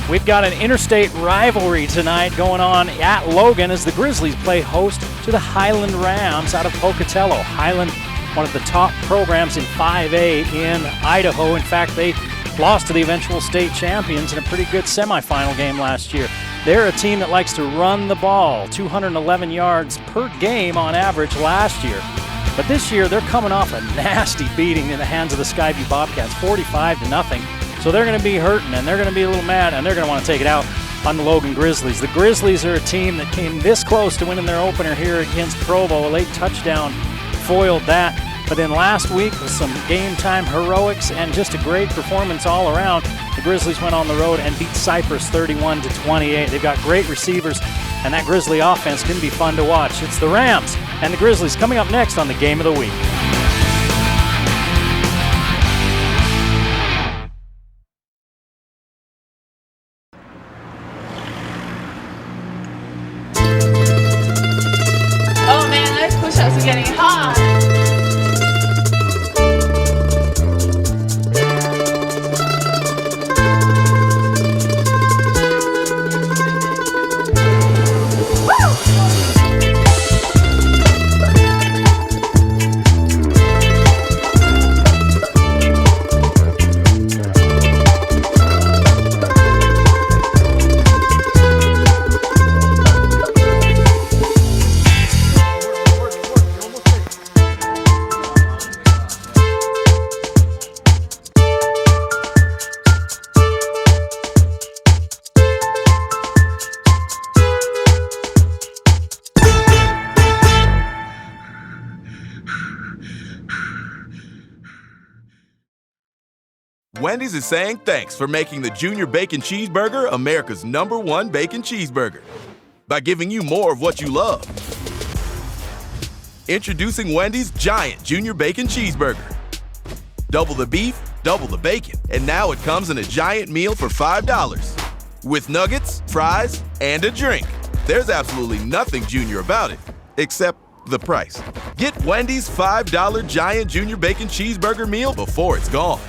We've got an interstate rivalry tonight going on at Logan as the Grizzlies play host to the Highland Rams out of Pocatello. Highland, one of the top programs in 5A in Idaho. In fact, they lost to the eventual state champions in a pretty good semifinal game last year. They're a team that likes to run the ball, 211 yards per game on average last year. But this year, they're coming off a nasty beating in the hands of the Skyview Bobcats, 45-0. So they're going to be hurting, and they're going to be a little mad, and they're going to want to take it out on the Logan Grizzlies. The Grizzlies are a team that came this close to winning their opener here against Provo. A late touchdown foiled that. But then last week, with some game-time heroics and just a great performance all around, the Grizzlies went on the road and beat Cypress 31-28. They've got great receivers, and that Grizzly offense can be fun to watch. It's the Rams and the Grizzlies coming up next on the Game of the Week. Oh man, those push-ups are getting hard. Wendy's is saying thanks for making the Junior Bacon Cheeseburger America's #1 bacon cheeseburger by giving you more of what you love. Introducing Wendy's Giant Junior Bacon Cheeseburger. Double the beef, double the bacon, and now it comes in a giant meal for $5. With nuggets, fries, and a drink. There's absolutely nothing junior about it, except the price. Get Wendy's $5 Giant Junior Bacon Cheeseburger meal before it's gone.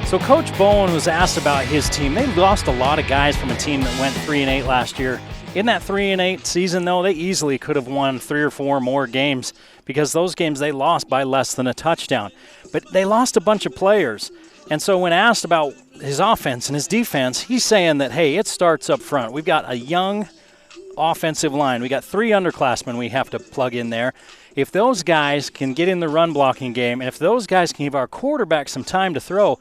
So Coach Bowen was asked about his team. They lost a lot of guys from a team that went 3-8 last year. In that 3-8 season, though, they easily could have won 3 or 4 more games because those games they lost by less than a touchdown. But they lost a bunch of players. And so when asked about his offense and his defense, he's saying that, hey, it starts up front. We've got a young offensive line. We got 3 underclassmen we have to plug in there. If those guys can get in the run blocking game, and if those guys can give our quarterback some time to throw,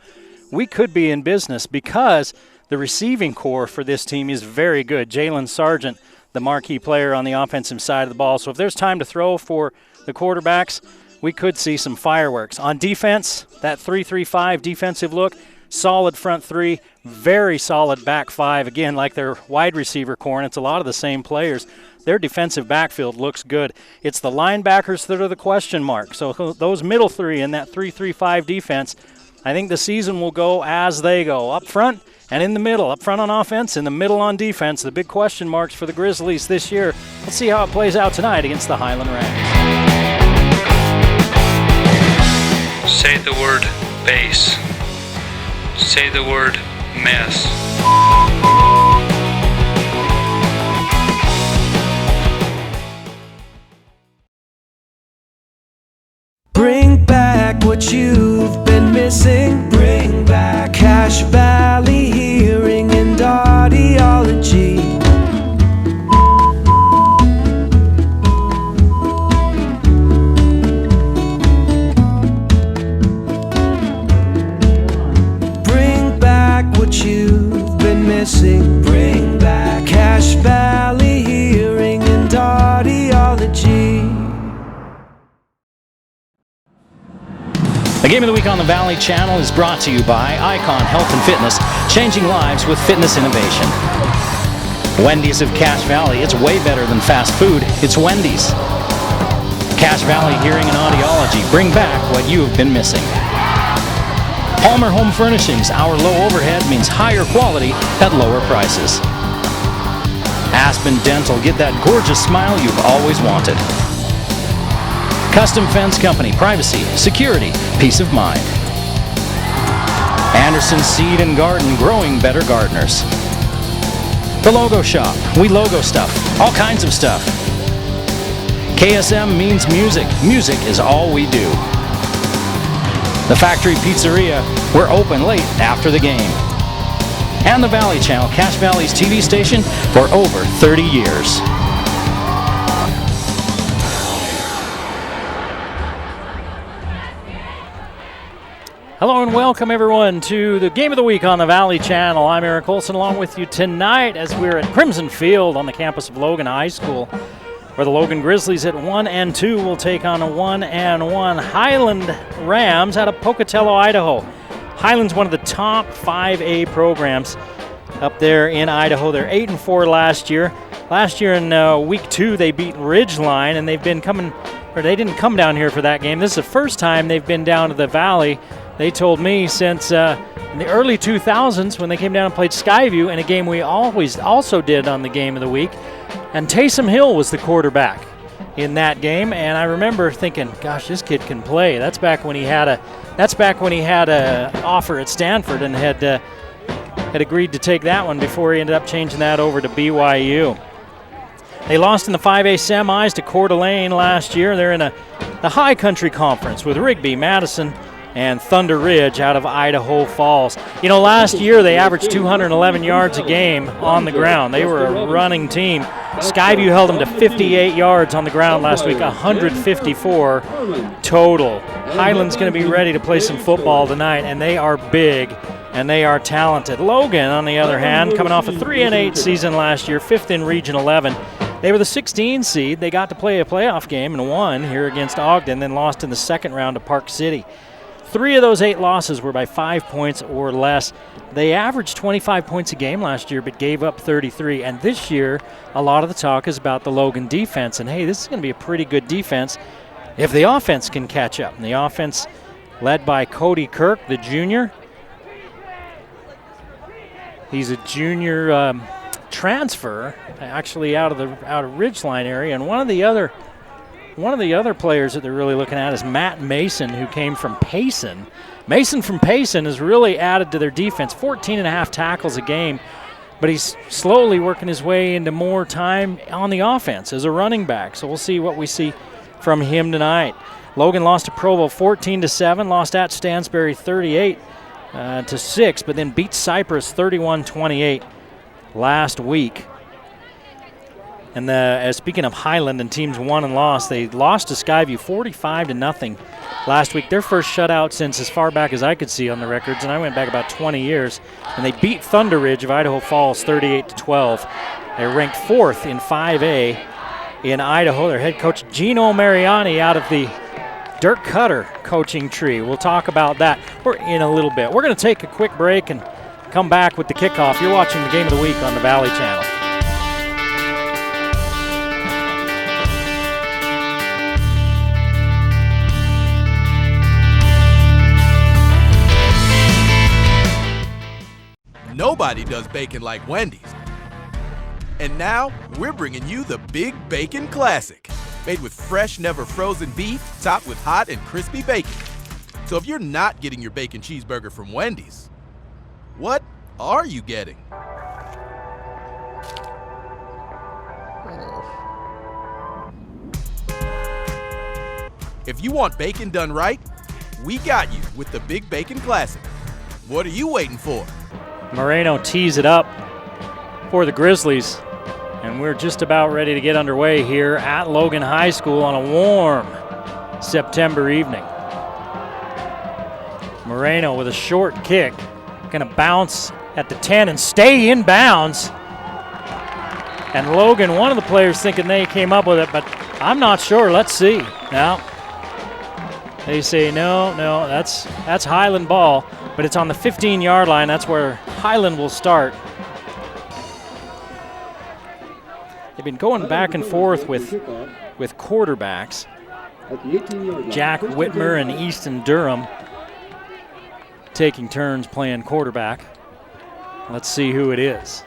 we could be in business because the receiving core for this team is very good. Jalen Sargent, the marquee player on the offensive side of the ball. So if there's time to throw for the quarterbacks, we could see some fireworks. On defense, that 3-3-5 defensive look, solid front 3, very solid back 5. Again, like their wide receiver core, and it's a lot of the same players. Their defensive backfield looks good. It's the linebackers that are the question mark. So those middle 3 in that 3-3-5 defense, I think the season will go as they go, up front and in the middle. Up front on offense, in the middle on defense. The big question marks for the Grizzlies this year. Let's see how it plays out tonight against the Highland Rams. Say the word base. Say the word mess. Bring back what you've been missing. Bring back Cache Valley Hearing and Audiology. Bring back what you've been missing. Bring back Cache Valley Hearing and Audiology. The Game of the Week on the Valley Channel is brought to you by Icon Health and Fitness, changing lives with fitness innovation. Wendy's of Cache Valley, it's way better than fast food, it's Wendy's. Cache Valley Hearing and Audiology, bring back what you have been missing. Palmer Home Furnishings, our low overhead means higher quality at lower prices. Aspen Dental, get that gorgeous smile you've always wanted. Custom Fence Company, privacy, security, peace of mind. Anderson Seed and Garden, growing better gardeners. The Logo Shop, we logo stuff, all kinds of stuff. KSM means music. Music is all we do. The Factory Pizzeria, we're open late after the game. And the Valley Channel, Cache Valley's TV station for over 30 years. Hello and welcome everyone to the Game of the Week on the Valley Channel. I'm Eric Olson along with you tonight as we're at Crimson Field on the campus of Logan High School, where the Logan Grizzlies at 1-2 will take on a 1-1 Highland Rams out of Pocatello, Idaho. Highland's one of the top 5A programs up there in Idaho. They're 8-4 last year. Last year in week 2 they beat Ridgeline, and they've been coming, or they didn't come down here for that game. This is the first time they've been down to the Valley. They told me since in the early 2000s when they came down and played Skyview, in a game we always also did on the Game of the Week. And Taysom Hill was the quarterback in that game, and I remember thinking, "Gosh, this kid can play." That's back when he had a offer at Stanford and had agreed to take that one before he ended up changing that over to BYU. They lost in the 5A semis to Coeur d'Alene last year. They're in the High Country Conference with Rigby, Madison, and Thunder Ridge out of Idaho Falls. You know, last year they averaged 211 yards a game on the ground. They were a running team. Skyview held them to 58 yards on the ground last week, 154 total. Highland's going to be ready to play some football tonight, and they are big and they are talented. Logan, on the other hand, coming off a 3-8 season last year, 5th in Region 11. They were the 16 seed. They got to play a playoff game and won here against Ogden, then lost in the second round to Park City. 3 of those 8 losses were by 5 points or less. They averaged 25 points a game last year, but gave up 33. And this year, a lot of the talk is about the Logan defense. And hey, this is going to be a pretty good defense if the offense can catch up. And the offense led by Cody Kirk, the junior. He's a junior transfer, actually out of Ridgeline area. And one of the other players that they're really looking at is Matt Mason, who came from Payson. Mason from Payson has really added to their defense, 14.5 tackles a game, but he's slowly working his way into more time on the offense as a running back. So we'll see what we see from him tonight. Logan lost to Provo 14-7, lost at Stansbury 38-6, but then beat Cypress 31-28 last week. And speaking of Highland and teams won and lost, they lost to Skyview 45-0 last week. Their first shutout since as far back as I could see on the records, and I went back about 20 years. And they beat Thunder Ridge of Idaho Falls 38-12. They're ranked 4th in 5A in Idaho. Their head coach Gino Mariani out of the Dirk Cutter coaching tree. We'll talk about that in a little bit. We're going to take a quick break and come back with the kickoff. You're watching the Game of the Week on the Valley Channel. Nobody does bacon like Wendy's. And now, we're bringing you the Big Bacon Classic, made with fresh, never frozen beef, topped with hot and crispy bacon. So if you're not getting your bacon cheeseburger from Wendy's, what are you getting? If you want bacon done right, we got you with the Big Bacon Classic. What are you waiting for? Moreno tees it up for the Grizzlies, and we're just about ready to get underway here at Logan High School on a warm September evening. Moreno with a short kick, going to bounce at the 10 and stay in bounds. And Logan, one of the players thinking they came up with it, but I'm not sure. Let's see. Now, they say no, that's Highland ball, but it's on the 15-yard line. That's where Highland will start. They've been going back and forth with quarterbacks. Jack Whitmer and Easton Durham taking turns playing quarterback. Let's see who it is.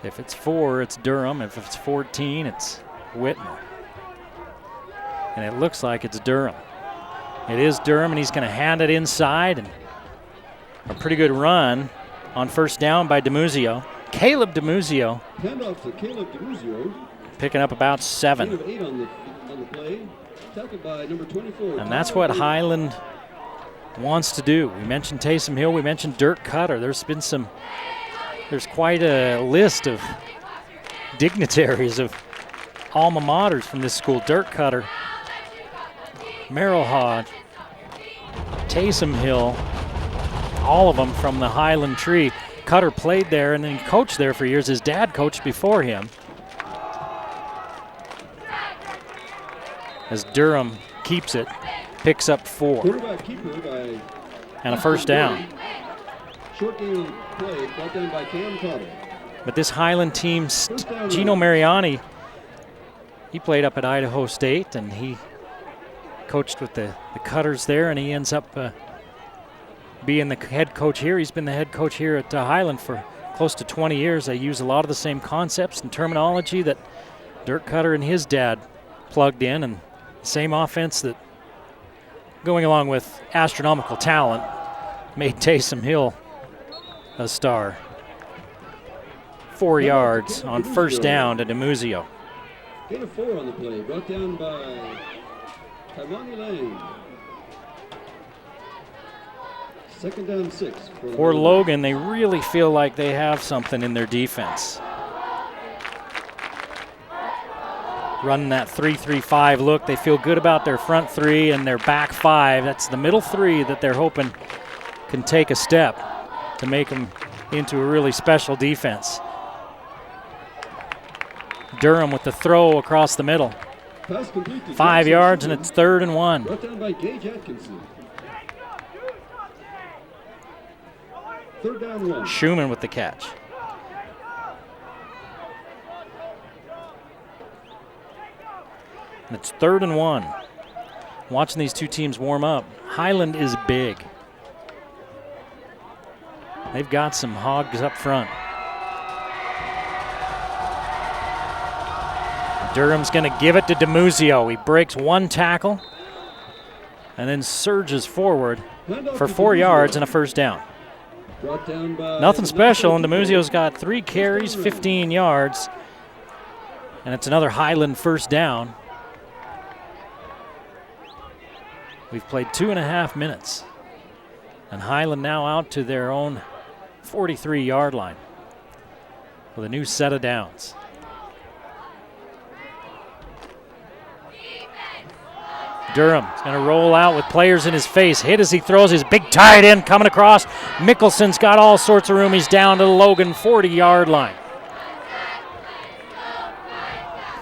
If it's 4, it's Durham. If it's 14, it's Whitmer. And it looks like it's Durham. It is Durham, and he's going to hand it inside. And a pretty good run on first down by DiMuzio. Caleb DiMuzio. Handoff to Caleb DiMuzio. Picking up about 7. Gain of 8 on the play. Tackled by number 24. And that's what Highland wants to do. We mentioned Taysom Hill. We mentioned Dirk Cutter. There's quite a list of dignitaries of alma maters from this school. Dirk Cutter, Merrill Hodge, Taysom Hill, all of them from the Highland tree. Cutter played there and then he coached there for years. His dad coached before him. As Durham keeps it, picks up 4. And a first down. Short game play, brought down by Cam Cotter. But this Highland team, Gino Mariani, he played up at Idaho State and he coached with the Cutters there, and he ends up being the head coach here. He's been the head coach here at Highland for close to 20 years. They use a lot of the same concepts and terminology that Dirk Cutter and his dad plugged in, and the same offense that, going along with astronomical talent, made Taysom Hill a star. 4 yards on first down to DiMuzio. Gain of 4 on the play, brought down by Tavani Lane. Second down 6. For Logan, they really feel like they have something in their defense. Running that 3-3-5 look. They feel good about their front 3 and their back 5. That's the middle 3 that they're hoping can take a step to make them into a really special defense. Durham with the throw across the middle. 5 yards, and it's 3rd and 1. Brought down by Gage Atkinson. 3rd down 1. Schumann with the catch. And it's 3rd and 1. Watching these two teams warm up, Highland is big. They've got some hogs up front. Durham's going to give it to DiMuzio. He breaks 1 tackle and then surges forward for 4 yards and a first down. Nothing special, and DiMuzio's got 3 carries, 15 yards, and it's another Highland first down. We've played 2.5 minutes, and Highland now out to their own 43-yard line with a new set of downs. Durham's going to roll out with players in his face. Hit as he throws his big tight end coming across. Mickelson's got all sorts of room. He's down to the Logan 40-yard line.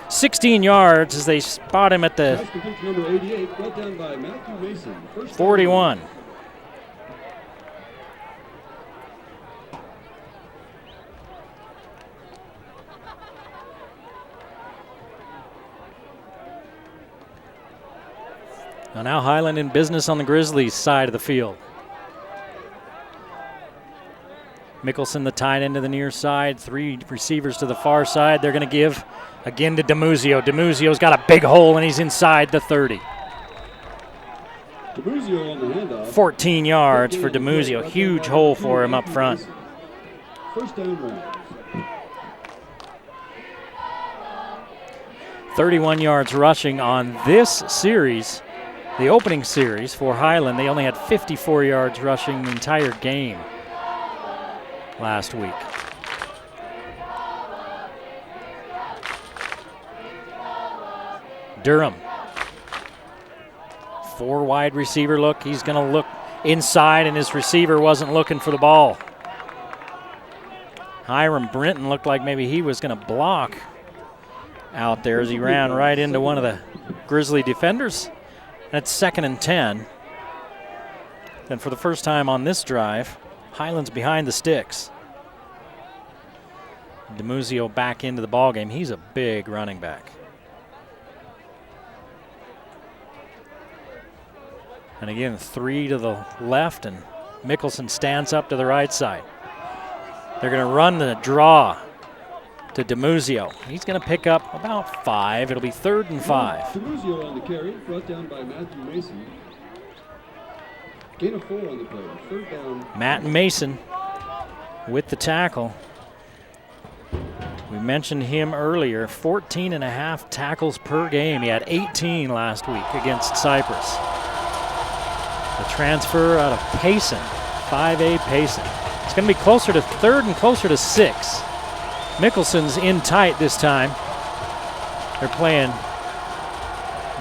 16 yards as they spot him at the 41. Now Highland in business on the Grizzlies side of the field. Mickelson, the tight end to the near side, 3 receivers to the far side. They're going to give again to DiMuzio. DiMuzio's got a big hole, and he's inside the 30. DiMuzio on the handoff. 14 yards for DiMuzio. Huge hole for him up front. First down Rams. 31 yards rushing on this series. The opening series for Highland, they only had 54 yards rushing the entire game last week. Durham. 4 wide receiver look. He's going to look inside, and his receiver wasn't looking for the ball. Hiram Brinton looked like maybe he was going to block out there as he ran right into one of the Grizzly defenders. That's 2nd and 10. And for the first time on this drive, Highland's behind the sticks. DiMuzio back into the ballgame. He's a big running back. And again, 3 to the left, and Mickelson stands up to the right side. They're going to run the draw. to DiMuzio. He's going to pick up about 5. It'll be 3rd and 5. DiMuzio on the carry, brought down by Matthew Mason. Gain of 4 on the play. 3rd down. Matt Mason with the tackle. We mentioned him earlier, 14.5 tackles per game. He had 18 last week against Cyprus. The transfer out of Payson, 5A Payson. It's going to be closer to 3rd and closer to 6. Mickelson's in tight this time. They're playing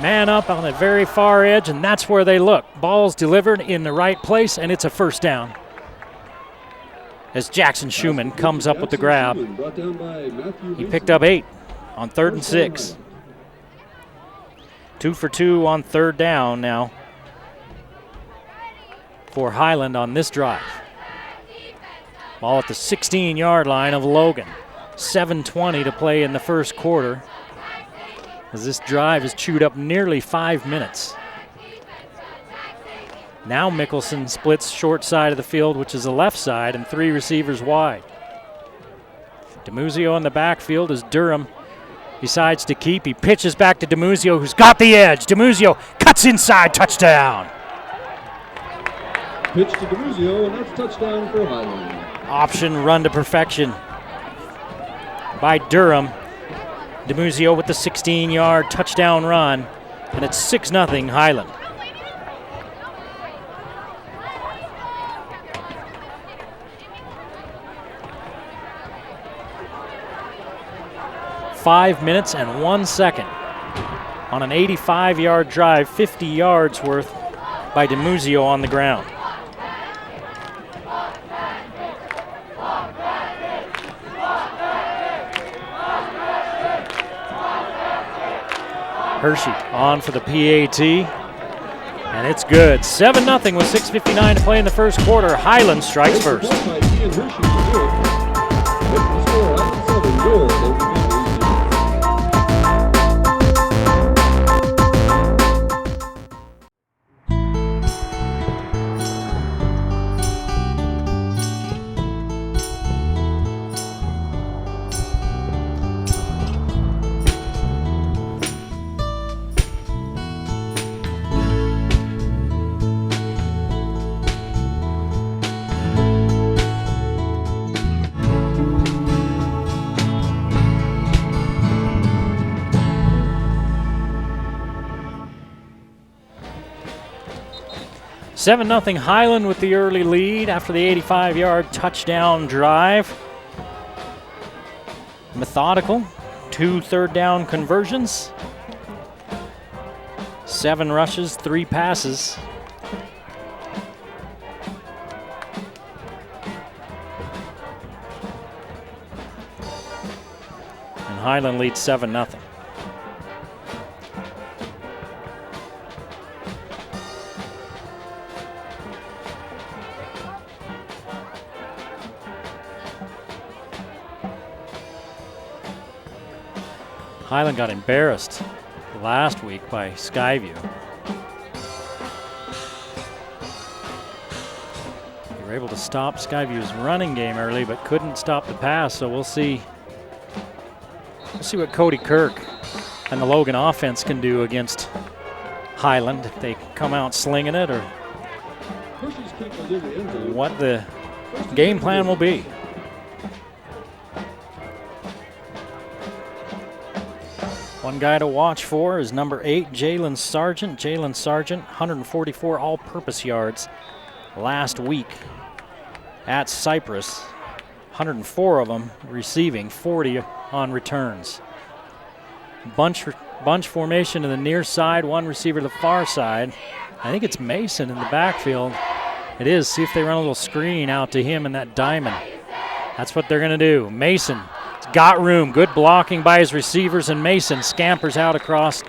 man up on the very far edge, and that's where they look. Ball's delivered in the right place, and it's a 1st down. As Jackson Schumann comes up with the grab. He picked up 8 on 3rd and 6. 2 for 2 on 3rd down now for Highland on this drive. Ball at the 16-yard line of Logan. 7:20 to play in the 1st quarter, as this drive has chewed up nearly 5 minutes. Now Mickelson splits short side of the field, which is the left side, and 3 receivers wide. DiMuzio in the backfield as Durham decides to keep. He pitches back to DiMuzio, who's got the edge. DiMuzio cuts inside, touchdown. Pitch to DiMuzio, and that's touchdown for Highland. Option run to perfection by Durham. DiMuzio with the 16-yard touchdown run, and it's 6-0 Highland. Five minutes and 1 second on an 85-yard drive, 50 yards worth by DiMuzio on the ground. Hershey on for the PAT, and it's good. 7-0 with 6:59 to play in the 1st quarter. Highland strikes first. Seven 0 Highland with the early lead after the 85-yard touchdown drive. Methodical, 2 third down conversions, 7 rushes, 3 passes. And Highland leads 7-0. Highland got embarrassed last week by Skyview. They were able to stop Skyview's running game early, but couldn't stop the pass. So we'll see what Cody Kirk and the Logan offense can do against Highland, if they come out slinging it, or what the game plan will be. One guy to watch for is number 8, Jalen Sargent. Jalen Sargent, 144 all-purpose yards last week at Cyprus. 104 of them receiving, 40 on returns. Bunch formation to the near side, 1 receiver to the far side. I think it's Mason in the backfield. It is. See if they run a little screen out to him in that diamond. That's what they're going to do. Mason got room. Good blocking by his receivers, and Mason scampers out across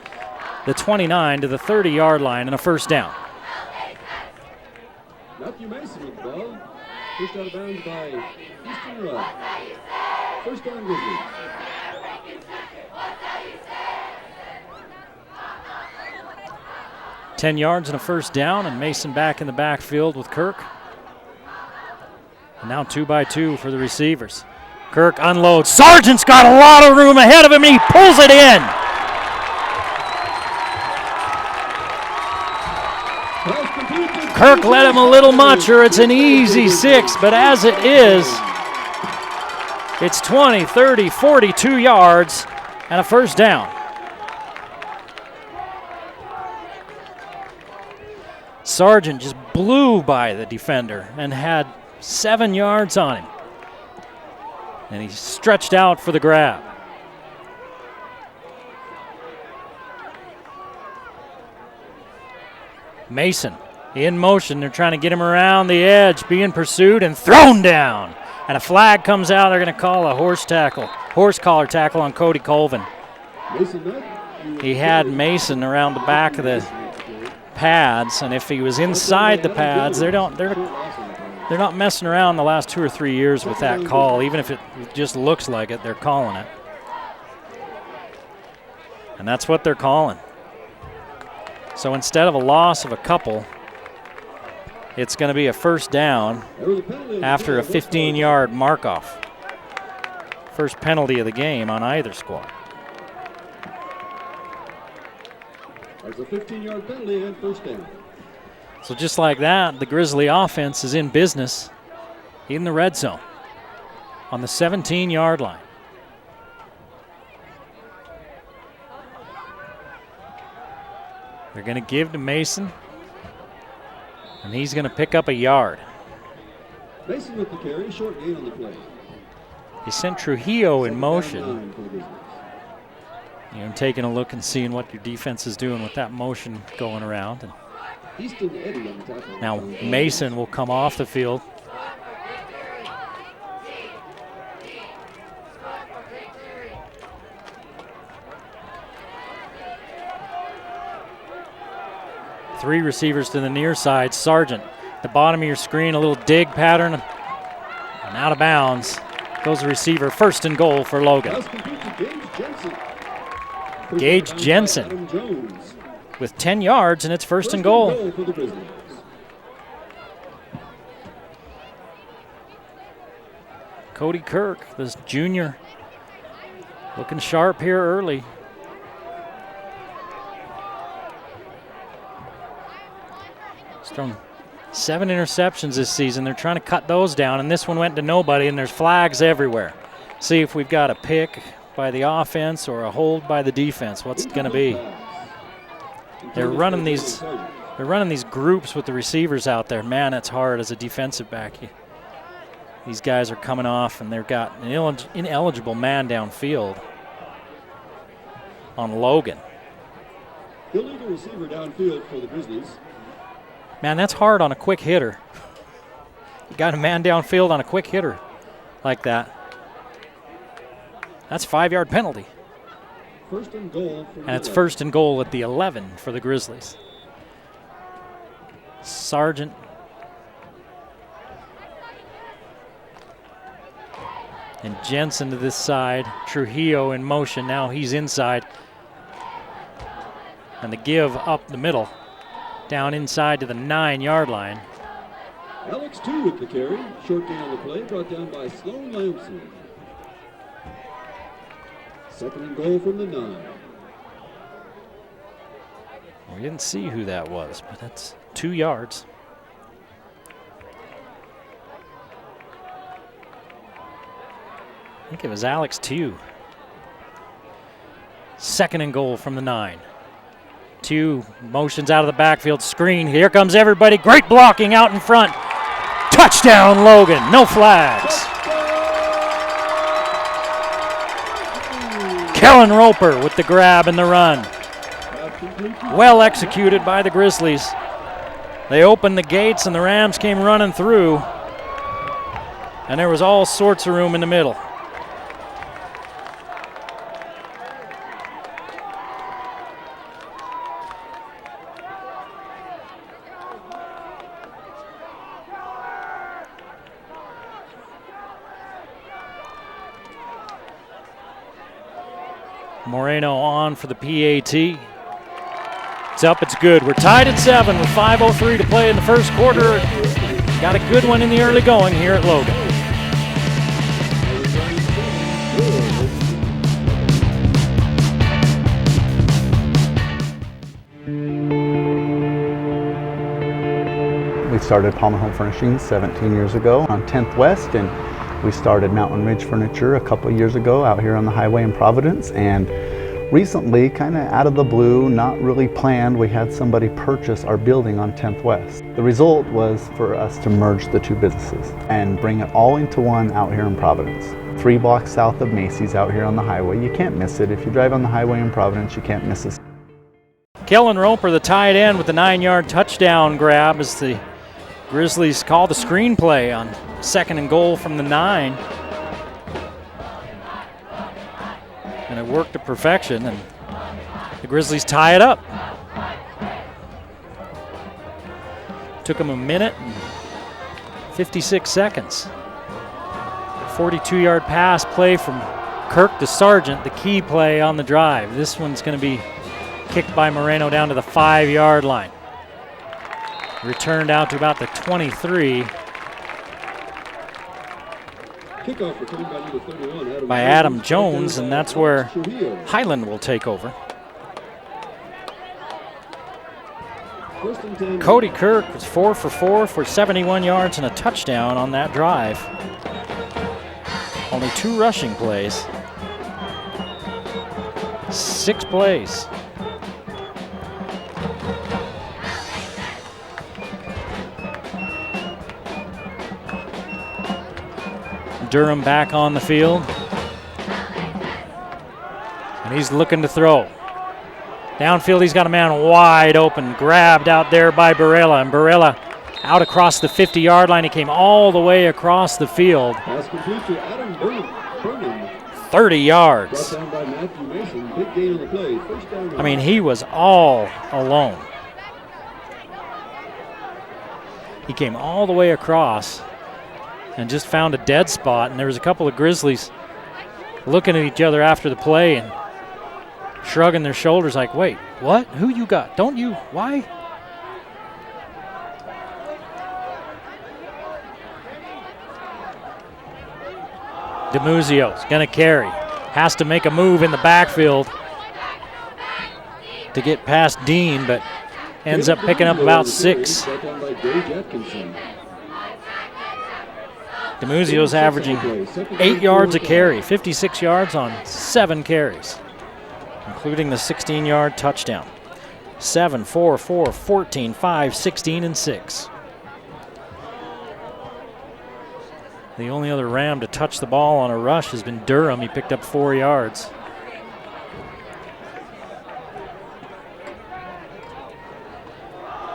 the 29 to the 30-yard line and a first down. Matthew Mason with the ball. Pushed out of bounds by Houston Rudd. First down, Grizzlies. Ten yards and a first down, and Mason back in the backfield with Kirk. And now 2 by 2 for the receivers. Kirk unloads. Sargent's got a lot of room ahead of him, and he pulls it in. Kirk let him a little much, or it's an easy 6, but as it is, it's 20, 30, 42 yards and a first down. Sargent just blew by the defender and had 7 yards on him. And he stretched out for the grab. Mason in motion. They're trying to get him around the edge, being pursued and thrown down. And a flag comes out. They're going to call a horse collar tackle on Cody Colvin. He had Mason around the back of the pads, and if he was inside the pads, they're not messing around the last 2 or 3 years with that call. Even if it just looks like it, they're calling it. And that's what they're calling. So instead of a loss of a couple, it's going to be a first down after a 15-yard mark-off. First penalty of the game on either squad. That's a 15-yard penalty and first down. So just like that, the Grizzly offense is in business in the red zone on the 17-yard line. They're going to give to Mason, and he's going to pick up a yard. Mason with the carry, short gain on the play. He sent Trujillo in motion. I'm taking a look and seeing what your defense is doing with that motion going around. And now Mason will come off the field. Three receivers to the near side. Sargent, the bottom of your screen, a little dig pattern, and out of bounds goes the receiver. First and goal for Logan. Gage Jensen with 10 yards, and it's first and goal. Cody Kirk, this junior, looking sharp here early. He's thrown 7 interceptions this season. They're trying to cut those down, and this one went to nobody, and there's flags everywhere. See if we've got a pick by the offense or a hold by the defense. What's it going to be? They're running these groups with the receivers out there. Man, it's hard as a defensive back. These guys are coming off, and they've got an ineligible man downfield on Logan. Illegal receiver downfield for the Grizzlies. Man, that's hard on a quick hitter. You got a man downfield on a quick hitter like that. That's a 5-yard penalty. First and goal. And it's first and goal at the 11 for the Grizzlies. Sargent. And Jensen to this side. Trujillo in motion. Now he's inside. And the give up the middle. Down inside to the 9-yard line. Alex 2 with the carry. Short gain on the play, brought down by Sloan Lamson. Second and goal from the 9. We didn't see who that was, but that's 2 yards. I think it was Alex 2. Second and goal from the 9. 2 motions out of the backfield, screen. Here comes everybody. Great blocking out in front. Touchdown, Logan. No flags. Kellen Roper with the grab and the run. Well executed by the Grizzlies. They opened the gates and the Rams came running through. And there was all sorts of room in the middle. Moreno on for the PAT. It's up, it's good. We're tied at 7 with 5:03 to play in the first quarter. Got a good one in the early going here at Logan. started Palmer Home Furnishings 17 years ago on 10th West, and we started Mountain Ridge Furniture a couple years ago out here on the highway in Providence. And recently, kind of out of the blue, not really planned, we had somebody purchase our building on 10th West. The result was for us to merge the two businesses and bring it all into one out here in Providence. 3 blocks south of Macy's out here on the highway. You can't miss it. If you drive on the highway in Providence, you can't miss it. Kellen Roper, the tight end, with the 9-yard touchdown grab as the Grizzlies call the screenplay on 2nd and goal from the 9. And it worked to perfection, and the Grizzlies tie it up. Took them a minute and 56 seconds. 42-yard pass play from Kirk to Sargent, the key play on the drive. This one's going to be kicked by Moreno down to the 5-yard line. Returned out to about the 23. Kickoff return by number 31, by Adam Jones, and that's where Highland will take over. Cody Kirk was 4 for 4 for 71 yards and a touchdown on that drive. Only 2 rushing plays. 6 plays. Durham back on the field. And he's looking to throw. Downfield, he's got a man wide open, grabbed out there by Barella, and Barella out across the 50-yard line. He came all the way across the field. Pass complete to Adam Burnham. 30 yards. Brought down by Matthew Mason. Big gain on the play. First down. I mean, he was all alone. He came all the way across and just found a dead spot, and there was a couple of Grizzlies looking at each other after the play and shrugging their shoulders like, wait, what? Who you got? Don't you? Why? DiMuzio's going to carry. Has to make a move in the backfield to get past Dean, but ends up picking up about 6. DiMuzio's averaging 8 yards a carry, 56 yards on 7 carries, including the 16-yard touchdown. 7, 4, 4, 14, 5, 16, and 6. The only other Ram to touch the ball on a rush has been Durham. He picked up 4 yards.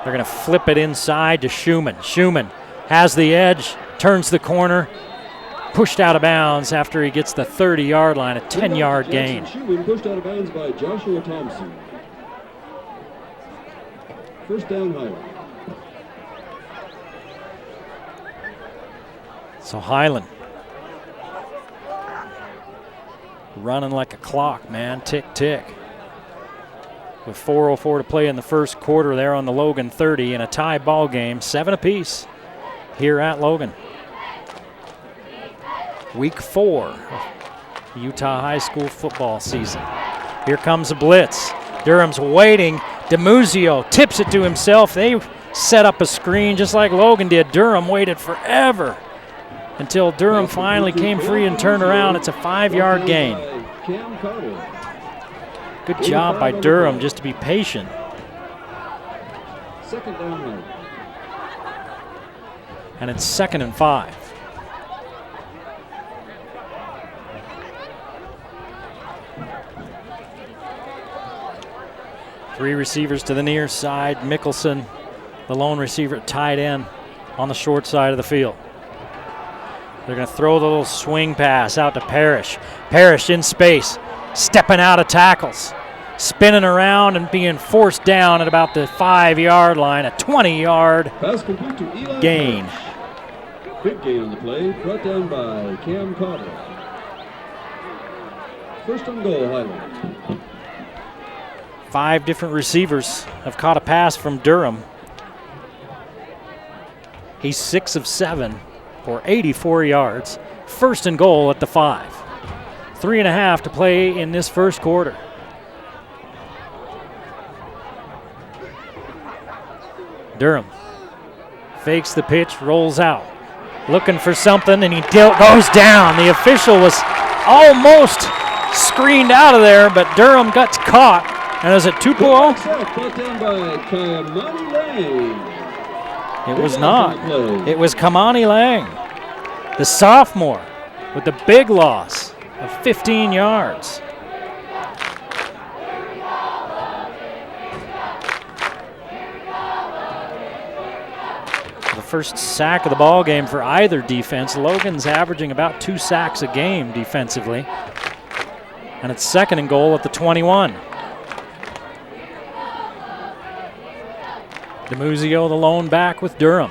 They're going to flip it inside to Schumann. Schumann has the edge, turns the corner, pushed out of bounds after he gets the 30-yard line, a 10-yard gain. Schumann pushed out of bounds by Joshua Thompson. First down, Highland. So Highland running like a clock, man, tick, tick. With 4:04 to play in the first quarter there on the Logan 30 in a tie ball game, 7 apiece here at Logan. Week 4 of Utah High School football season. Here comes a blitz. Durham's waiting. DiMuzio tips it to himself. They set up a screen just like Logan did. Durham waited forever until Durham finally came free and turned around. It's a 5-yard gain. Good job by Durham just to be patient. Second down. And it's 2nd and 5. Three receivers to the near side. Mickelson, the lone receiver at tight end on the short side of the field. They're going to throw the little swing pass out to Parrish. Parrish in space, stepping out of tackles, spinning around and being forced down at about the 5-yard line, a 20-yard gain. Big gain on the play, brought down by Cam Carter. First and goal, Highland. 5 different receivers have caught a pass from Durham. He's 6 of 7 for 84 yards. First and goal at the 5. 3.5 to play in this first quarter. Durham Fakes the pitch, rolls out. Looking for something, and he goes down. The official was almost screened out of there, but Durham got caught. And is it Tupelo? Brought down by Kamani Lang. It was not. It was Kamani Lang, the sophomore, with the big loss of 15 yards. The first sack of the ball game for either defense. Logan's averaging about 2 sacks a game defensively. And it's 2nd and goal at the 21. DeMuzio, the lone back with Durham.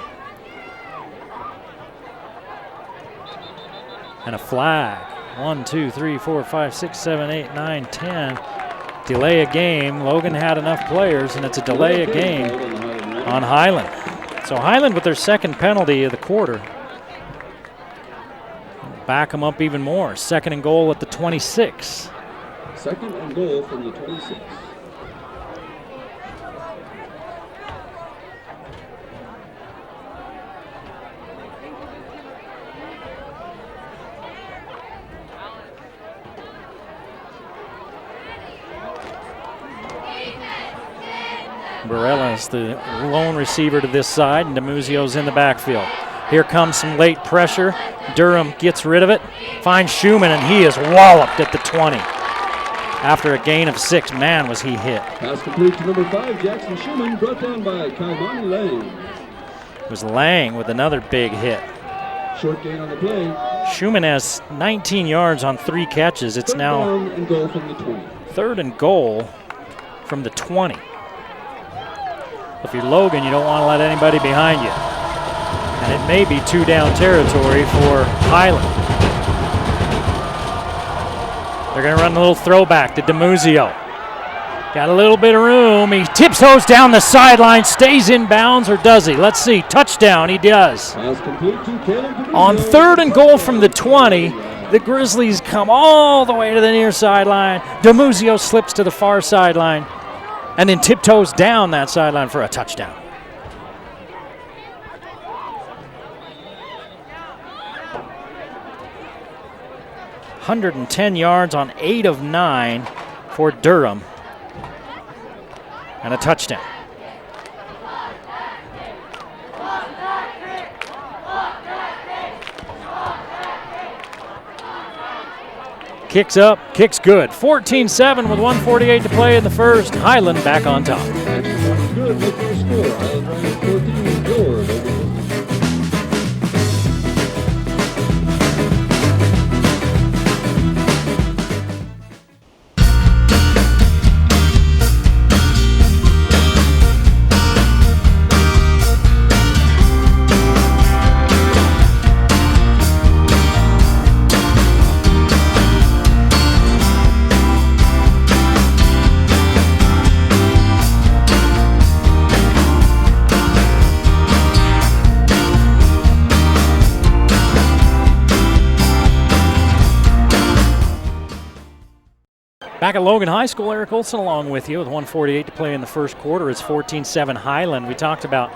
And a flag. 1, 2, 3, 4, 5, 6, 7, 8, 9, 10. Delay a game. Logan had enough players, and it's a delay a game on Highland. So Highland with their 2nd penalty of the quarter. Back them up even more. 2nd and goal at the 26. 2nd and goal from the 26. Barella's the lone receiver to this side, and DeMuzio's in the backfield. Here comes some late pressure. Durham gets rid of it, finds Schumann, and he is walloped at the 20. After a gain of 6, man, was he hit. Pass complete to number 5, Jackson Schumann, brought down by Kamani Lang. It was Lang with another big hit. Short gain on the play. Schumann has 19 yards on 3 catches. It's now 3rd and goal from the 20. 3rd and goal from the 20. If you're Logan, you don't want to let anybody behind you. And it may be 2 down territory for Highland. They're going to run a little throwback to DeMuzio. Got a little bit of room. He tiptoes down the sideline, stays in bounds, or does he? Let's see. Touchdown, he does. On 3rd and goal from the 20, the Grizzlies come all the way to the near sideline. DeMuzio slips to the far sideline and then tiptoes down that sideline for a touchdown. .110 yards on 8 of 9 for Durham. And a touchdown. Kicks up, kicks good. 14-7 with 1:48 to play in the first. Highland back on top. Good with your score. Highland High 14, your Back at Logan High School, Eric Olson along with you with 1:48 to play in the first quarter. It's 14-7 Highland. We talked about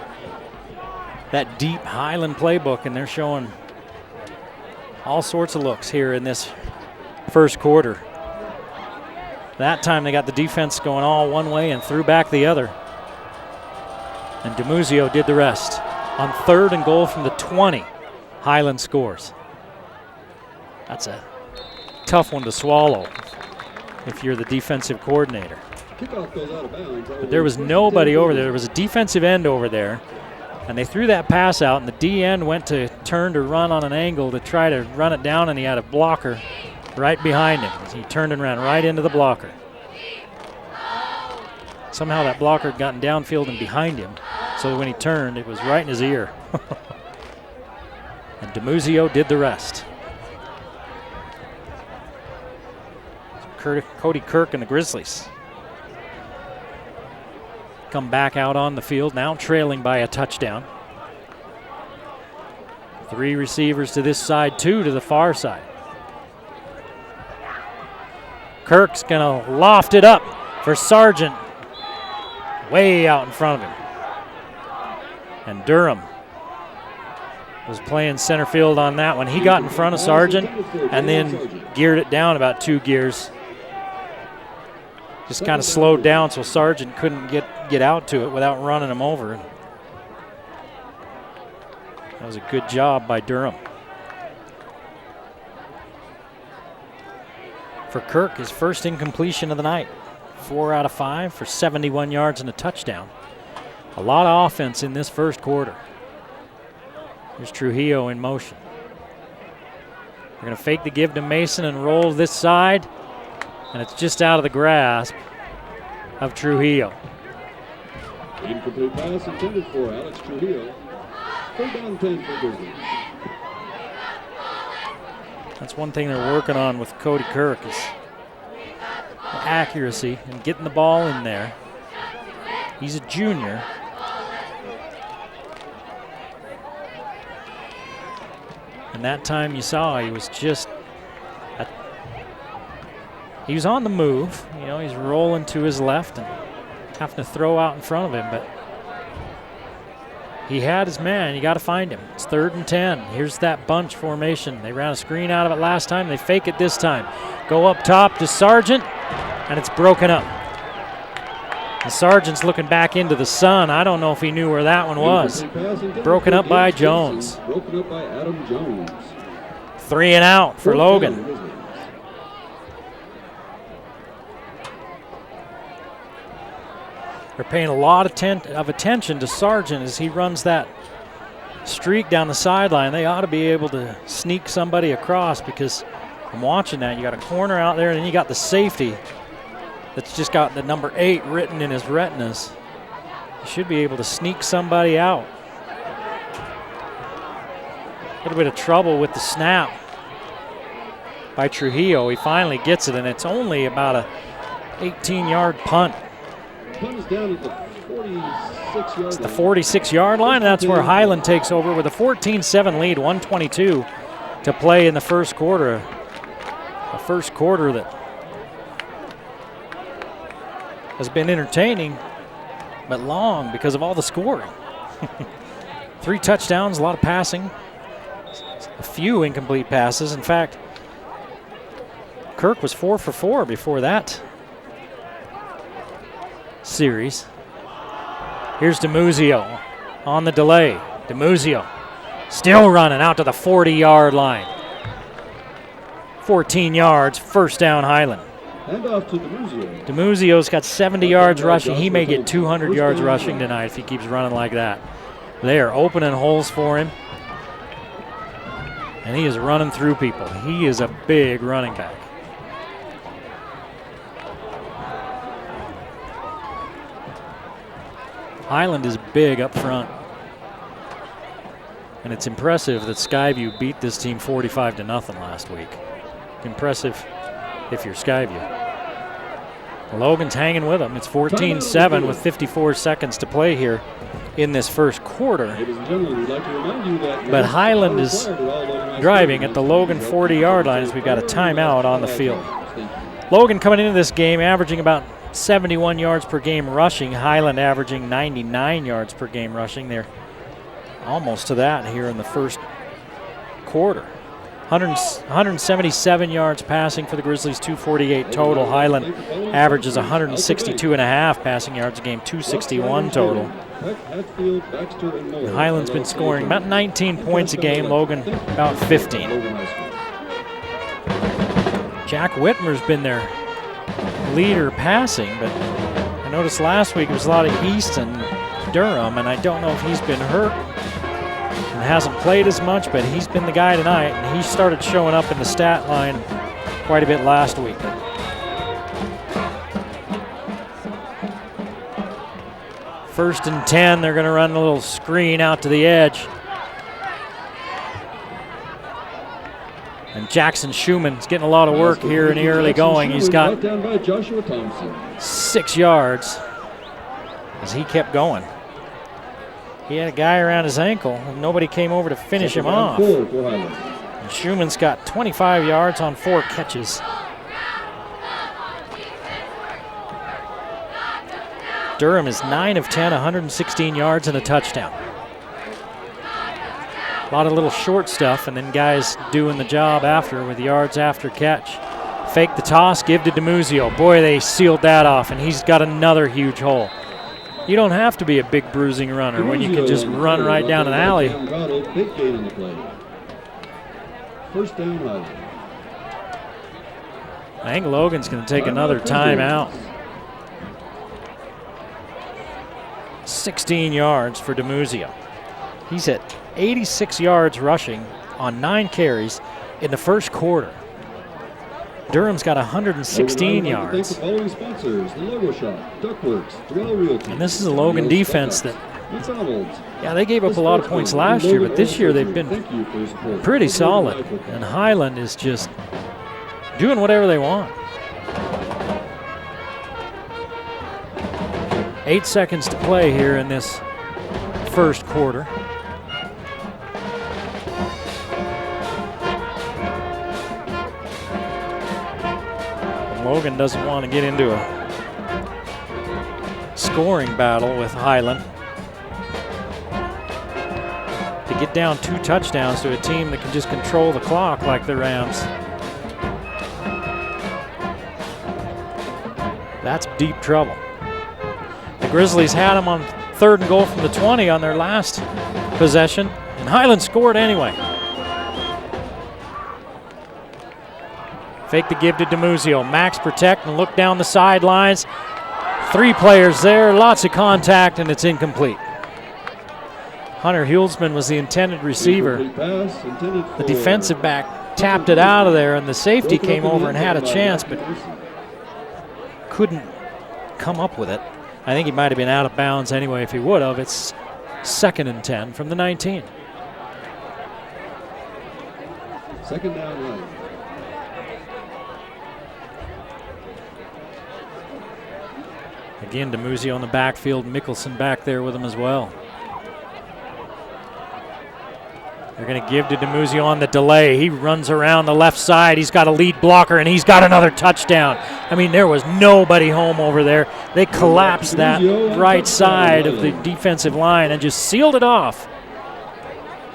that deep Highland playbook, and they're showing all sorts of looks here in this first quarter. That time they got the defense going all one way and threw back the other. And DeMuzio did the rest. On 3rd and goal from the 20, Highland scores. That's a tough one to swallow if you're the defensive coordinator. Kickoff goes out of bounds. But there was nobody over there. There was a defensive end over there, and they threw that pass out, and the D end went to turn to run on an angle to try to run it down, and he had a blocker right behind him. He turned and ran right into the blocker. Somehow that blocker had gotten downfield and behind him, so that when he turned, it was right in his ear. And DeMuzio did the rest. Cody Kirk and the Grizzlies come back out on the field, now trailing by a touchdown. 3 receivers to this side, 2 to the far side. Kirk's going to loft it up for Sargent way out in front of him. And Durham was playing center field on that one. He got in front of Sargent and then geared it down about 2 gears. Just kind of slowed down so Sargent couldn't get out to it without running him over. That was a good job by Durham. For Kirk, his first incompletion of the night. 4 out of 5 for 71 yards and a touchdown. A lot of offense in this first quarter. Here's Trujillo in motion. We're going to fake the give to Mason and roll this side. And it's just out of the grasp of Trujillo. Incomplete pass intended for Alex Trujillo. 3rd down 10 for Grizzlies. That's one thing they're working on with Cody Kirk is accuracy and getting the ball in there. He's a junior. And that time you saw he was just, he was on the move. You know, he's rolling to his left and having to throw out in front of him, but he had his man. You got to find him. It's 3rd and 10. Here's that bunch formation. They ran a screen out of it last time. They fake it this time. Go up top to Sargent, and it's broken up. And Sargent's looking back into the sun. I don't know if he knew where that one was. Broken up by Jones. Broken up by Adam Jones. 3 and out for Logan. They're paying a lot of attention to Sargent as he runs that streak down the sideline. They ought to be able to sneak somebody across because I'm watching that. You got a corner out there and then you got the safety that's just got the number 8 written in his retinas. You should be able to sneak somebody out. A little bit of trouble with the snap by Trujillo. He finally gets it, and it's only about a 18-yard punt. Punt is down at the 46-yard line. It's the 46-yard line, and that's where Highland takes over with a 14-7 lead, 1:22 to play in the first quarter. A first quarter that has been entertaining, but long because of all the scoring. 3 touchdowns, a lot of passing, a few incomplete passes. In fact, Kirk was 4 for 4 before that series. Here's DiMuzio on the delay. DiMuzio still running out to the 40-yard line. 14 yards, first down Highland. Hand off to DiMuzio. DiMuzio's got 70 yards rushing. He may get 200 yards rushing tonight if he keeps running like that. They are opening holes for him. And he is running through people. He is a big running back. Highland is big up front. And it's impressive that Skyview beat this team 45-0 last week. Impressive if you're Skyview. Logan's hanging with them. It's 14-7 with 54 seconds to play here in this first quarter. But Highland is driving at the Logan 40-yard line as we've got a timeout on the field. Logan coming into this game averaging about 71 yards per game rushing. Highland averaging 99 yards per game rushing. They're almost to that here in the first quarter. 177 yards passing for the Grizzlies, 248 total. Highland averages 162.5 passing yards a game, 261 total. And Highland's been scoring about 19 points a game, Logan about 15. Jack Whitmer's been their leader passing, but I noticed last week it was a lot of East and Durham, and I don't know if he's been hurt and hasn't played as much, but he's been the guy tonight, and he started showing up in the stat line quite a bit last week. First and 10, they're going to run a little screen out to the edge. And Jackson Schumann's getting a lot of work here in the early going. He's got 6 yards as he kept going. He had a guy around his ankle, and nobody came over to finish him off. And Schumann's got 25 yards on 4 catches. Durham is 9 of 10, 116 yards and a touchdown. A lot of little short stuff, and then guys doing the job after with yards after catch. Fake the toss, give to DiMuzio. Boy, they sealed that off, and he's got another huge hole. You don't have to be a big bruising runner when you can just run right down an alley. First down, Highland. I think Logan's going to take another timeout. 16 yards for DiMuzio. He's at 86 yards rushing on 9 carries in the first quarter. Durham's got 116 yards. And this is a Logan defense that, yeah, they gave up a lot of points last year, but this year they've been pretty solid. And Highland is just doing whatever they want. 8 seconds to play here in this first quarter. Logan doesn't want to get into a scoring battle with Highland. To get down 2 touchdowns to a team that can just control the clock like the Rams. That's deep trouble. The Grizzlies had them on 3rd and goal from the 20 on their last possession, and Highland scored anyway. Fake the give to DiMuzio. Max protect and look down the sidelines. 3 players there, lots of contact, and it's incomplete. Hunter Hulsman was the intended receiver. The defensive back tapped it out of there, and the safety came over and had a chance, but couldn't come up with it. I think he might have been out of bounds anyway if he would have. It's 2nd and 10 from the 19. Second down, right. Again, DiMuzio on the backfield, Mickelson back there with him as well. They're going to give to DiMuzio on the delay. He runs around the left side. He's got a lead blocker, and he's got another touchdown. I mean, there was nobody home over there. They collapsed that right side of the defensive line and just sealed it off.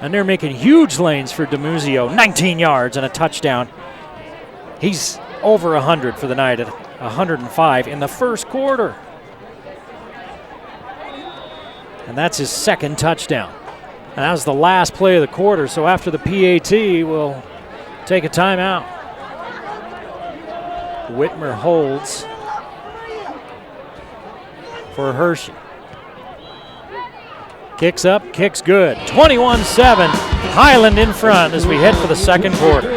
And they're making huge lanes for DiMuzio. 19 yards and a touchdown. He's over 100 for the night at 105 in the first quarter. And that's his 2nd touchdown. And that was the last play of the quarter, so after the PAT, we'll take a timeout. Whitmer holds for Hershey. Kicks up, kicks good. 21-7, Highland in front as we head for the second quarter.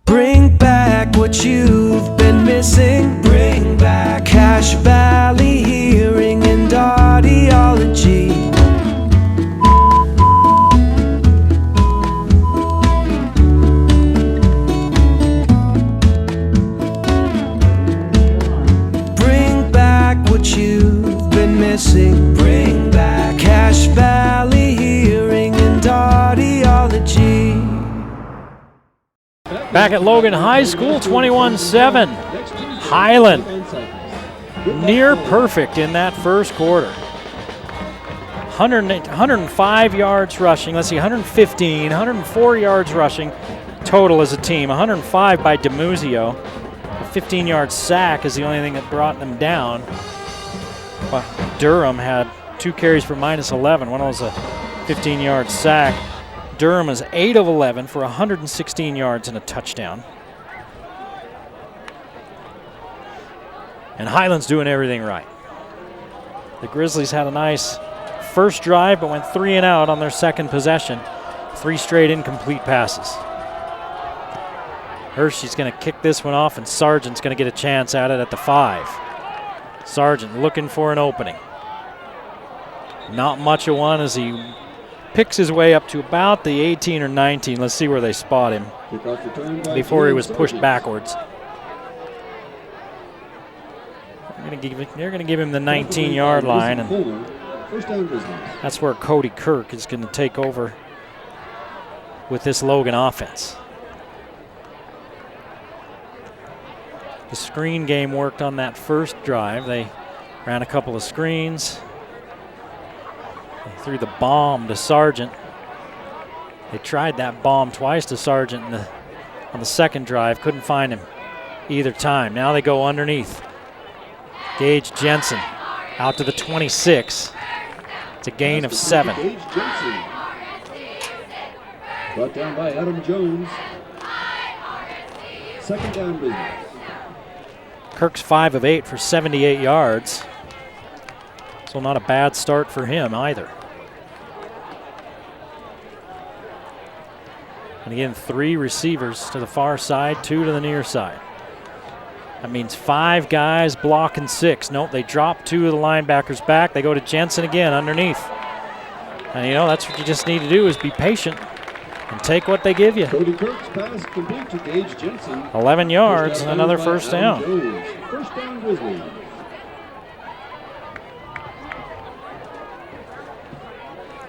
Bring back what you've been missing. Bring back Cache Valley Hearing and Audiology. Bring back what you've been missing. Bring back Cache Valley Hearing and Audiology. Back at Logan High School, 21-7. Highland near perfect in that first quarter. 105 yards rushing. Let's see, 115, 104 yards rushing total as a team. 105 by DiMuzio. A 15-yard sack is the only thing that brought them down. Well, Durham had 2 carries for -11. One was a 15-yard sack. Durham is 8 of 11 for 116 yards and a touchdown. And Highland's doing everything right. The Grizzlies had a nice first drive, but went 3 and out on their second possession. 3 straight incomplete passes. Hershey's going to kick this one off, and Sargent's going to get a chance at it at the 5. Sargent looking for an opening. Not much of one as he picks his way up to about the 18 or 19. Let's see where they spot him before he was pushed backwards. They're going to give him the 19-yard line, and that's where Cody Kirk is going to take over with this Logan offense. The screen game worked on that first drive. They ran a couple of screens. They threw the bomb to Sargent. They tried that bomb twice to Sargent on the second drive. Couldn't find him either time. Now they go underneath. Gage Jensen out to the 26. It's a gain of 7. Gage Jensen. Brought down by Adam Jones. Second down business. Kirk's 5 of 8 for 78 yards. So not a bad start for him either. And again, 3 receivers to the far side, 2 to the near side. That means 5 guys blocking 6. Nope, they drop 2 of the linebackers back. They go to Jensen again underneath. And you know, that's what you just need to do is be patient and take what they give you. Cody Kirk's pass complete to Gage Jensen. 11 yards and another first down. First down Grizzlies.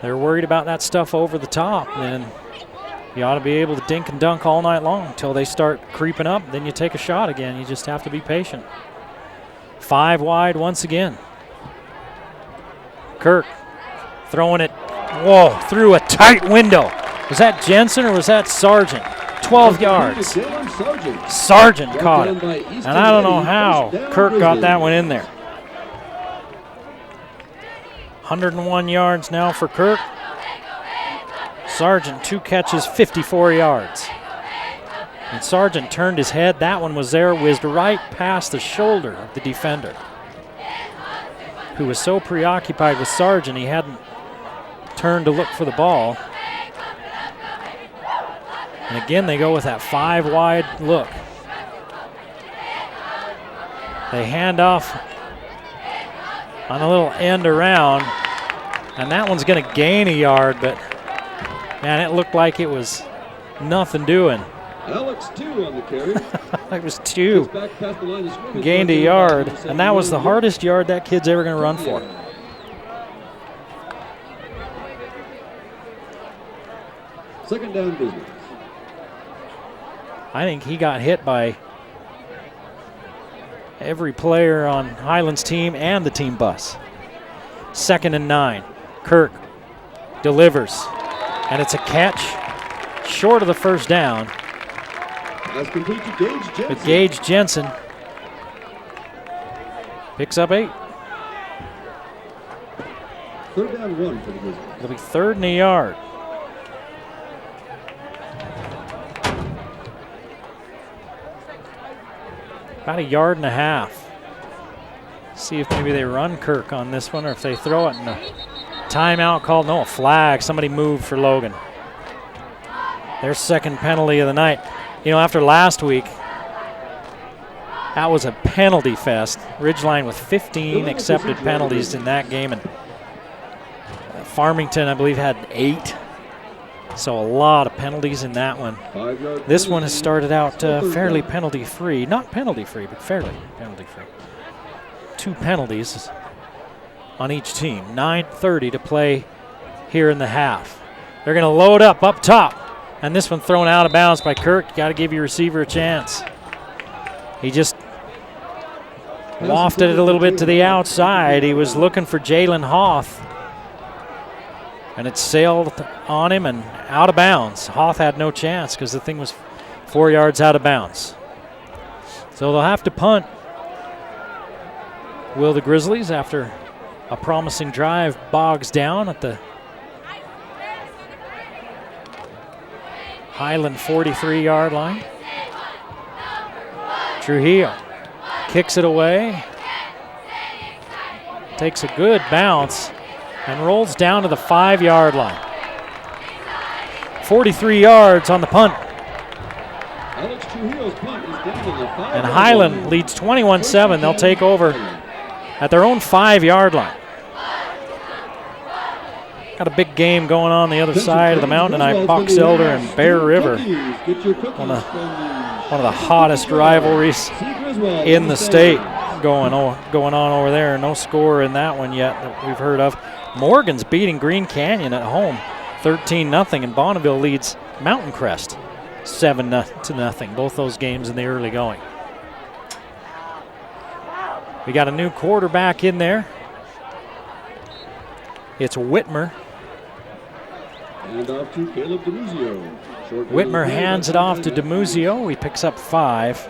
They're worried about that stuff over the top, and you ought to be able to dink and dunk all night long until they start creeping up. Then you take a shot again. You just have to be patient. 5 wide once again. Kirk throwing it, whoa, through a tight window. Was that Jensen or was that Sargent? 12 yards. Sargent caught it. And I don't know how Kirk got that one in there. 101 yards now for Kirk. Sargent, 2 catches, 54 yards. And Sargent turned his head. That one was there, whizzed right past the shoulder of the defender, who was so preoccupied with Sargent he hadn't turned to look for the ball. And again, they go with that 5 wide look. They hand off on a little end around, and that one's going to gain a yard, but man, it looked like it was nothing doing. Alex 2 on the carry. It was 2. Gained a yard, and that was the hardest yard that kid's ever going to run for. Second down business. I think he got hit by every player on Highland's team and the team bus. 2nd and 9. Kirk delivers, and it's a catch short of the first down. That's complete to Gage Jensen. But Gage Jensen picks up 8. Third down 1 for the Grizzlies. It'll be 3rd and a yard. About a yard and a half. See if maybe they run Kirk on this one or if they throw it. And a timeout called. No, a flag. Somebody moved for Logan. Their second penalty of the night. You know, after last week, that was a penalty fest. Ridgeline with 15 accepted penalties in that game. And Farmington, I believe, had 8. So a lot of penalties in that one. This one has started out fairly penalty-free. Not penalty-free, but fairly penalty-free. 2 penalties on each team. 9:30 to play here in the half. They're going to load up top. And this one thrown out of bounds by Kirk. Got to give your receiver a chance. He just wafted it a little bit to the outside. He was looking for Jalen Hoth. And it sailed on him and out of bounds. Hoth had no chance because the thing was 4 yards out of bounds. So they'll have to punt. Will the Grizzlies, after a promising drive, bogs down at the Highland 43-yard line. Trujillo kicks it away. Takes a good bounce and rolls down to the 5-yard line. 43 yards on the punt. Alex Trujillo's punt is down to the 5. And Highland leads 21-7. They'll take over at their own 5-yard line. Got a big game going on the other side of the mountain tonight. Box Elder and Bear River. One of the hottest rivalries in the state going on over there. No score in that one yet that we've heard of. Morgan's beating Green Canyon at home 13-0, and Bonneville leads Mountain Crest 7-0. Both those games in the early going. We got a new quarterback in there. It's Whitmer. And off to Caleb DeMuzio. Whitmer hands it off to DeMuzio. He picks up 5.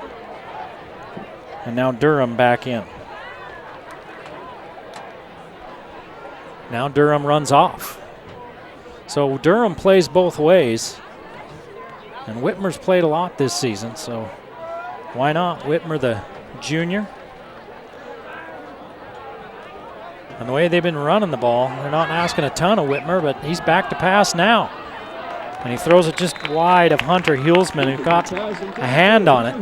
And now Durham back in. Now Durham runs off. So Durham plays both ways. And Whitmer's played a lot this season, so why not? Whitmer, the junior. And the way they've been running the ball, they're not asking a ton of Whitmer, but he's back to pass now. And he throws it just wide of Hunter Hulsman, who got a hand on it.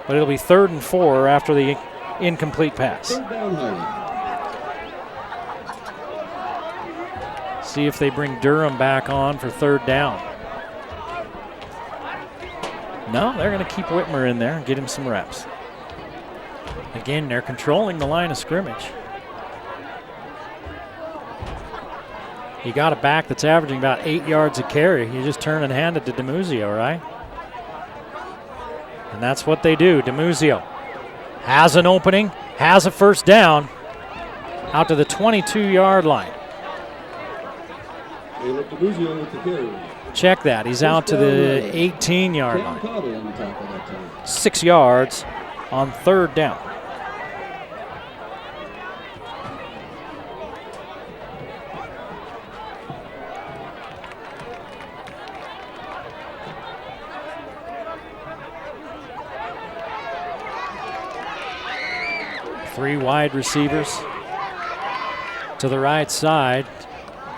But it'll be 3rd and 4 after the incomplete pass. See if they bring Durham back on for 3rd down. No, they're going to keep Whitmer in there and get him some reps. Again, they're controlling the line of scrimmage. You got a back that's averaging about 8 yards a carry. You just turn and hand it to DeMuzio, right? And that's what they do. DeMuzio has an opening, has a 1st down, out to the 22-yard line. Check that. He's out to the 18-yard line. 6 yards on 3rd down. Three wide receivers to the right side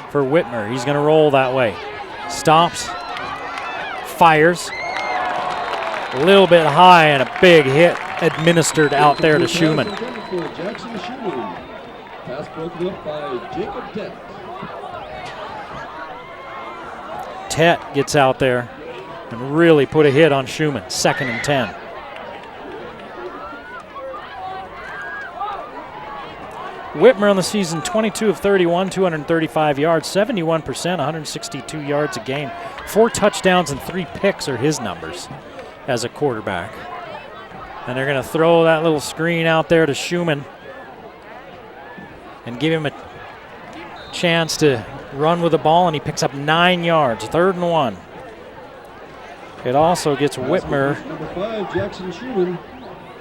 for Whitmer. He's going to roll that way. Stops, fires. A little bit high and a big hit administered out there to Schumann. Pass broken up by Jacob Tett. Tett gets out there and really put a hit on Schumann. 2nd and 10. Whitmer on the season, 22 of 31, 235 yards, 71%, 162 yards a game. 4 touchdowns and 3 picks are his numbers as a quarterback. And they're going to throw that little screen out there to Schumann and give him a chance to run with the ball, and he picks up 9 yards, 3rd and 1. It also gets Whitmer Number 5, Jackson Schumann.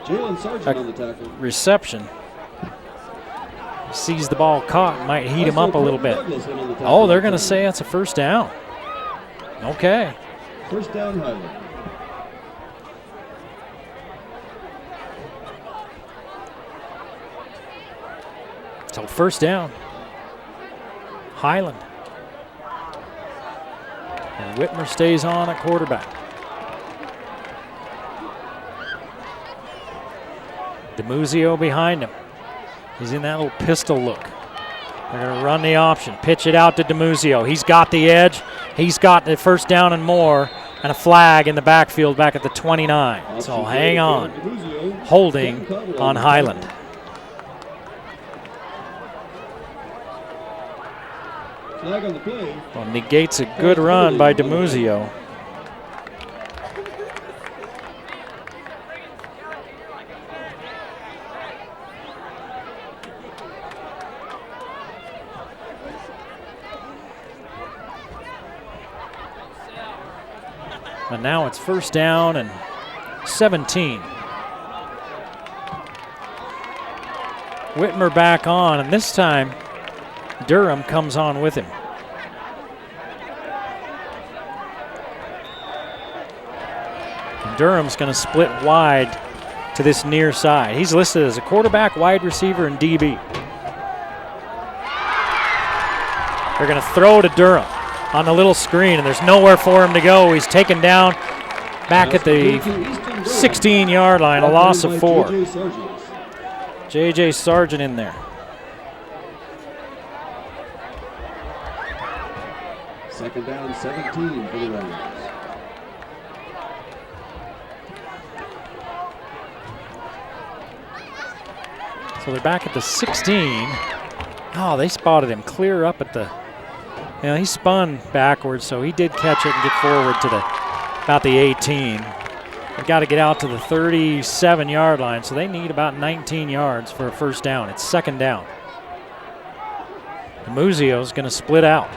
Jalen Sargent on the tackle. Reception. Sees the ball caught, might heat him up a little bit. Oh, they're going to say it's a 1st down. Okay. 1st down, Highland. So 1st down, Highland. And Whitmer stays on at quarterback. DeMuzio behind him. He's in that little pistol look. They're going to run the option, pitch it out to DeMuzio. He's got the edge. He's got the 1st down and more, and a flag in the backfield back at the 29. So hang on. Holding on Highland. Flag on the play. Well, negates a good run by DeMuzio. And now it's 1st down and 17. Whitmer back on, and this time Durham comes on with him. And Durham's going to split wide to this near side. He's listed as a quarterback, wide receiver, and DB. They're going to throw to Durham on the little screen, and there's nowhere for him to go. He's taken down back at the 16-yard line, a loss of 4. J.J. Sargent in there. Second down, 17 for the Rams. So they're back at the 16. Oh, they spotted him clear up at the, he spun backwards, so he did catch it and get forward to about the 18. They've got to get out to the 37-yard line, so they need about 19 yards for a first down. It's second down. Demuzio's going to split out.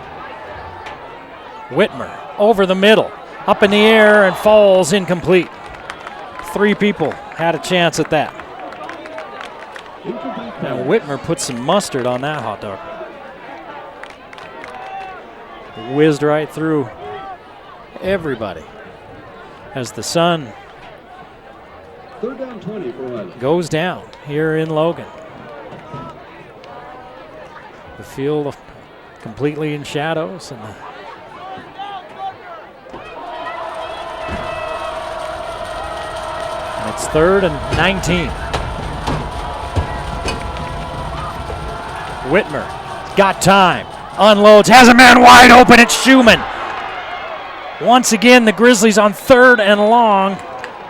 Whitmer over the middle, up in the air and falls incomplete. 3 people had a chance at that. Now Whitmer put some mustard on that hot dog. Whizzed right through everybody as the sun Third down 20 for Highland. Goes down here in Logan. The field completely in shadows, and it's 3rd and 19. Whitmer got time, unloads, has a man wide open. It's Schumann. Once again, the Grizzlies on 3rd and long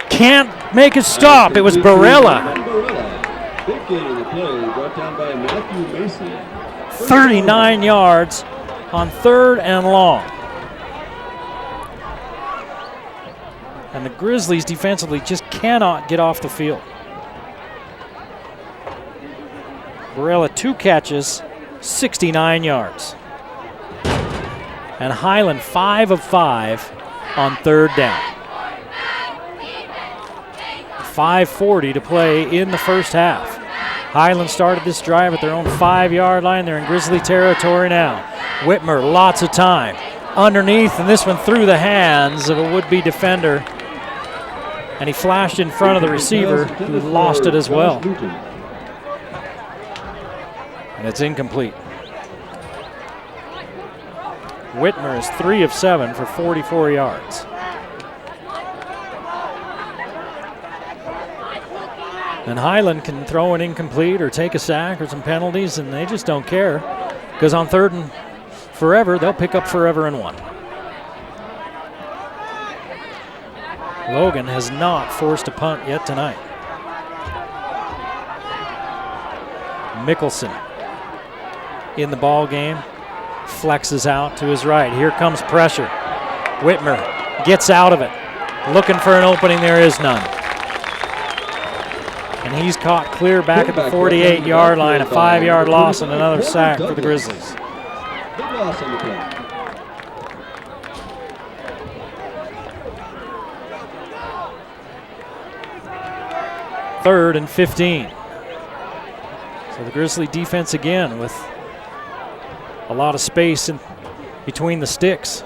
can't make a stop. It was Barella. Big gain on the play, brought down by Matthew Mason. 39 yards on 3rd and long. And the Grizzlies defensively just cannot get off the field. Barella 2 catches, 69 yards. And Highland 5 of 5 on 3rd down. 5:40 to play in the first half. Highland started this drive at their own 5-yard line. They're in Grizzly territory now. Whitmer, lots of time. Underneath, and this one through the hands of a would-be defender. And he flashed in front of the receiver, who lost it as well. And it's incomplete. Whitmer is 3 of 7 for 44 yards. And Highland can throw an incomplete or take a sack or some penalties, and they just don't care. Because on 3rd and forever, they'll pick up forever and 1. Logan has not forced a punt yet tonight. Mickelson in the ball game, flexes out to his right. Here comes pressure. Whitmer gets out of it, looking for an opening. There is none. And he's caught clear back at the 48-yard line, a 5-yard loss and another sack for the Grizzlies. Big loss on the play. Third and 15. So the Grizzly defense again with a lot of space in between the sticks.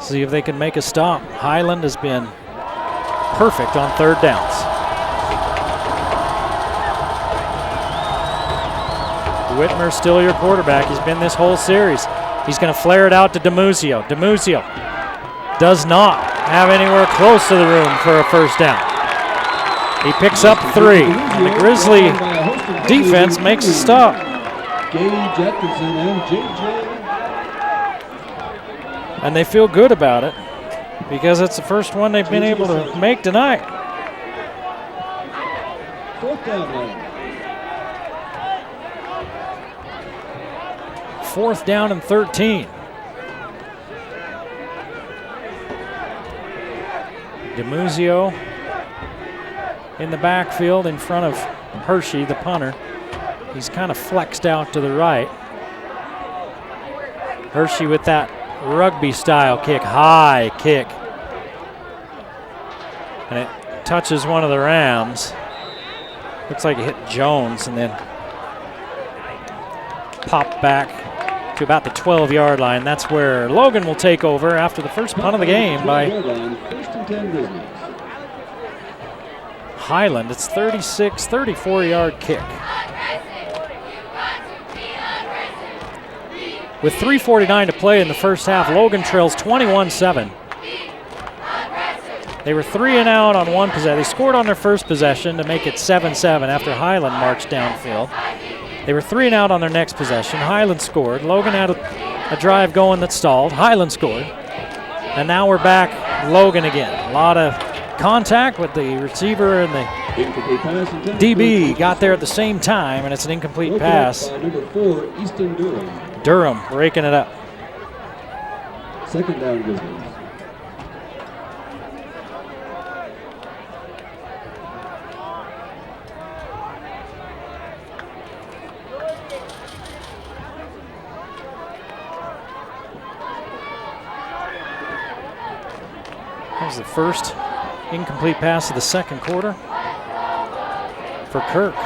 See if they can make a stop. Highland has been perfect on 3rd downs. Whitmer still your quarterback. He's been this whole series. He's going to flare it out to Demuzio. Demuzio does not have anywhere close to the room for a first down. He picks up 3. And the Grizzly defense makes a stop. Gage Atkinson and JJ. And they feel good about it, because it's the first one they've been able to make tonight. 4th down line. 4th down and 13. Demuzio in the backfield in front of Hershey, the punter. He's kind of flexed out to the right. Hershey with that rugby-style kick, high kick. And it touches one of the Rams. Looks like it hit Jones and then popped back to about the 12-yard line. That's where Logan will take over after the first punt of the game by Highland. It's 34-yard kick. With 3:49 to play in the first half, Logan trails 21-7. They were 3 and out on one possession. They scored on their first possession to make it 7-7 after Highland marched downfield. They were 3 and out on their next possession. Highland scored. Logan had a drive going that stalled. Highland scored. And now we're back Logan again. A lot of contact with the receiver and the DB got there at the same time, and it's an incomplete pass. Number 4, Easton Durham. Durham breaking it up. 2nd down Grizzlies. Here's the first incomplete pass of the second quarter for Kirk.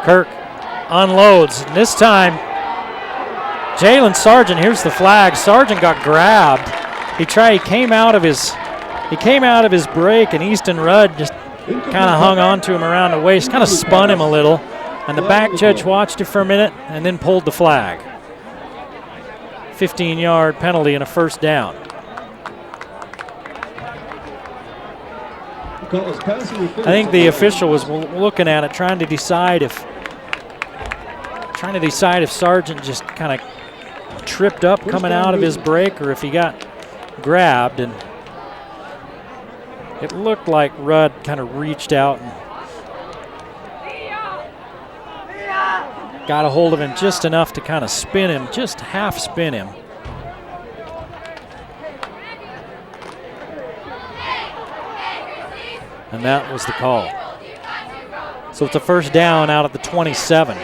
Kirk unloads, and this time Jalen Sargent, here's the flag. Sargent got grabbed. He came out of his break, and Easton Rudd just kind of hung on to him around the waist, kind of spun him a little, and the back judge watched it for a minute and then pulled the flag. 15-yard penalty and a first down. I think the official was looking at it, trying to decide if Sargent just kind of tripped up coming out of his break or if he got grabbed, and it looked like Rudd kind of reached out and got a hold of him just enough to kind of spin him, just half spin him. And that was the call. So it's a first down out at the 27.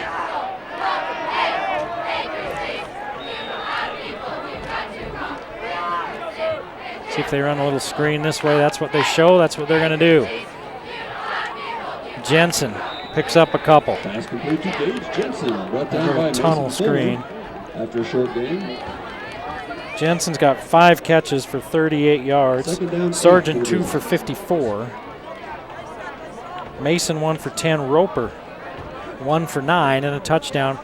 See if they run a little screen this way. That's what they show. That's what they're going to do. Jensen picks up a couple. Pass complete to Gage Jensen. Brought down by tunnel Mason screen. After a short gain. Jensen's got 5 catches for 38 yards. Second down, Sargent 2 for 54. Mason 1 for 10. Roper 1 for 9 and a touchdown.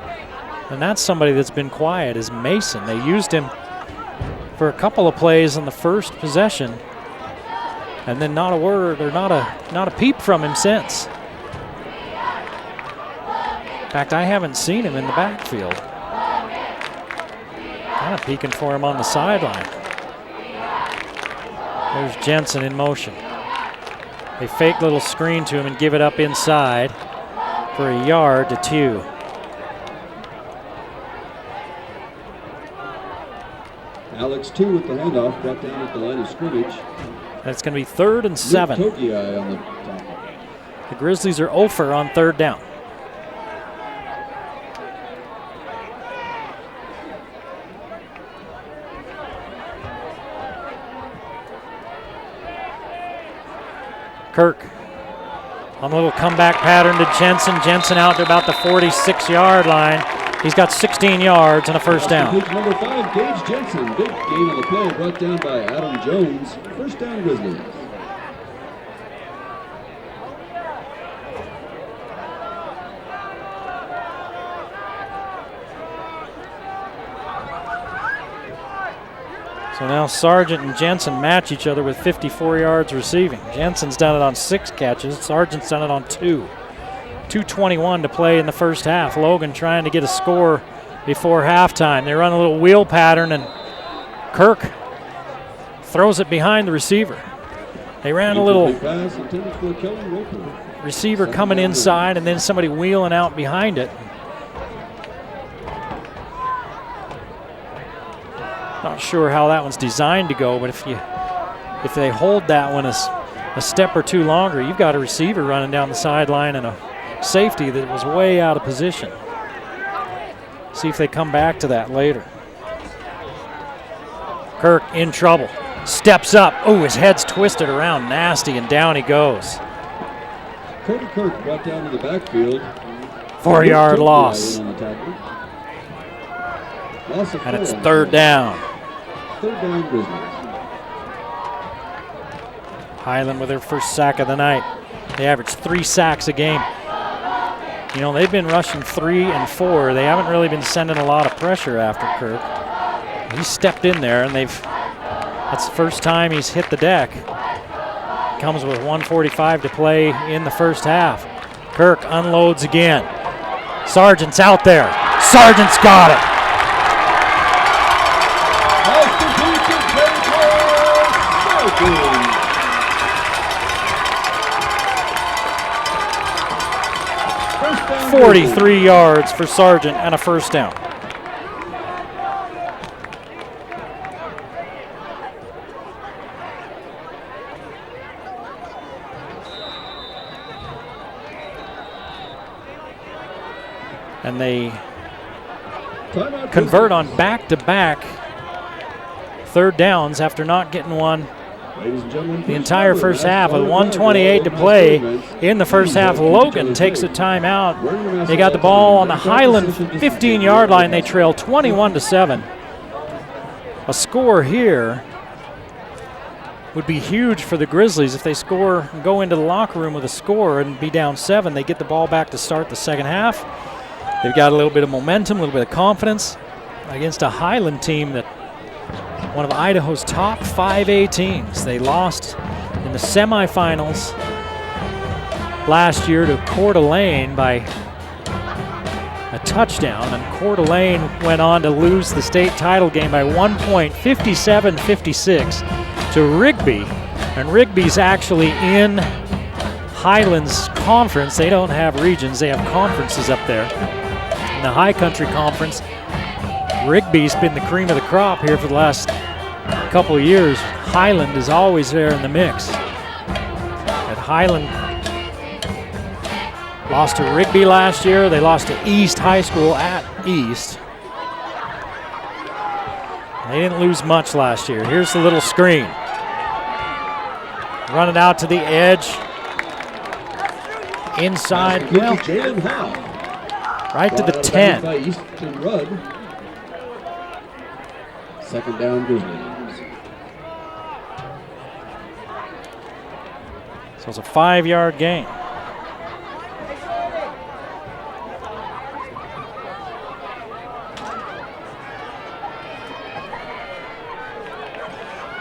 And that's somebody that's been quiet, is Mason. They used him for a couple of plays on the first possession, and then not a word or not a peep from him since. In fact, I haven't seen him in the backfield. Kind of peeking for him on the sideline. There's Jensen in motion. They fake little screen to him and give it up inside for a yard to 2. Alex 2 with the handoff, brought down at the line of scrimmage. That's going to be 3rd and 7. Togiai on the top. The Grizzlies are 0 for on 3rd down. Kirk on a little comeback pattern to Jensen. Jensen out to about the 46-yard line. He's got 16 yards and a first down. Number 5, Gage Jensen. Big gain on the play, brought down by Adam Jones. First down, Grizzlies. So now Sargent and Jensen match each other with 54 yards receiving. Jensen's done it on 6 catches. Sargent's done it on 2. 2:21 to play in the first half. Logan trying to get a score before halftime. They run a little wheel pattern, and Kirk throws it behind the receiver. They ran a little receiver coming inside and then somebody wheeling out behind it. Not sure how that one's designed to go, but if they hold that one a step or two longer, you've got a receiver running down the sideline and a safety that was way out of position. See if they come back to that later. Kirk in trouble. Steps up. Oh, his head's twisted around nasty, and down he goes. Cody Kirk brought down to the backfield. 4-yard loss. And it's 3rd down. 3rd down, Grizzlies. Highland with their first sack of the night. They average 3 sacks a game. You know, they've been rushing 3 and 4. They haven't really been sending a lot of pressure after Kirk. He stepped in there, and that's the first time he's hit the deck. Comes with 1:45 to play in the first half. Kirk unloads again. Sargent's out there. Sargent's got it. 43 yards for Sargent and a first down. And they convert on back-to-back third downs after not getting one Ladies and gentlemen, the entire first half. With 1:28 to play in the first half, Logan takes a timeout. They got the ball on the Highland 15-yard line. They trail 21-7. A score here would be huge for the Grizzlies if they score and go into the locker room with a score and be down 7. They get the ball back to start the second half. They've got a little bit of momentum, a little bit of confidence against a Highland team that one of Idaho's top 5A teams. They lost in the semifinals last year to Coeur d'Alene by a touchdown, and Coeur d'Alene went on to lose the state title game by 1 point, 57-56 to Rigby. And Rigby's actually in Highland's conference. They don't have regions, they have conferences up there. In the High Country Conference, Rigby's been the cream of the crop here for the last couple of years. Highland is always there in the mix. At Highland lost to Rigby last year. They lost to East High School at East. They didn't lose much last year. Here's the little screen. Run it out to the edge. Inside, well, right to the 10. Second down, Grizzlies. So it's a 5-yard gain.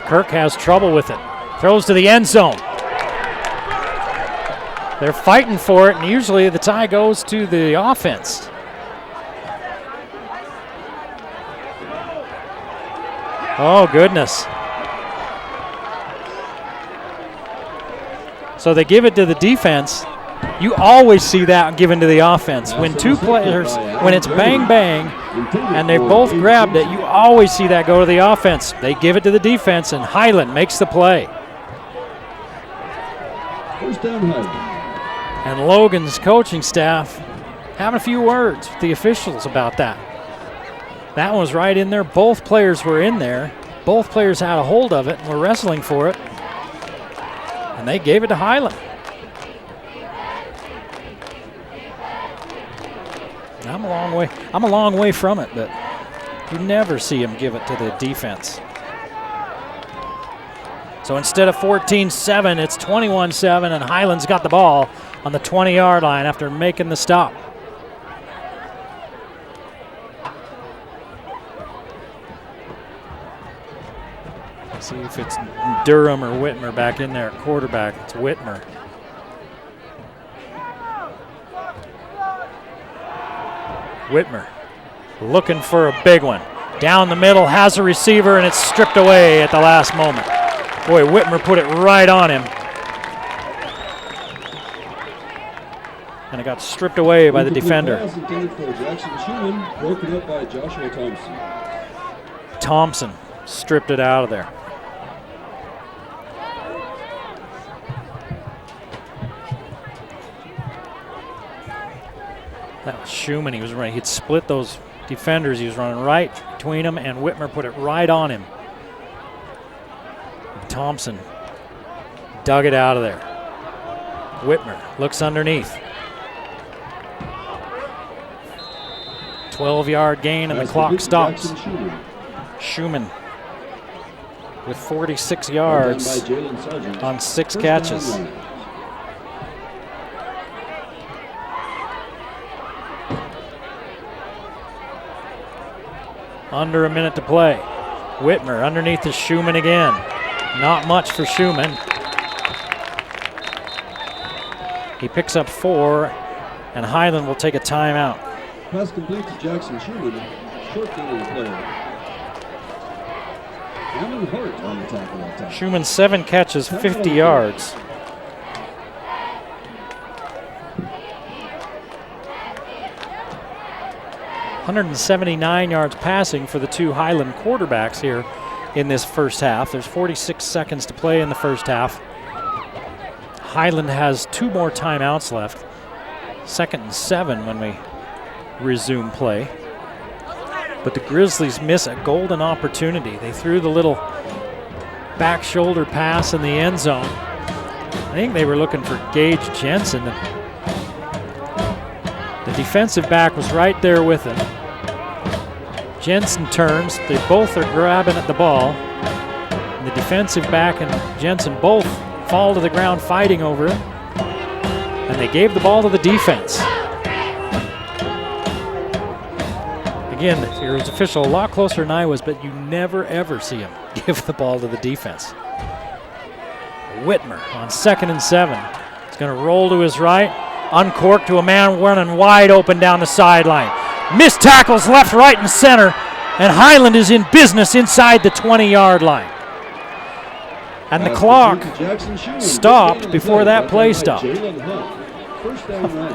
Kirk has trouble with it. Throws to the end zone. They're fighting for it, and usually the tie goes to the offense. Oh, goodness. So they give it to the defense. You always see that given to the offense. When two players, when it's bang, bang, and they both grabbed it, you always see that go to the offense. They give it to the defense, and Highland makes the play. First down, Highland. And Logan's coaching staff having a few words with the officials about that. That one was right in there. Both players were in there. Both players had a hold of it and were wrestling for it. And they gave it to Highland. I'm a long way from it, but you never see him give it to the defense. So instead of 14-7, it's 21-7, and Highland's got the ball on the 20-yard line after making the stop. See if it's Durham or Whitmer back in there at quarterback. It's Whitmer. Whitmer looking for a big one. Down the middle, has a receiver, and it's stripped away at the last moment. Boy, Whitmer put it right on him. And it got stripped away by the defender. Broken up by Joshua Thompson. Thompson stripped it out of there. That was Schumann. He was running. He'd split those defenders. He was running right between them, and Whitmer put it right on him. Thompson dug it out of there. Whitmer looks underneath. 12-yard gain, and the clock stops. Schumann with 46 yards on 6 catches. Under a minute to play. Whitmer underneath is Schumann again. Not much for Schumann. He picks up 4, and Highland will take a timeout. Pass complete to Jackson Schumann. Short gain of the play. Alan Hart on the tackle that time. Schumann 7 catches, 50 yards. .179 yards passing for the two Highland quarterbacks here in this first half. There's 46 seconds to play in the first half. Highland has 2 more timeouts left. 2nd and 7 when we resume play. But the Grizzlies miss a golden opportunity. They threw the little back shoulder pass in the end zone. I think they were looking for Gage Jensen. The defensive back was right there with him. Jensen turns. They both are grabbing at the ball. And the defensive back and Jensen both fall to the ground fighting over it. And they gave the ball to the defense. Again, it was official a lot closer than I was, but you never ever see him give the ball to the defense. Whitmer on 2nd and 7. He's going to roll to his right, uncork to a man running wide open down the sideline. Missed tackles left, right, and center, and Highland is in business inside the 20-yard line. And the clock stopped before that play stopped.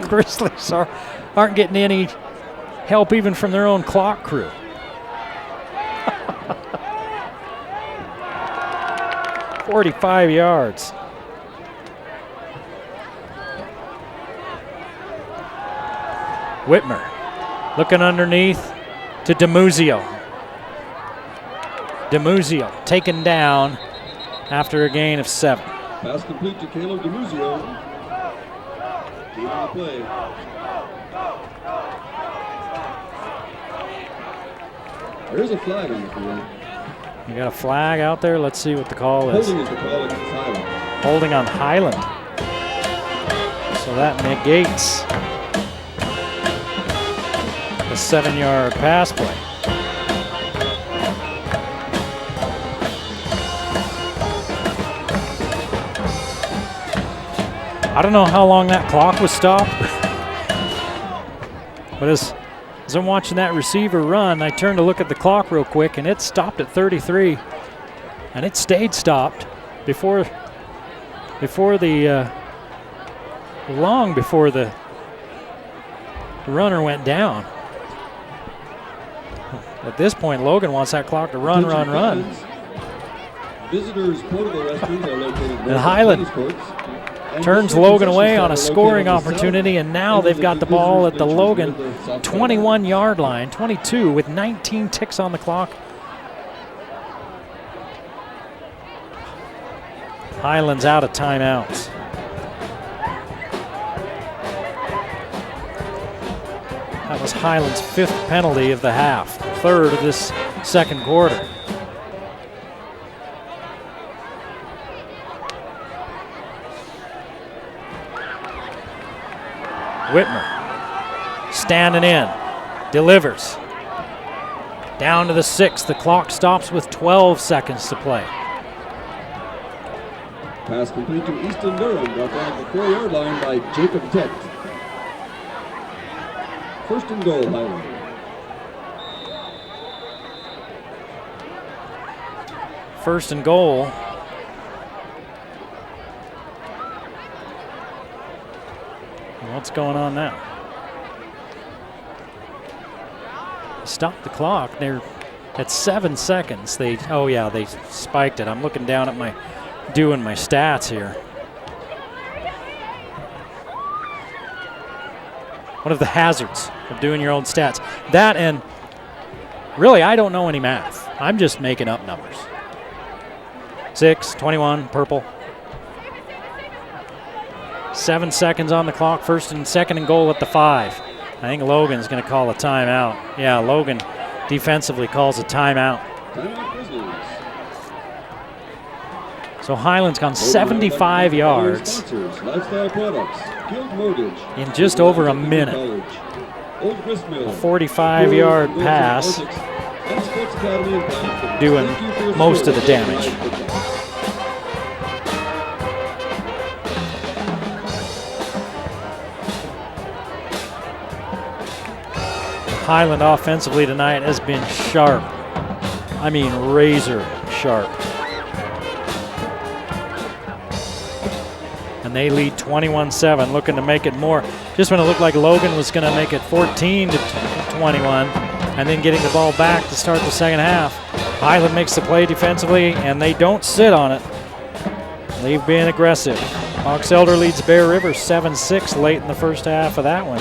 Grizzlies aren't getting any help even from their own clock crew. "45 yards. Whitmer looking underneath to DeMuzio. DeMuzio taken down after a gain of 7. Pass complete to Caleb DeMuzio. Keeping the play. There's a flag on the field. You got a flag out there. Let's see what the call is. Holding is the call against Highland. Holding on Highland. So that negates the 7-yard pass play. I don't know how long that clock was stopped, but as I'm watching that receiver run, I turned to look at the clock real quick, and it stopped at 33, and it stayed stopped long before the runner went down. At this point, Logan wants that clock to run. Visitors' portable restrooms are located. And Highland turns Logan away on a scoring opportunity, and now they've got the ball at the Logan 21-yard line, 22 with 19 ticks on the clock. Highland's out of timeouts. That was Highland's 5th penalty of the half, 3rd of this second quarter. Whitmer standing in, delivers. Down to the 6. The clock stops with 12 seconds to play. Pass complete to Easton Durham, brought down the 4-yard line by Jacob Tett. 1st and goal, Highland. First and goal. What's going on now? Stop the clock. They're at 7 seconds. They spiked it. I'm looking down at doing my stats here. One of the hazards of doing your own stats. That, and really, I don't know any math. I'm just making up numbers. 6, 21, purple. 7 seconds on the clock, 1st and 2nd and goal at the 5. I think Logan's going to call a timeout. Yeah, Logan defensively calls a timeout. So Highland's gone 75 yards in just over a minute. A 45-yard pass doing most of the damage. Highland offensively tonight has been sharp. I mean, razor sharp. And they lead 21-7, looking to make it more. Just when it looked like Logan was going to make it 14-21, and then getting the ball back to start the second half. Highland makes the play defensively, and they don't sit on it. They've been aggressive. Box Elder leads Bear River 7-6 late in the first half of that one.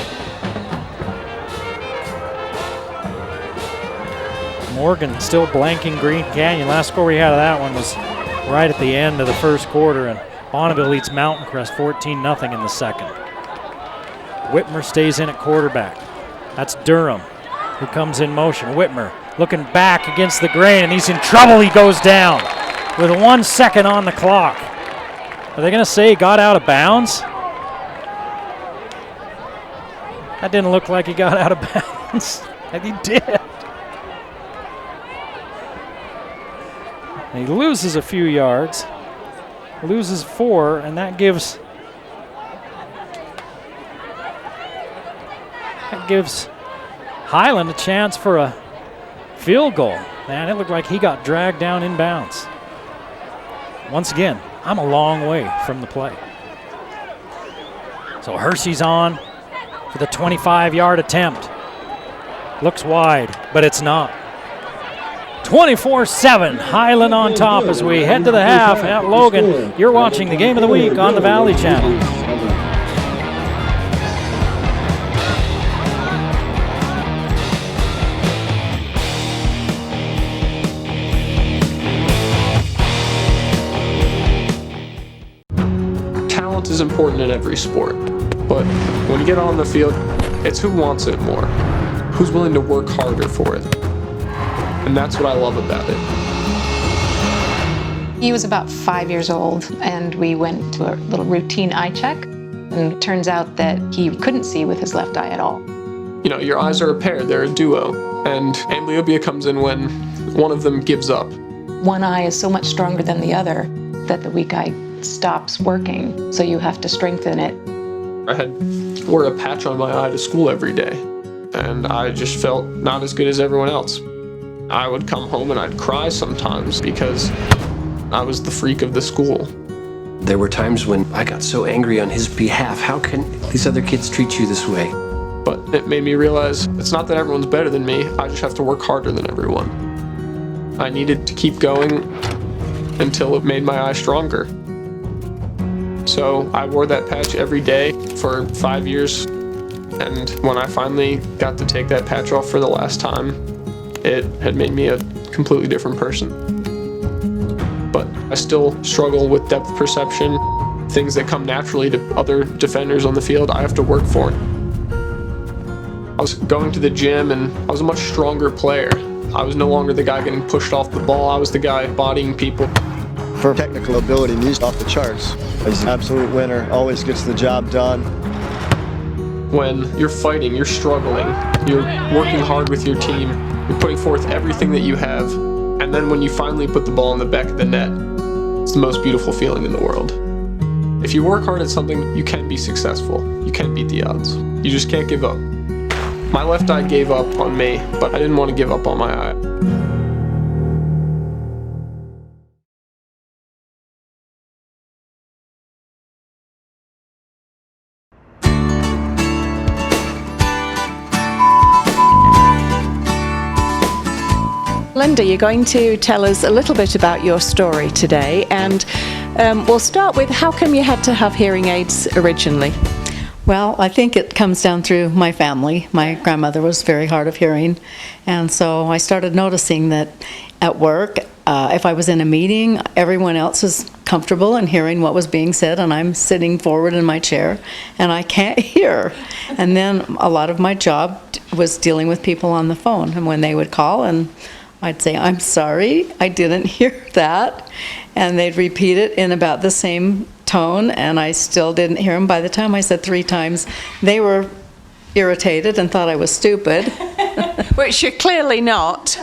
Morgan still blanking Green Canyon. Last score we had of that one was right at the end of the first quarter, and Bonneville leads Mountain Crest 14-0 in the second. Whitmer stays in at quarterback. That's Durham, who comes in motion. Whitmer looking back against the grain, and he's in trouble. He goes down with 1 second on the clock. Are they going to say he got out of bounds? That didn't look like he got out of bounds. And he did. And he loses a few yards, loses 4, and that gives Highland a chance for a field goal. Man, it looked like he got dragged down in bounds. Once again, I'm a long way from the play. So Hersey's on for the 25-yard attempt. Looks wide, but it's not. 24-7, Highland on top as we head to the half at Logan. You're watching the Game of the Week on the Valley Channel. Talent is important in every sport, but when you get on the field, it's who wants it more, who's willing to work harder for it. And that's what I love about it. He was about 5 years old, and we went to a little routine eye check, and it turns out that he couldn't see with his left eye at all. You know, your eyes are a pair, they're a duo, and amblyopia comes in when one of them gives up. One eye is so much stronger than the other that the weak eye stops working, so you have to strengthen it. I had wore a patch on my eye to school every day, and I just felt not as good as everyone else. I would come home and I'd cry sometimes because I was the freak of the school. There were times when I got so angry on his behalf. How can these other kids treat you this way? But it made me realize it's not that everyone's better than me, I just have to work harder than everyone. I needed to keep going until it made my eye stronger. So I wore that patch every day for 5 years, and when I finally got to take that patch off for the last time, it had made me a completely different person. But I still struggle with depth perception, things that come naturally to other defenders on the field, I have to work for. I was going to the gym and I was a much stronger player. I was no longer the guy getting pushed off the ball, I was the guy bodying people. For technical ability, he's off the charts. He's an absolute winner, always gets the job done. When you're fighting, you're struggling, you're working hard with your team, you're putting forth everything that you have, and then when you finally put the ball in the back of the net, it's the most beautiful feeling in the world. If you work hard at something, you can be successful. You can beat the odds. You just can't give up. My left eye gave up on me, but I didn't want to give up on my eye. Linda, you're going to tell us a little bit about your story today, and we'll start with how come you had to have hearing aids originally? Well, I think it comes down through my family. My grandmother was very hard of hearing, and so I started noticing that at work, if I was in a meeting, everyone else is comfortable in hearing what was being said, and I'm sitting forward in my chair, and I can't hear. And then a lot of my job was dealing with people on the phone, and when they would call, and I'd say, "I'm sorry, I didn't hear that," and they'd repeat it in about the same tone, and I still didn't hear them. By the time I said 3 times, they were irritated and thought I was stupid. Which you're clearly not,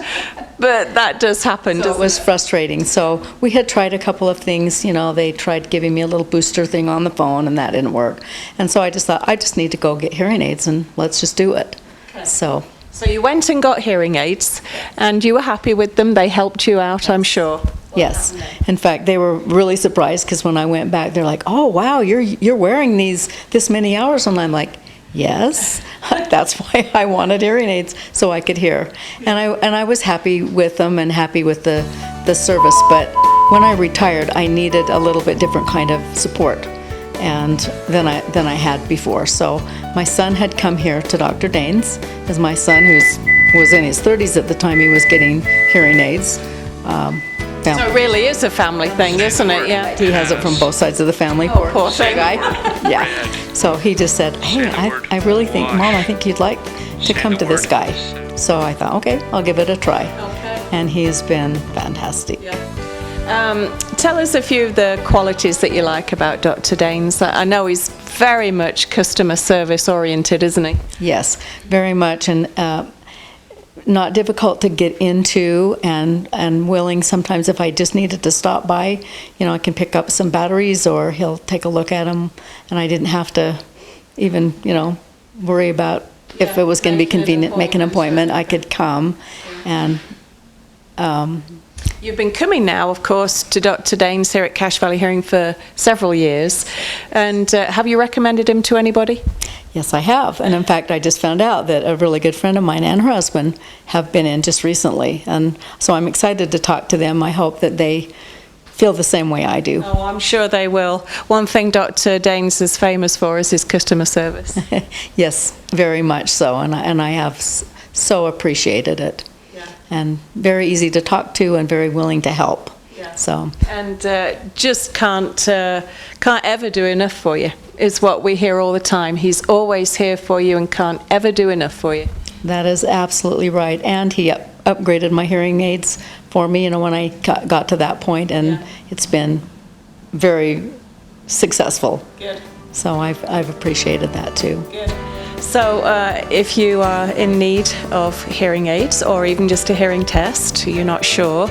but that does happen. So it was frustrating. So we had tried a couple of things. You know, they tried giving me a little booster thing on the phone, and that didn't work. And so I just thought, I just need to go get hearing aids, and let's just do it. Okay. So you went and got hearing aids, and you were happy with them. They helped you out, I'm sure. Yes. In fact, they were really surprised because when I went back, they're like, "Oh, wow, you're wearing these this many hours," and I'm like, "Yes." That's why I wanted hearing aids, so I could hear. And I was happy with them and happy with the service. But when I retired, I needed a little bit different kind of support and than I had before. So my son had come here to Dr. Dane's, because my son, who's was in his 30s at the time he was getting hearing aids. So it really is a family thing, isn't it? Yeah. He has it from both sides of the family. Poor thing. guy. Yeah. So he just said, hey, I really think, Mom, I think you'd like to come to this guy. So I thought, okay, I'll give it a try. Okay. And he's been fantastic. Tell us a few of the qualities that you like about Dr. Daines. I know he's very much customer service oriented, isn't he? Yes, very much. And not difficult to get into, and willing sometimes if I just needed to stop by, I can pick up some batteries or he'll take a look at them, and I didn't have to even, worry about if it was going to be convenient, make an appointment. I could come. And you've been coming now, of course, to Dr. Daines here at Cache Valley Hearing for several years. And have you recommended him to anybody? Yes, I have. And in fact, I just found out that a really good friend of mine and her husband have been in just recently. And so I'm excited to talk to them. I hope that they feel the same way I do. Oh, I'm sure they will. One thing Dr. Daines is famous for is his customer service. Yes, very much so. And I have so appreciated it. Yeah. And very easy to talk to and very willing to help. Yeah. So. And just can't ever do enough for you, is what we hear all the time. He's always here for you and can't ever do enough for you. That is absolutely right. And he upgraded my hearing aids for me, when I got to that point, and it's been very successful. Good. So I've appreciated that too. Good. So if you are in need of hearing aids or even just a hearing test, you're not sure,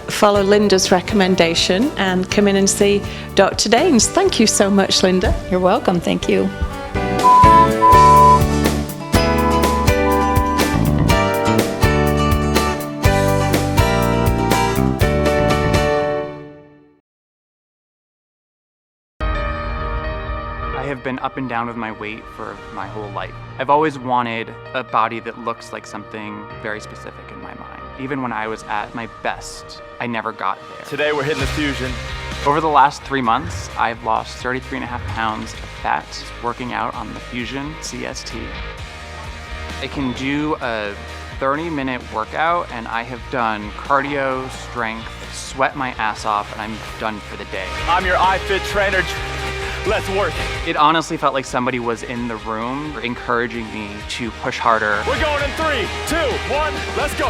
follow Linda's recommendation and come in and see Dr. Daines. Thank you so much, Linda. You're welcome. Thank you. I have been up and down with my weight for my whole life. I've always wanted a body that looks like something very specific in my mind. Even when I was at my best, I never got there. Today we're hitting the Fusion. Over the last 3 months, I've lost 33.5 pounds of fat working out on the Fusion CST. I can do a 30-minute workout, and I have done cardio, strength, sweat my ass off, and I'm done for the day. I'm your iFit trainer. Let's work. It honestly felt like somebody was in the room encouraging me to push harder. We're going in 3, 2, 1, let's go.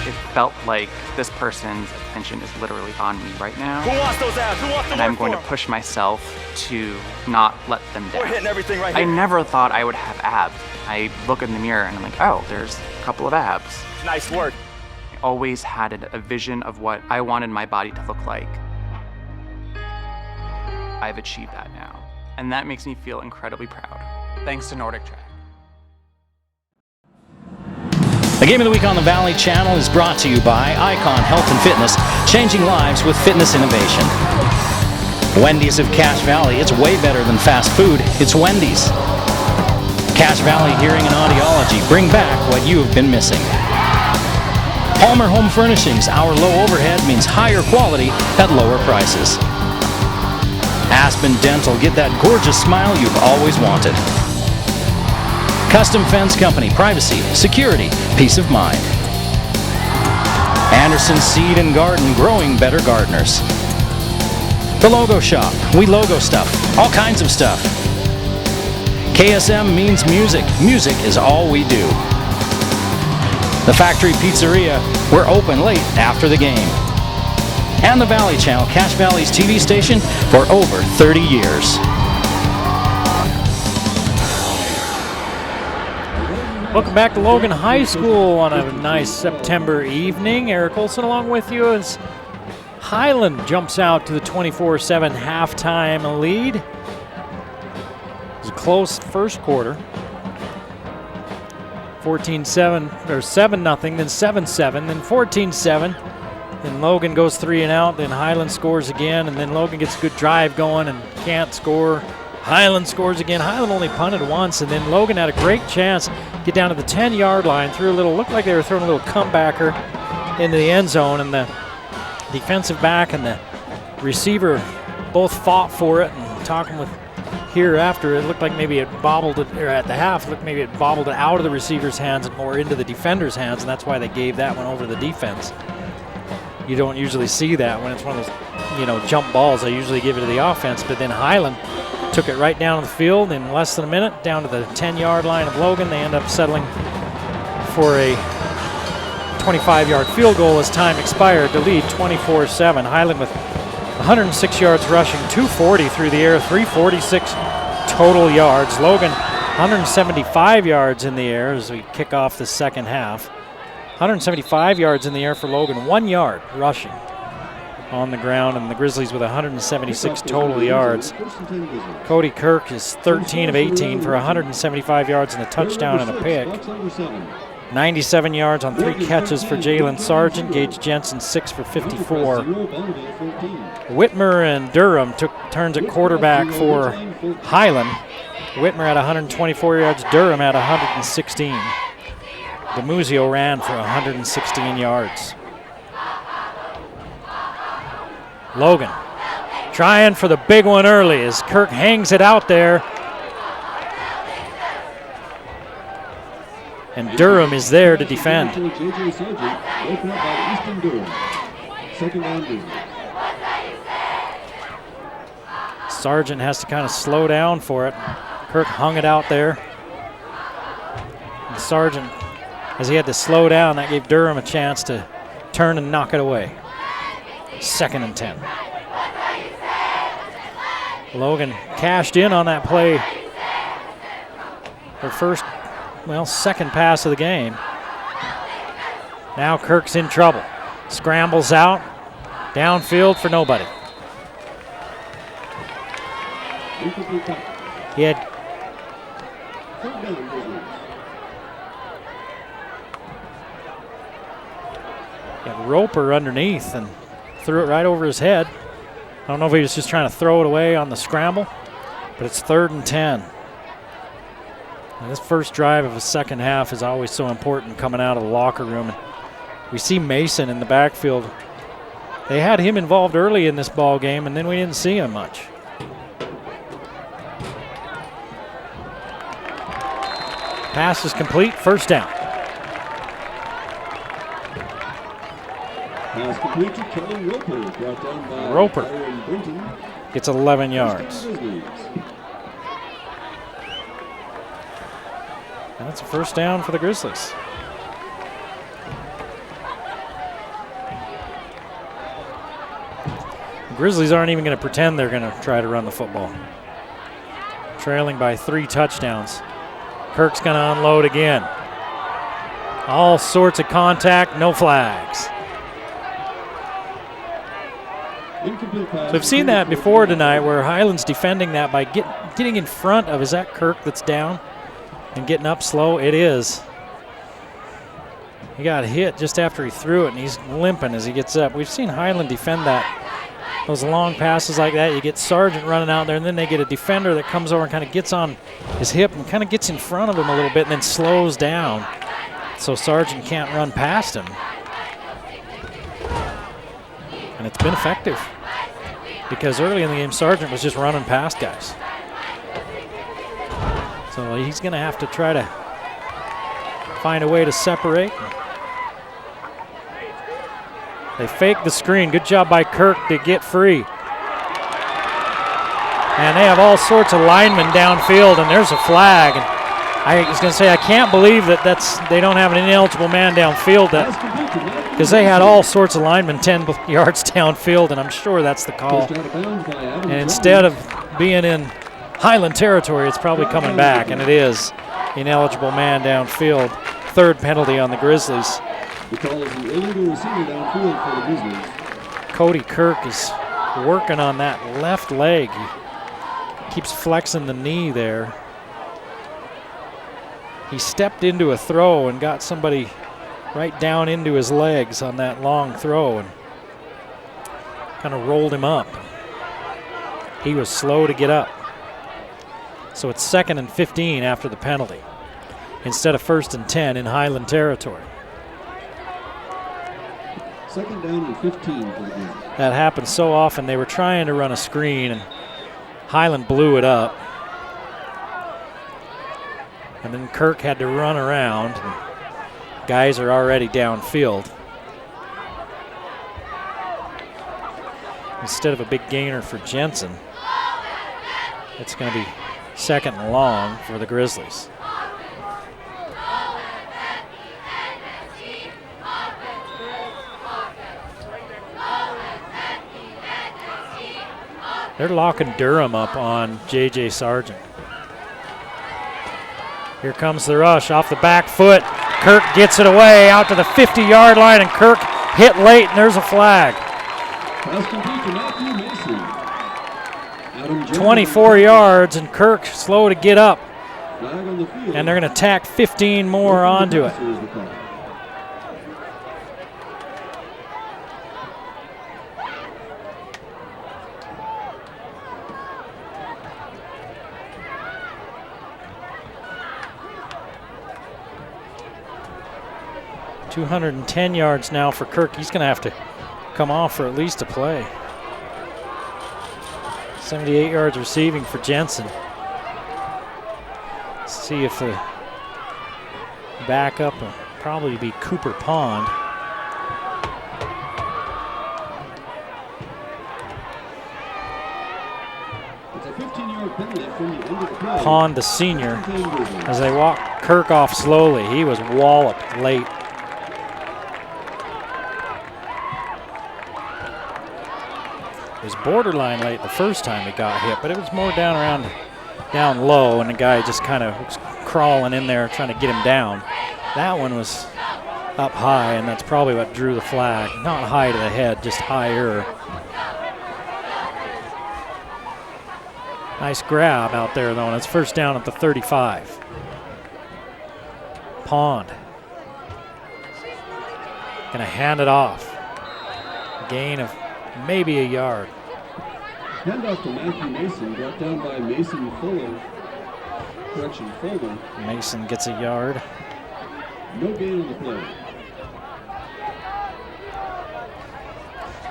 It felt like this person's attention is literally on me right now. Who wants those abs? Who wants to And I'm going to push myself to not let them down. We're hitting everything right here. I never thought I would have abs. I look in the mirror and I'm like, oh, there's a couple of abs. Nice work. I always had a vision of what I wanted my body to look like. I've achieved that now. And that makes me feel incredibly proud. Thanks to Nordic Track. The Game of the Week on the Valley Channel is brought to you by Icon Health and Fitness, changing lives with fitness innovation. Wendy's of Cache Valley, it's way better than fast food, it's Wendy's. Cache Valley Hearing and Audiology, bring back what you have been missing. Palmer Home Furnishings, our low overhead means higher quality at lower prices. Aspen Dental, get that gorgeous smile you've always wanted. Custom Fence Company, privacy, security, peace of mind. Anderson Seed and Garden, growing better gardeners. The Logo Shop, we logo stuff, all kinds of stuff. KSM means music, music is all we do. The Factory Pizzeria, we're open late after the game. And the Valley Channel, Cache Valley's TV station for over 30 years. Welcome back to Logan High School on a nice September evening. Eric Olson along with you as Highland jumps out to the 24-7 halftime lead. It was a close first quarter. 14-7, or 7-0, then 7-7, then 14-7. Then Logan goes 3 and out, then Highland scores again, and then Logan gets a good drive going and can't score. Highland scores again. Highland only punted once, and then Logan had a great chance to get down to the 10-yard line, looked like they were throwing a little comebacker into the end zone, and the defensive back and the receiver both fought for it, and talking with here after, it looked like maybe it bobbled it, or at the half, it looked maybe it bobbled it out of the receiver's hands and more into the defender's hands, and that's why they gave that one over to the defense. You don't usually see that when it's one of those, jump balls. They usually give it to the offense, but then Highland took it right down the field in less than a minute, down to the 10-yard line of Logan. They end up settling for a 25-yard field goal as time expired to lead 24-7. Highland with 106 yards rushing, 240 through the air, 346 total yards. Logan 175 yards in the air as we kick off the second half. 175 yards in the air for Logan, 1 yard rushing on the ground, and the Grizzlies with 176 total yards. Cody Kirk is 13 of 18 for 175 yards and a touchdown and a pick. 97 yards on 3 catches for Jalen Sargent. Gage Jensen 6 for 54. Whitmer and Durham took turns at quarterback for Highland. Whitmer had 124 yards, Durham had 116. DeMuzio ran for 116 yards. Logan trying for the big one early as Kirk hangs it out there. And Durham is there to defend. Sargent has to kind of slow down for it. Kirk hung it out there. And Sargent, as he had to slow down, that gave Durham a chance to turn and knock it away. 2nd and 10. Logan cashed in on that play. Her first, second pass of the game. Now Kirk's in trouble. Scrambles out, downfield for nobody. He had Roper underneath and threw it right over his head. I don't know if he was just trying to throw it away on the scramble, but it's 3rd and 10. And this first drive of the second half is always so important coming out of the locker room. We see Mason in the backfield. They had him involved early in this ball game, and then we didn't see him much. Pass is complete, first down. Pass complete to Kelly Roper, brought down by Roper Byron Brinton. gets 11 yards. And that's a first down for the Grizzlies. The Grizzlies aren't even going to pretend they're going to try to run the football. Trailing by 3 touchdowns. Kirk's going to unload again. All sorts of contact, no flags. So we've seen that before tonight where Highland's defending that by getting in front of, is that Kirk that's down and getting up slow? It is. He got hit just after he threw it and he's limping as he gets up. We've seen Highland defend that. Those long passes like that, you get Sargent running out there and then they get a defender that comes over and kind of gets on his hip and kind of gets in front of him a little bit and then slows down so Sargent can't run past him. And it's been effective because early in the game, Sargent was just running past guys. So he's going to have to try to find a way to separate. They fake the screen. Good job by Kirk to get free. And they have all sorts of linemen downfield, and there's a flag. And I was going to say, I can't believe they don't have an ineligible man downfield, because they had all sorts of linemen 10 yards downfield, and I'm sure that's the call. And instead of being in Highland territory, it's probably coming back, and it is. Ineligible man downfield. 3rd penalty on the Grizzlies. Cody Kirk is working on that left leg. He keeps flexing the knee there. He stepped into a throw and got somebody right down into his legs on that long throw and kind of rolled him up. He was slow to get up. So it's 2nd and 15 after the penalty instead of 1st and 10 in Highland territory. 2nd down and 15 for the game. That happened so often. They were trying to run a screen and Highland blew it up. And then Kirk had to run around. And guys are already downfield. Instead of a big gainer for Jensen, it's going to be 2nd and long for the Grizzlies. They're locking Durham up on J.J. Sargent. Here comes the rush off the back foot. Kirk gets it away out to the 50-yard line, and Kirk hit late, and there's a flag. 24 yards, and Kirk slow to get up. And they're going to tack 15 more onto it. $210 yards now for Kirk. He's going to have to come off for at least a play. 78 yards receiving for Jensen. Let's see if the backup will probably be Cooper Pond. It's a 15-yard penalty from the end of the play. Pond, the senior, as they walk Kirk off slowly. He was walloped late. It was borderline late the first time he got hit, but it was more down low, and the guy just kind of was crawling in there trying to get him down. That one was up high, and that's probably what drew the flag. Not high to the head, just higher. Nice grab out there, though, and it's first down at the 35. Pond gonna hand it off. Gain of maybe a yard. Handoff to Matthew Mason, brought down by Mason Fuller. Correction, Fuller. Mason gets a yard. No gain on the play.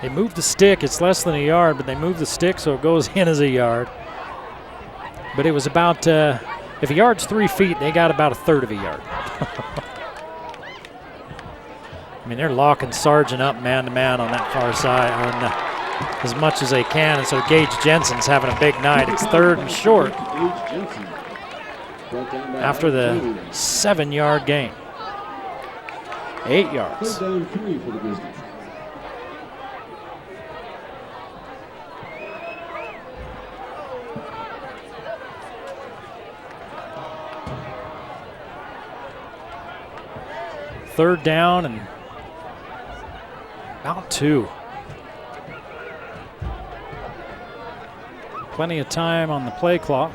They moved the stick. It's less than a yard, but they moved the stick so it goes in as a yard. But it was about, if a yard's 3 feet, they got about a third of a yard. I mean, they're locking Sargent up man-to-man on that far side as much as they can, and so Gage Jensen's having a big night. It's 3rd and short after the 7-yard gain. 8 yards. 3rd down 3 for the Grizzlies. Third down and about 2. Plenty of time on the play clock.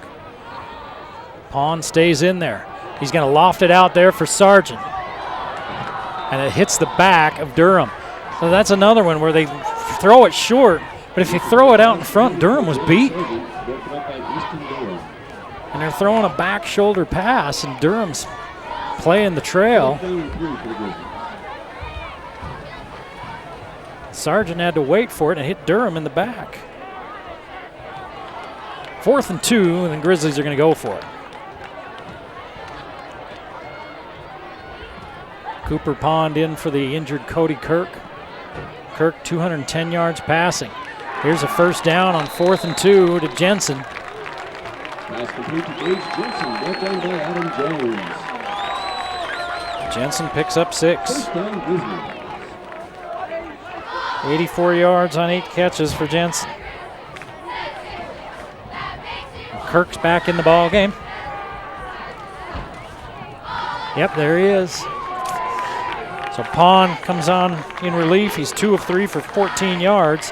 Pond stays in there. He's going to loft it out there for Sargent. And it hits the back of Durham. So that's another one where they throw it short, but if you throw it out in front, Durham was beat. And they're throwing a back shoulder pass, and Durham's playing the trail. Sargent had to wait for it and hit Durham in the back. 4th and 2, and the Grizzlies are going to go for it. Cooper Pond in for the injured Cody Kirk. Kirk 210 yards passing. Here's a first down on 4th and 2 to Jensen. Pass complete to Gage Jensen, brought down by Adam Jones. Jensen picks up 6. First down, Grizzlies. 84 yards on 8 catches for Jensen. Kirk's back in the ball game. Yep, there he is. So Pond comes on in relief. He's 2 of 3 for 14 yards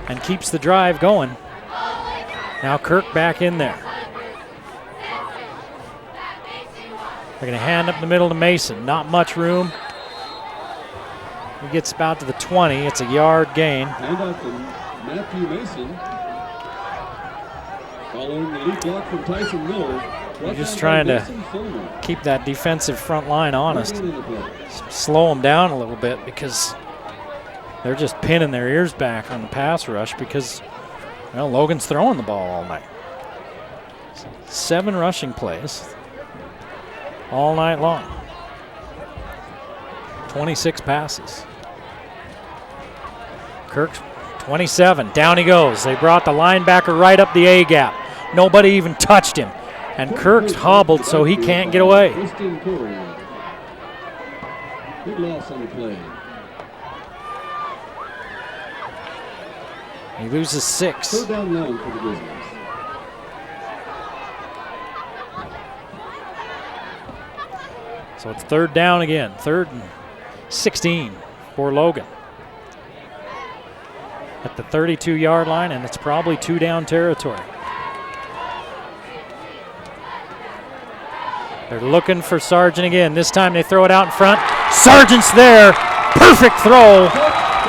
and keeps the drive going. Now Kirk back in there. They're going to hand up the middle to Mason. Not much room. He gets about to the 20. It's a yard gain. Handoff to Matthew Mason. Following the lead block from Tyson Miller. You're just trying to keep that defensive front line honest. Slow them down a little bit because they're just pinning their ears back on the pass rush because, well, Logan's throwing the ball all night. 7 rushing plays. all night long. 26 passes. Kirk, 27. Down he goes. They brought the linebacker right up the A gap. Nobody even touched him. And Kirk's hobbled so he can't get away. Big loss on the play. He loses 6. Third down long for the Grizzlies. So it's third down again. 3rd and 16 for Logan. At the 32-yard line, and it's probably 2-down territory. They're looking for Sargent again. This time they throw it out in front. Sargent's there. Perfect throw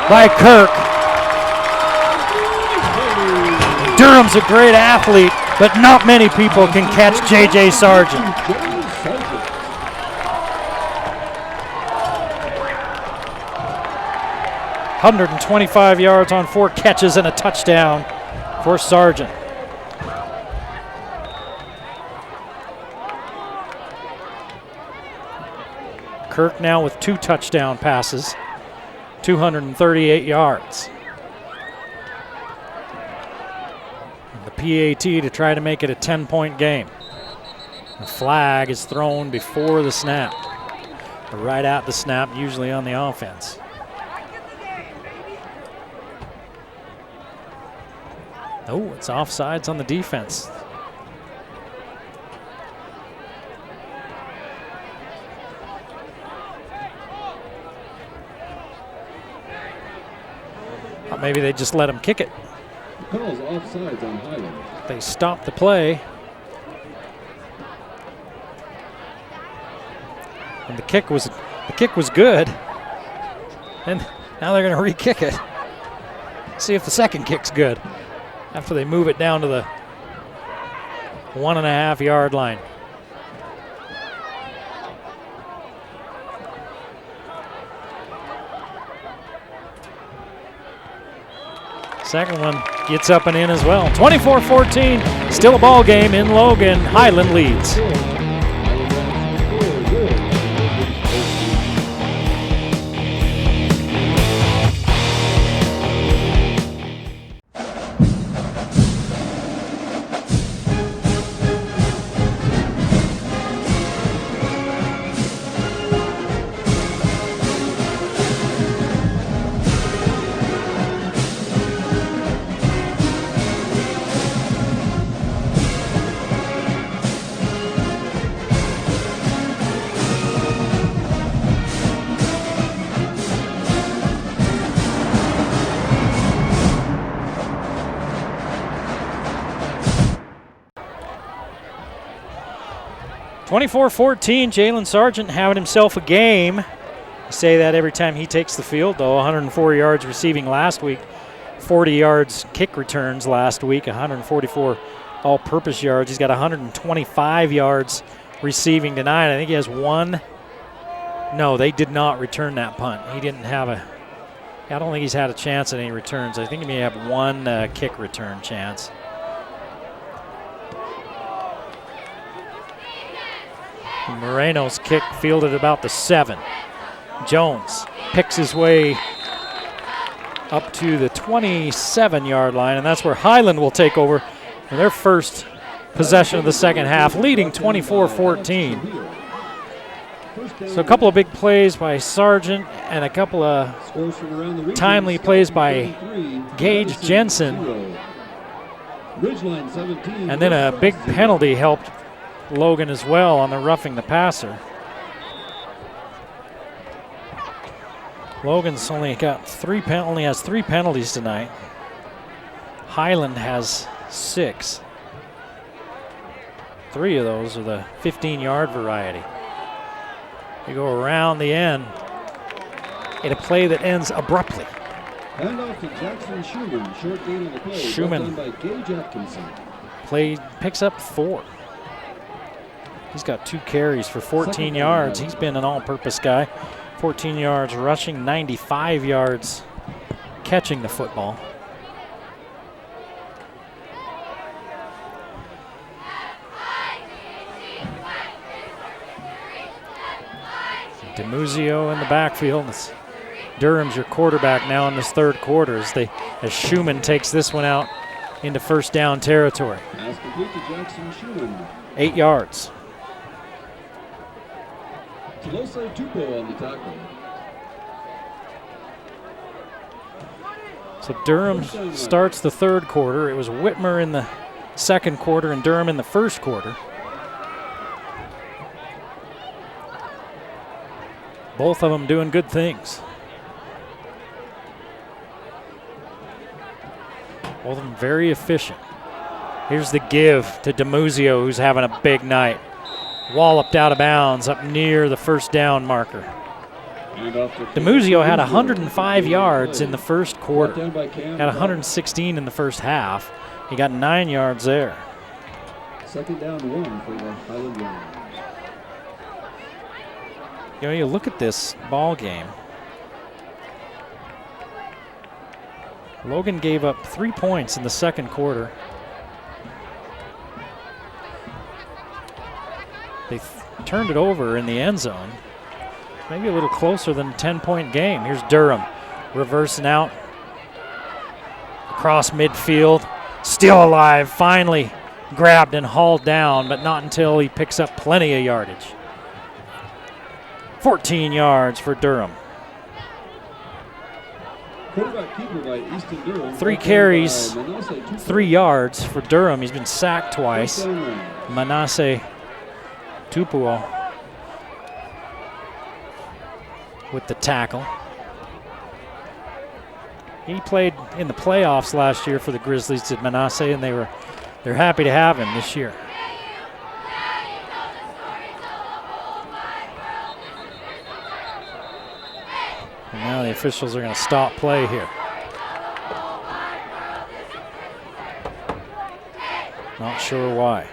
by Kirk. Durham's a great athlete, but not many people can catch J.J. Sargent. 125 yards on 4 catches and a touchdown for Sargent. Kirk now with 2 touchdown passes, 238 yards. And the PAT to try to make it a 10-point game. The flag is thrown before the snap, or right at the snap, usually on the offense. Oh, it's offsides on the defense. Or maybe they just let him kick it. The call's offsides on Highland. They stopped the play. And the kick was good. And now they're going to re-kick it. See if the second kick's good, after they move it down to the 1.5-yard line. Second one gets up and in as well. 24-14, still a ball game in Logan. Highland leads. 24-14, Jalen Sargent having himself a game. I say that every time he takes the field, though. 104 yards receiving last week, 40 yards kick returns last week, 144 all-purpose yards. He's got 125 yards receiving tonight. I think he has one. No, they did not return that punt. He didn't have a, I don't think he's had a chance at any returns. I think he may have one kick return chance. Moreno's kick fielded about the 7. Jones picks his way up to the 27-yard line, and that's where Highland will take over for their first possession of the second half, leading 24-14. So a couple of big plays by Sargent and a couple of timely plays by Gage Jensen. And then a big penalty helped Logan as well on the roughing the passer. Logan's only got only has 3 penalties tonight. Highland has 6. 3 of those are the 15-yard variety. They go around the end in a play that ends abruptly. Hand off to Jackson Schumann. Short gain on the play. Schumann By Gage Atkinson. picks up 4. He's got 2 carries for 14 yards. He's been an all-purpose guy. 14 yards rushing, 95 yards catching the football. DiMuzio in the backfield. Durham's your quarterback now in this third quarter as Schumann takes this one out into first down territory. Pass complete to Jackson Schumann. 8 yards. Tulose Tupou on the tackle. So Durham starts the third quarter. It was Whitmer in the second quarter and Durham in the first quarter. Both of them doing good things. Both of them very efficient. Here's the give to DiMuzio, who's having a big night. Walloped out of bounds up near the first down marker. DiMuzio had 105 yards in the first quarter. Had 116 in the first half. He got 9 yards there. Second down 1 for the Highland High. You know, you look at this ball game. Logan gave up 3 points in the second quarter. They turned it over in the end zone. Maybe a little closer than a 10-point game. Here's Durham reversing out across midfield. Still alive, finally grabbed and hauled down, but not until he picks up plenty of yardage. 14 yards for Durham. 3 carries, 3 yards for Durham. He's been sacked twice. Manasseh Tupou with the tackle. He played in the playoffs last year for the Grizzlies, did Manasseh, and they're happy to have him this year. And now the officials are going to stop play here. Not sure why.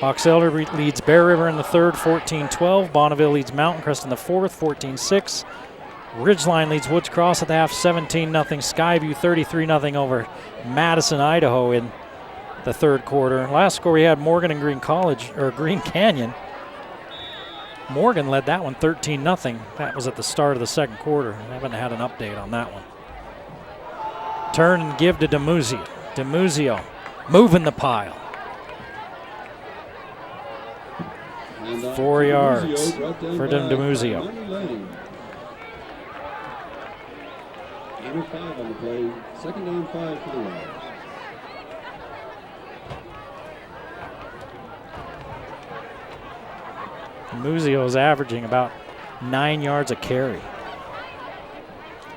Box Elder leads Bear River in the third, 14-12. Bonneville leads Mountain Crest in the fourth, 14-6. Ridgeline leads Woods Cross at the half, 17-0. Skyview 33-0 over Madison, Idaho in the third quarter. Last score we had Morgan and Green Canyon. Morgan led that one 13-0. That was at the start of the second quarter. I haven't had an update on that one. Turn and give to DiMuzio. DiMuzio moving the pile. 4 yards for DiMuzio. 5 on the play. Second down 5 for the Riders. DiMuzio is averaging about 9 yards a carry.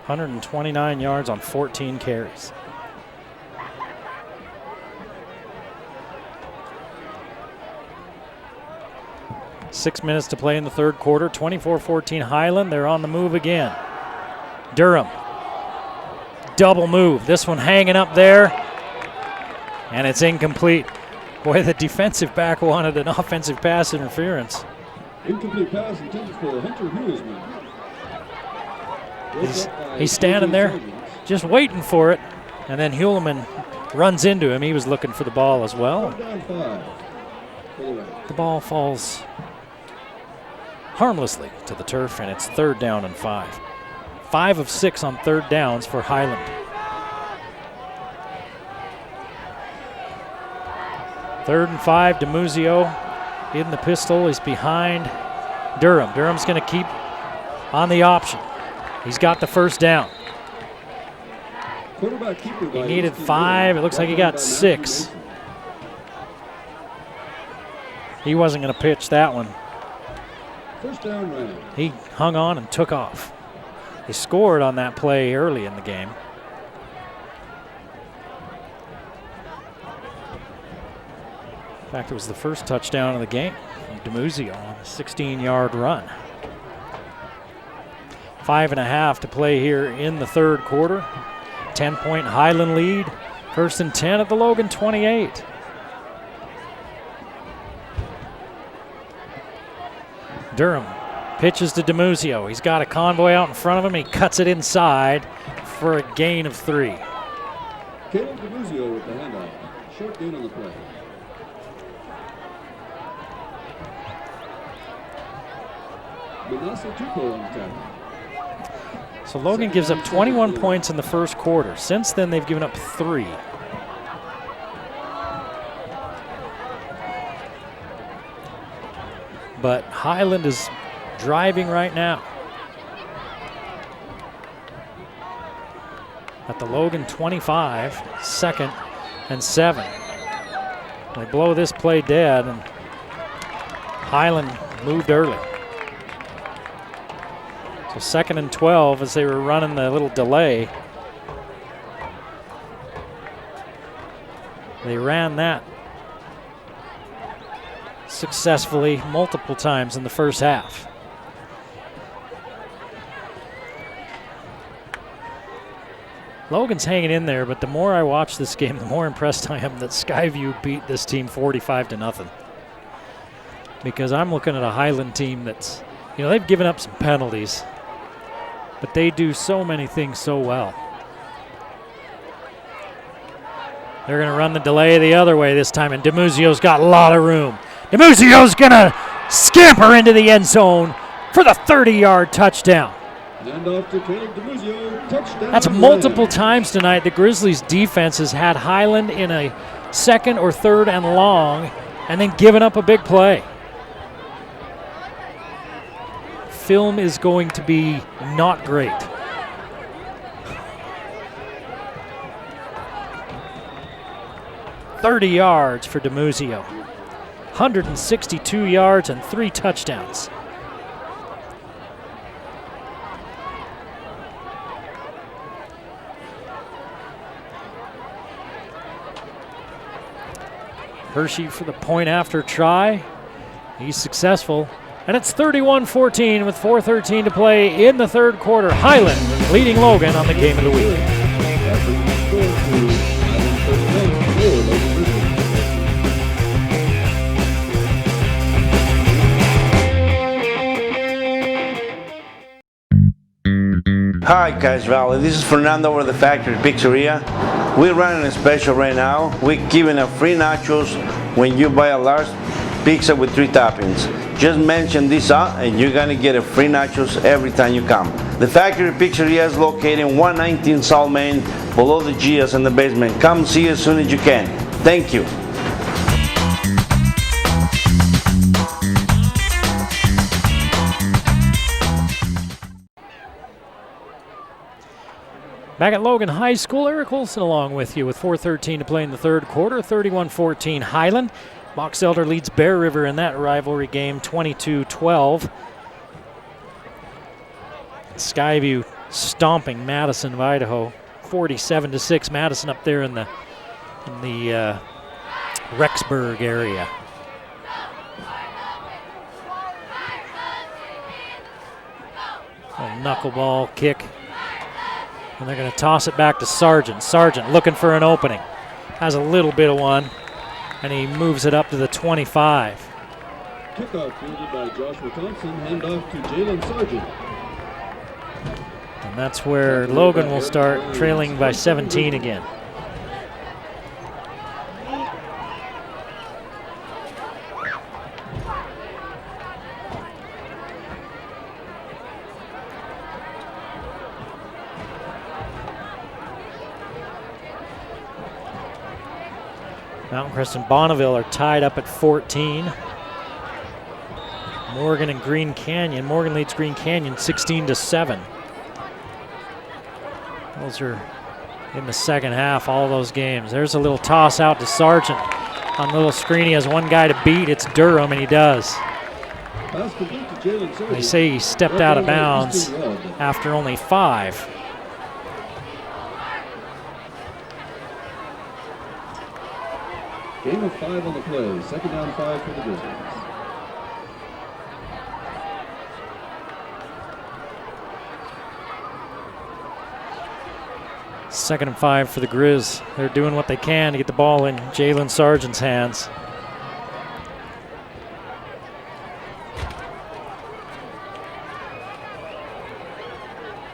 129 yards on 14 carries. Six minutes to play in the third quarter. 24-14 Highland. They're on the move again. Durham. Double move. This one hanging up there. And it's incomplete. Boy, the defensive back wanted an offensive pass interference. Incomplete pass intended for Hunter Huisman. He's standing there just waiting for it. And then Heuleman runs into him. He was looking for the ball as well. The ball falls harmlessly to the turf, and it's third down and 5. 5 of 6 on third downs for Highland. Third and 5, DiMuzio in the pistol. He's behind Durham. Durham's going to keep on the option. He's got the first down. He needed 5. It looks like he got 6. He wasn't going to pitch that one. First down run. He hung on and took off. He scored on that play early in the game. In fact, it was the first touchdown of the game from DiMuzio on a 16-yard run. 5.5 to play here in the third quarter. 10-point Highland lead. First and 10 at the Logan 28. Durham pitches to DiMuzio. He's got a convoy out in front of him. He cuts it inside for a gain of 3. Caleb DiMuzio with the handoff. Short gain on the play. Manasa Tupo on the tackle. So Logan gives up 21 points in the first quarter. Since then, they've given up 3. But Highland is driving right now. At the Logan 25, 2nd and 7. They blow this play dead, and Highland moved early. So 2nd and 12 as they were running the little delay. They ran that successfully multiple times in the first half. Logan's hanging in there, but the more I watch this game, the more impressed I am that Skyview beat this team 45-0. Because I'm looking at a Highland team that's, you know, they've given up some penalties, but they do so many things so well. They're going to run the delay the other way this time, and DiMuzio's got a lot of room. DiMuzio's going to scamper into the end zone for the 30-yard touchdown. And off to Caleb DiMuzio, touchdown. That's multiple times tonight the Grizzlies defense has had Highland in a 2nd or 3rd and long and then given up a big play. Film is going to be not great. $30 yards for DiMuzio. 162 yards and 3 touchdowns. Hershey for the point after try. He's successful. And it's 31-14 with 4:13 to play in the third quarter. Highland leading Logan on the game of the week. Hi, Cache Valley. This is Fernando over the Factory Pizzeria. We're running a special right now. We're giving a free nachos when you buy a large pizza with 3 toppings. Just mention this and you're gonna get a free nachos every time you come. The Factory Pizzeria is located in 119 South Main, below the Gias in the basement. Come see as soon as you can. Thank you. Back at Logan High School, Eric Olson along with you with 4:13 to play in the third quarter. 31-14 Highland. Box Elder leads Bear River in that rivalry game 22-12. Skyview stomping Madison of Idaho 47-6. Madison up there in the Rexburg area. A knuckleball kick. And they're going to toss it back to Sargent. Sargent looking for an opening. Has a little bit of one. And he moves it up to the 25. Kickoff fielded by Joshua Thompson. Handoff to Jalen Sargent. And that's where Logan will start trailing by 17 again. Mountain Crest and Bonneville are tied up at 14. Morgan and Green Canyon. Morgan leads Green Canyon 16-7. Those are in the second half, all those games. There's a little toss out to Sargent. On the little screen, he has one guy to beat. It's Durham, and he does. They say he stepped out of bounds after only 5. Game of 5 on the play. 2nd down 5 for the Grizzlies. Second and 5 for the Grizz. They're doing what they can to get the ball in Jalen Sargent's hands.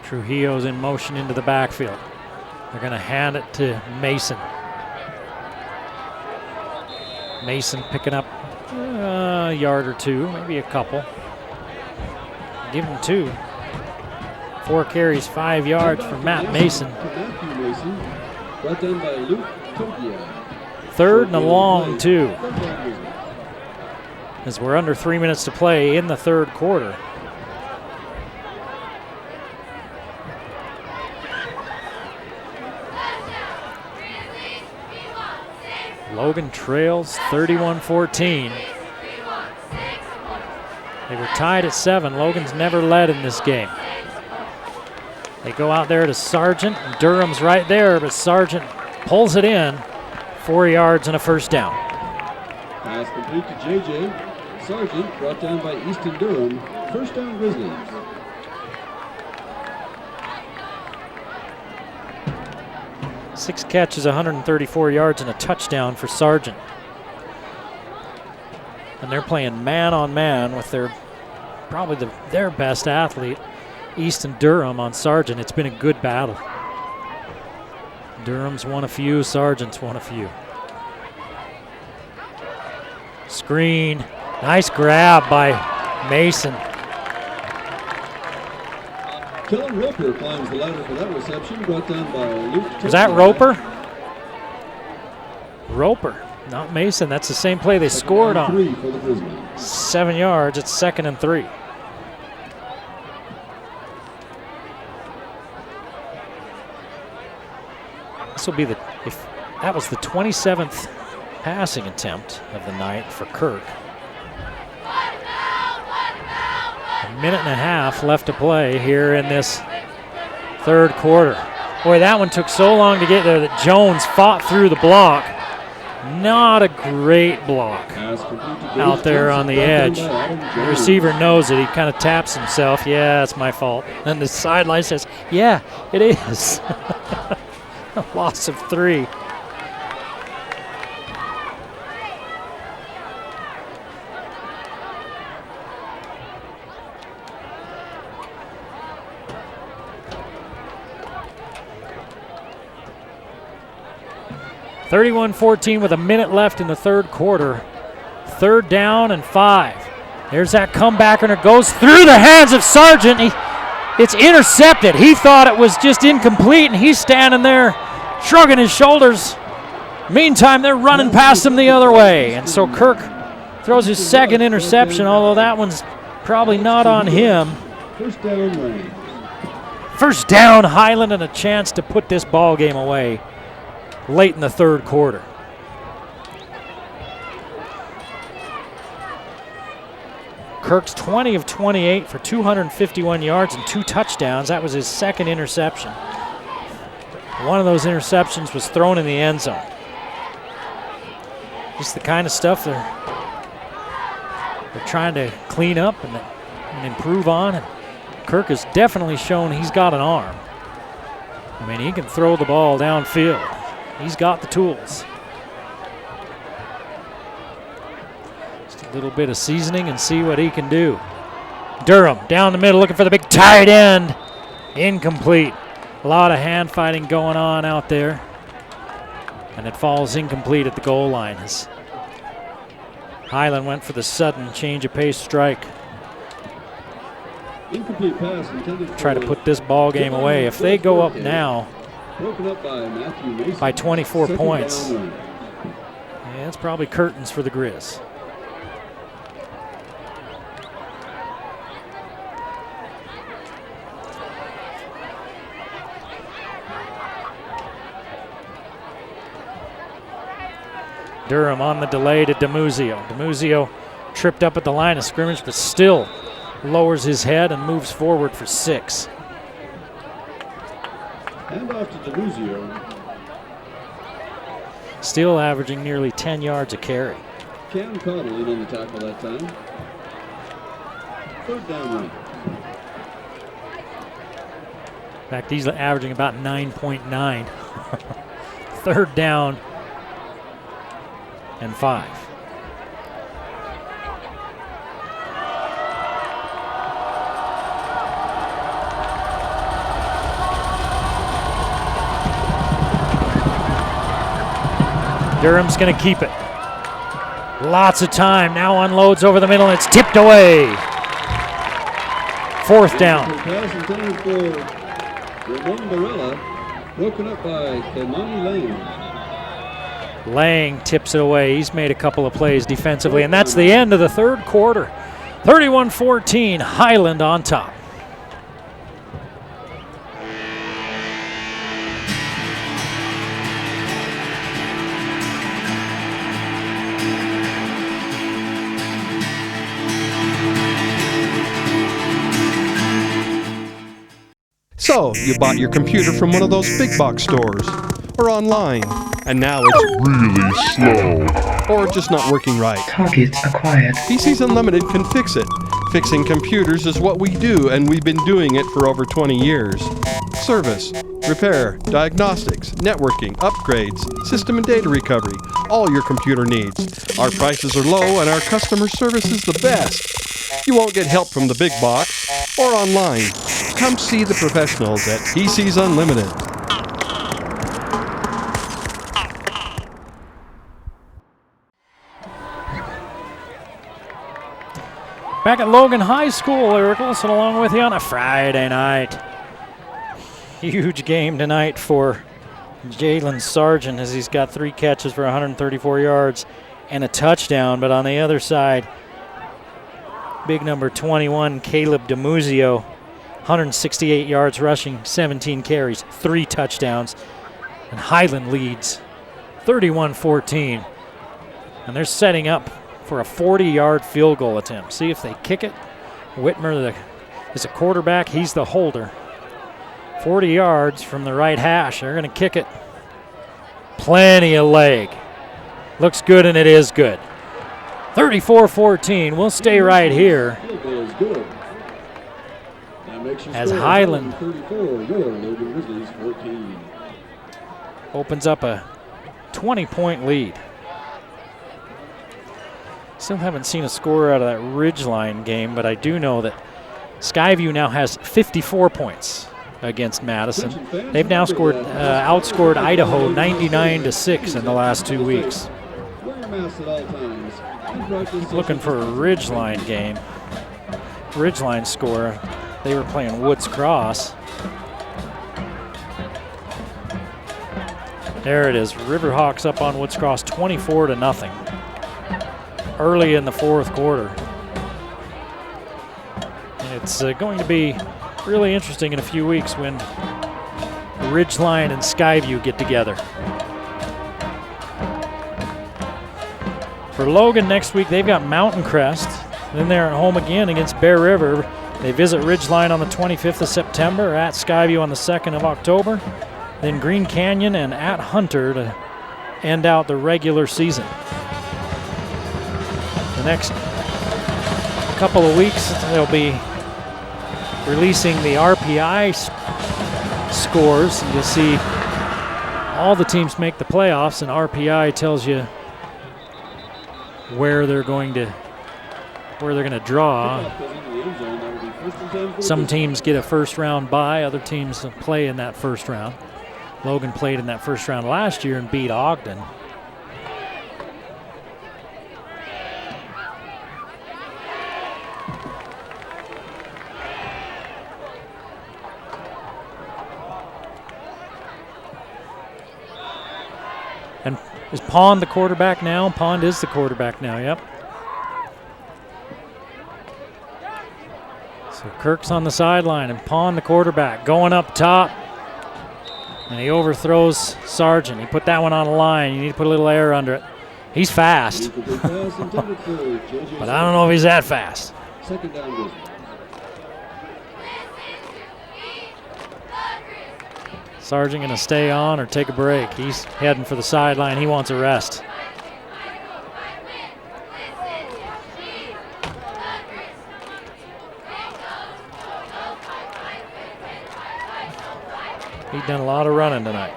Trujillo's in motion into the backfield. They're going to hand it to Mason. Mason picking up a yard or two, maybe a couple. give him 2. 4 carries, 5 yards for Matt Mason. Brought down by Luke Togia. 3rd and a long 2. As we're under 3 minutes to play in the 3rd quarter. Logan trails 31-14. They were tied at 7. Logan's never led in this game. They go out there to Sargent. Durham's right there, but Sargent pulls it in. 4 yards and a first down. Pass complete to JJ. Sargent brought down by Easton Durham. First down Grizzlies. Six catches, 134 yards, and a touchdown for Sargent. And they're playing man on man with probably their best athlete, Easton Durham, on Sargent. It's been a good battle. Durham's won a few, Sargent's won a few. Screen, nice grab by Mason. Kellen Roper climbs the ladder for that reception, brought down by Luke. Was that Roper? Roper, not Mason. That's the same play they scored on. 3 for the Grizzlies. 7 yards, it's 2nd and 3. This will be if that was the 27th passing attempt of the night for Kirk. A minute and a half left to play here in this 3rd quarter. Boy, that one took so long to get there that Jones fought through the block. Not a great block out there on the edge. The receiver knows it. He kind of taps himself. Yeah, it's my fault. And the sideline says, yeah, it is. A loss of 3. (31-14) with a minute left in the 3rd quarter. 3rd down and 5. There's that comebacker, and it goes through the hands of Sargent. It's intercepted. He thought it was just incomplete, and he's standing there shrugging his shoulders. Meantime, they're running past him the other way, and so Kirk throws his 2nd interception, although that one's probably not on him. First down, Highland, and a chance to put this ball game away late in the 3rd quarter. Kirk's 20 of 28 for 251 yards and 2 touchdowns. That was his 2nd interception. One of those interceptions was thrown in the end zone. Just the kind of stuff they're trying to clean up and improve on. And Kirk has definitely shown he's got an arm. I mean, he can throw the ball downfield. He's got the tools. Just a little bit of seasoning and see what he can do. Durham down the middle looking for the big tight end. Incomplete. A lot of hand fighting going on out there. And it falls incomplete at the goal line as Highland went for the sudden change of pace strike. Incomplete pass intended for try to put this ball game away. If they go up now broken up by Matthew Mason, by 24 second points, down run. yeah, it's probably curtains for the Grizz. Durham on the delay to Demuzio. Demuzio tripped up at the line of scrimmage, but still lowers his head and moves forward for 6. Hand off to Demuzio. Still averaging nearly 10 yards a carry. Cam Cottle in on the tackle that time. 3rd down run. In fact, he's averaging about 9.9. 3rd down and 5. Durham's going to keep it. Lots of time. Now unloads over the middle, and it's tipped away. 4th down. Pass intended for Ramon Barella, broken up by Kelmani Lang. Lang tips it away. He's made a couple of plays defensively, and that's the end of the 3rd quarter. 31-14, Highland on top. So, you bought your computer from one of those big box stores, or online, and now it's really slow, or just not working right. Target acquired. PCs Unlimited can fix it. Fixing computers is what we do, and we've been doing it for over 20 years. Service, repair, diagnostics, networking, upgrades, system and data recovery, all your computer needs. Our prices are low and our customer service is the best. You won't get help from the big box or online. Come see the professionals at PCs Unlimited. Back at Logan High School, Eric Wilson along with you on a Friday night. Huge game tonight for Jalen Sargent as he's got 3 catches for 134 yards and a touchdown. But on the other side, big number 21, Caleb DeMuzio, 168 yards rushing, 17 carries, 3 touchdowns. And Highland leads 31-14. And they're setting up for a 40-yard field goal attempt. See if they kick it. Whitmer is a quarterback. He's the holder. 40 yards from the right hash. They're going to kick it. Plenty of leg. Looks good, and it is good. 34-14. We'll stay right here as Highland opens up a 20-point lead. Still haven't seen a score out of that Ridgeline game, but I do know that Skyview now has 54 points against Madison. They've now outscored Idaho 99-6 in the last 2 weeks. Looking for a Ridgeline game. Ridgeline score. They were playing Woods Cross. There it is. Riverhawks up on Woods Cross 24-0. Early in the 4th quarter. And it's going to be really interesting in a few weeks when Ridgeline and Skyview get together. For Logan next week, they've got Mountain Crest. Then they're at home again against Bear River. They visit Ridgeline on the 25th of September, at Skyview on the 2nd of October. Then Green Canyon and at Hunter to end out the regular season. The next couple of weeks, they'll be releasing the RPI scores. And you'll see all the teams make the playoffs, and RPI tells you where they're going to draw. Some teams get a first round bye, other teams play in that first round. Logan played in that first round last year and beat Ogden. And is Pond the quarterback now? Pond is the quarterback now, yep. So Kirk's on the sideline and Pond the quarterback going up top. And he overthrows Sargent. He put that one on the line. You need to put a little air under it. He's fast. But I don't know if he's that fast. Second down. Sargent going to stay on or take a break. He's heading for the sideline. He wants a rest. He's done a lot of running tonight.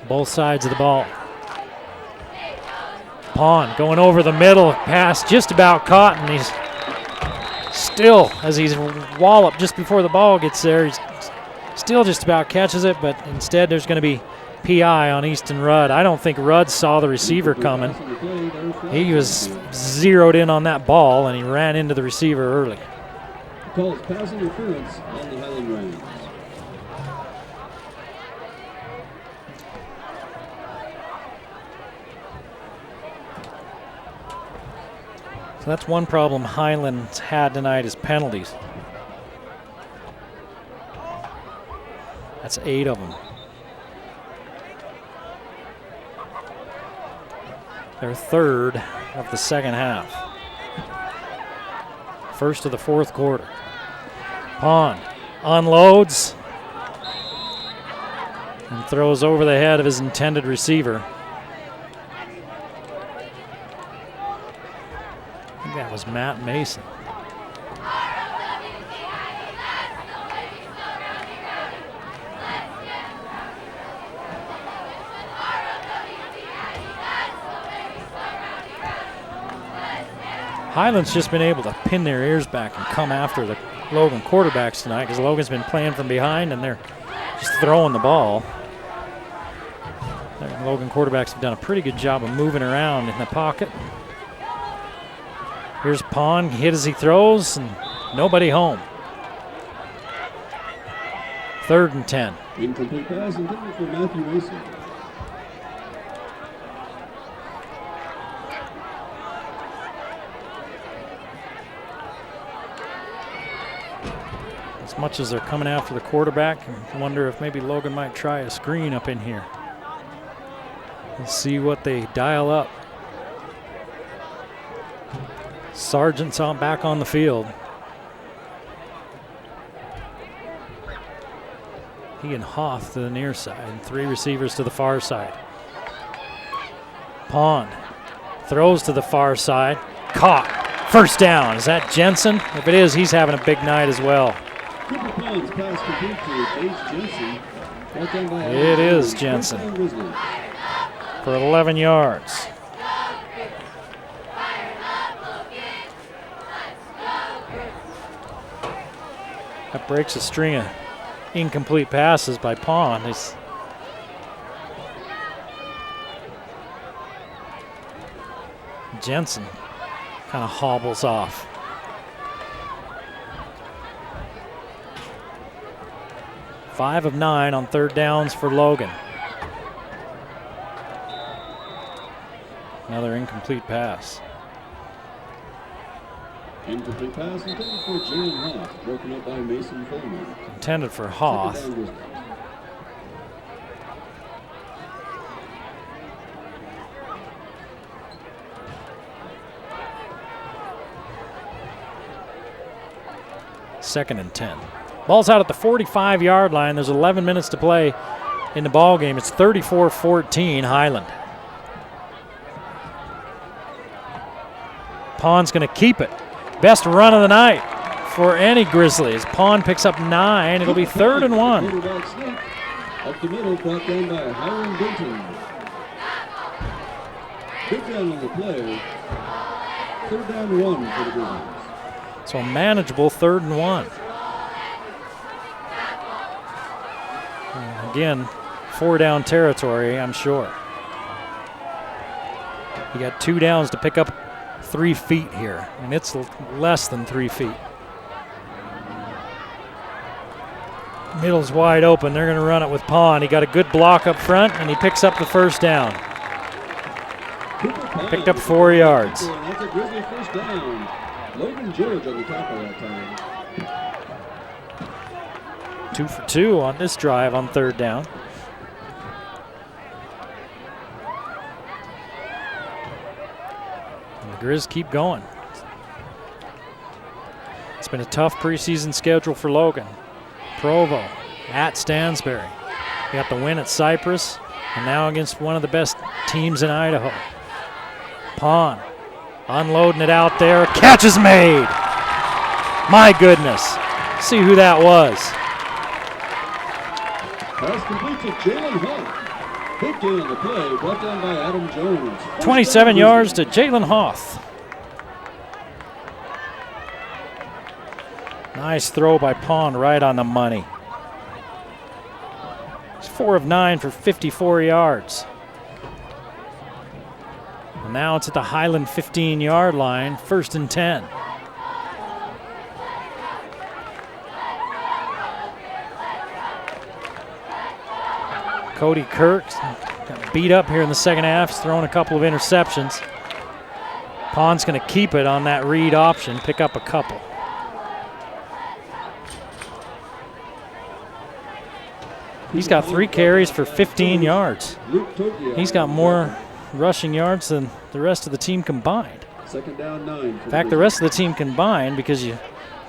Both sides of the ball. Pond going over the middle. Pass just about caught, and he's still, as he's walloped just before the ball gets there, he's still just about catches it, but instead there's going to be PI on Easton Rudd. I don't think Rudd saw the receiver coming. He was zeroed in on that ball, and he ran into the receiver early. Calls pass interference on the Highland Rams. So that's one problem Highland's had tonight is penalties. That's 8 of them. Their third of the second half. First of the fourth quarter. Pond unloads and throws over the head of his intended receiver. I think that was Matt Mason. Highland's just been able to pin their ears back and come after the Logan quarterbacks tonight because Logan's been playing from behind and they're just throwing the ball. The Logan quarterbacks have done a pretty good job of moving around in the pocket. Here's Pond, hit as he throws, and nobody home. 3rd and 10. Incomplete pass intended for Matthew Mason. As much as they're coming after the quarterback, I wonder if maybe Logan might try a screen up in here. Let's see what they dial up. Sargent's back on the field. He and Hoff to the near side, and 3 receivers to the far side. Pond throws to the far side, caught, first down. Is that Jensen? If it is, he's having a big night as well. Cooper Pond's pass complete to Dave Jensen. It is Jensen for 11 yards. That breaks a string of incomplete passes by Pond. Jensen kind of hobbles off. Five of 9 on 3rd downs for Logan. Another incomplete pass. Incomplete pass intended for Jalen Hoff, broken up by Mason Coleman. Intended for Hoff. Second and 10. Ball's out at the 45-yard line. There's 11 minutes to play in the ball game. It's 34-14 Highland. Pond's going to keep it. Best run of the night for any Grizzlies. Pond picks up 9. It'll be 3rd and 1. Up the middle, brought down by Hiram Benton. Big down on the play. 3rd down 1 for the Grizzlies. So a manageable 3rd and 1. And again, 4-down territory, I'm sure. You got 2 downs to pick up 3 feet here, and it's less than 3 feet. Middle's wide open. They're going to run it with Pond. He got a good block up front, and he picks up the first down. Picked up 4 yards. That's a Grizzly first down. Logan George on the tackle that time. 2 for 2 on this drive on 3rd down. And the Grizz keep going. It's been a tough preseason schedule for Logan. Provo at Stansbury. They got the win at Cypress, and now against one of the best teams in Idaho. Pond unloading it out there. Catch is made. My goodness. See who that was. Pass complete to Jalen Hoff. Big gain on the play, brought down by Adam Jones. 27 yards to Jalen Hoff. Nice throw by Pond, right on the money. It's 4 of 9 for 54 yards. And now it's at the Highland 15-yard line, 1st and 10. Cody Kirk got beat up here in the second half. He's thrown a couple of interceptions. Pond's going to keep it on that read option, pick up a couple. He's got 3 carries for 15 yards. He's got more rushing yards than the rest of the team combined. Second down 9. In fact, the rest of the team combined, because you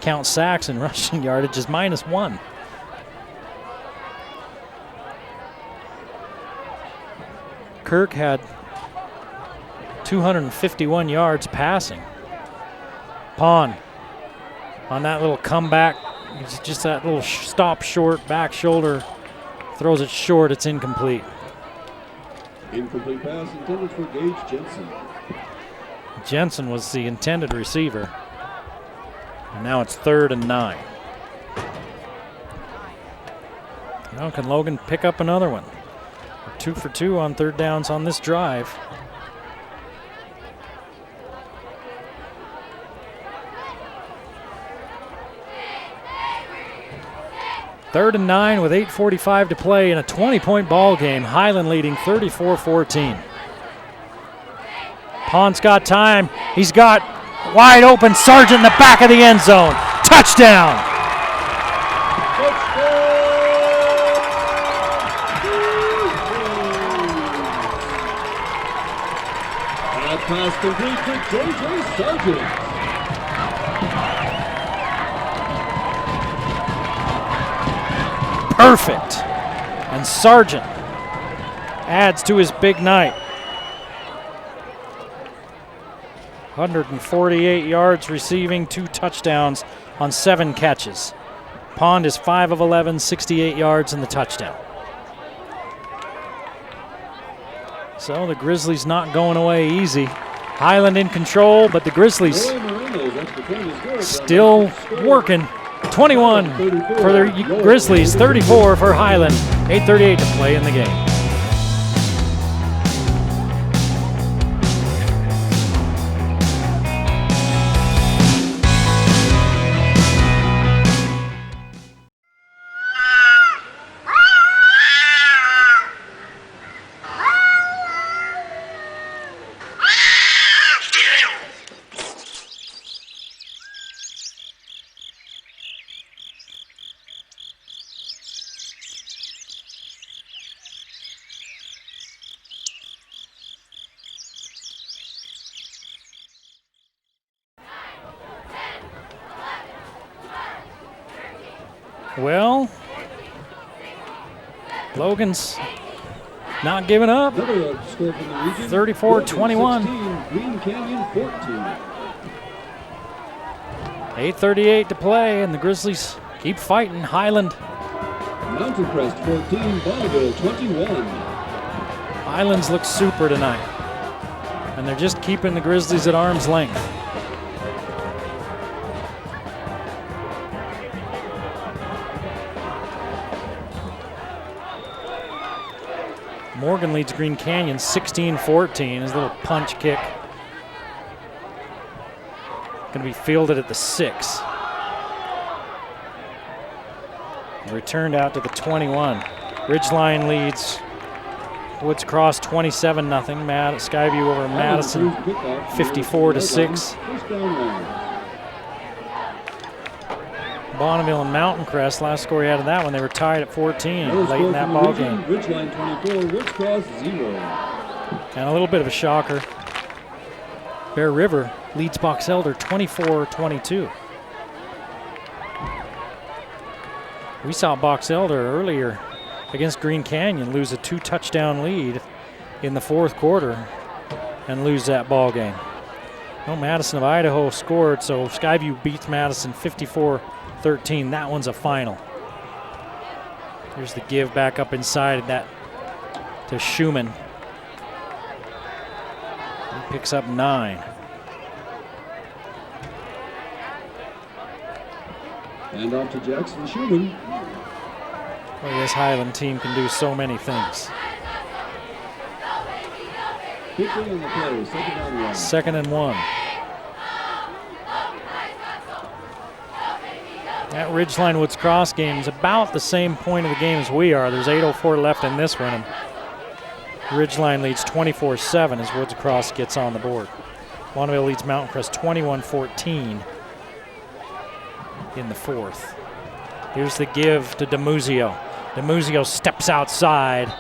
count sacks and rushing yardage, is -1. Kirk had 251 yards passing. Pond on that little comeback, it's just that little stop short, back shoulder, throws it short, it's incomplete. Incomplete pass intended for Gage Jensen. Jensen was the intended receiver. And now it's 3rd and 9. Now can Logan pick up another one? 2 for 2 on 3rd downs on this drive. Third and 9 with 8:45 to play in a 20-point ball game. Highland leading 34-14. Pond's got time. He's got wide open Sargent in the back of the end zone. Touchdown! That pass complete to J.J. Sargent. Perfect. And Sargent adds to his big night. 148 yards receiving, 2 touchdowns on 7 catches. Pond is 5 of 11, 68 yards in the touchdown. So the Grizzlies not going away easy. Highland in control, but the Grizzlies still working. 21 for the Grizzlies, 34 for Highland. 8:38 to play in the game. Well, Logan's not giving up. 34-21. Green Canyon 14. 8:38 to play, and the Grizzlies keep fighting. Highland. Mountain Crest 14, Bonneville 21. Highlands look super tonight, and they're just keeping the Grizzlies at arm's length. Morgan leads Green Canyon 16-14. His little punch kick going to be fielded at the 6. Returned out to the 21. Ridgeline leads Woods Cross 27-0. Skyview over Madison 54-6. Bonneville and Mountain Crest, last score he had in that one, they were tied at 14 late in that ball game. Ridgeline 24, Woods Cross 0. And a little bit of a shocker. Bear River leads Box Elder 24-22. We saw Box Elder earlier against Green Canyon lose a 2-touchdown lead in the 4th quarter and lose that ball game. Well, Madison of Idaho scored, so Skyview beats Madison 54-13. That one's a final. Here's the give back up inside that to Schumann. He picks up 9. And off to Jackson Schumann. Well, this Highland team can do so many things. Quickly on the play, 2nd and 1. That Ridgeline Woods Cross game is about the same point of the game as we are. There's 8:04 left in this one, and Ridgeline leads 24-7 as Woods Cross gets on the board. Bonneville leads Mountain Crest 21-14 in the fourth. Here's the give to DiMuzio. DiMuzio steps outside.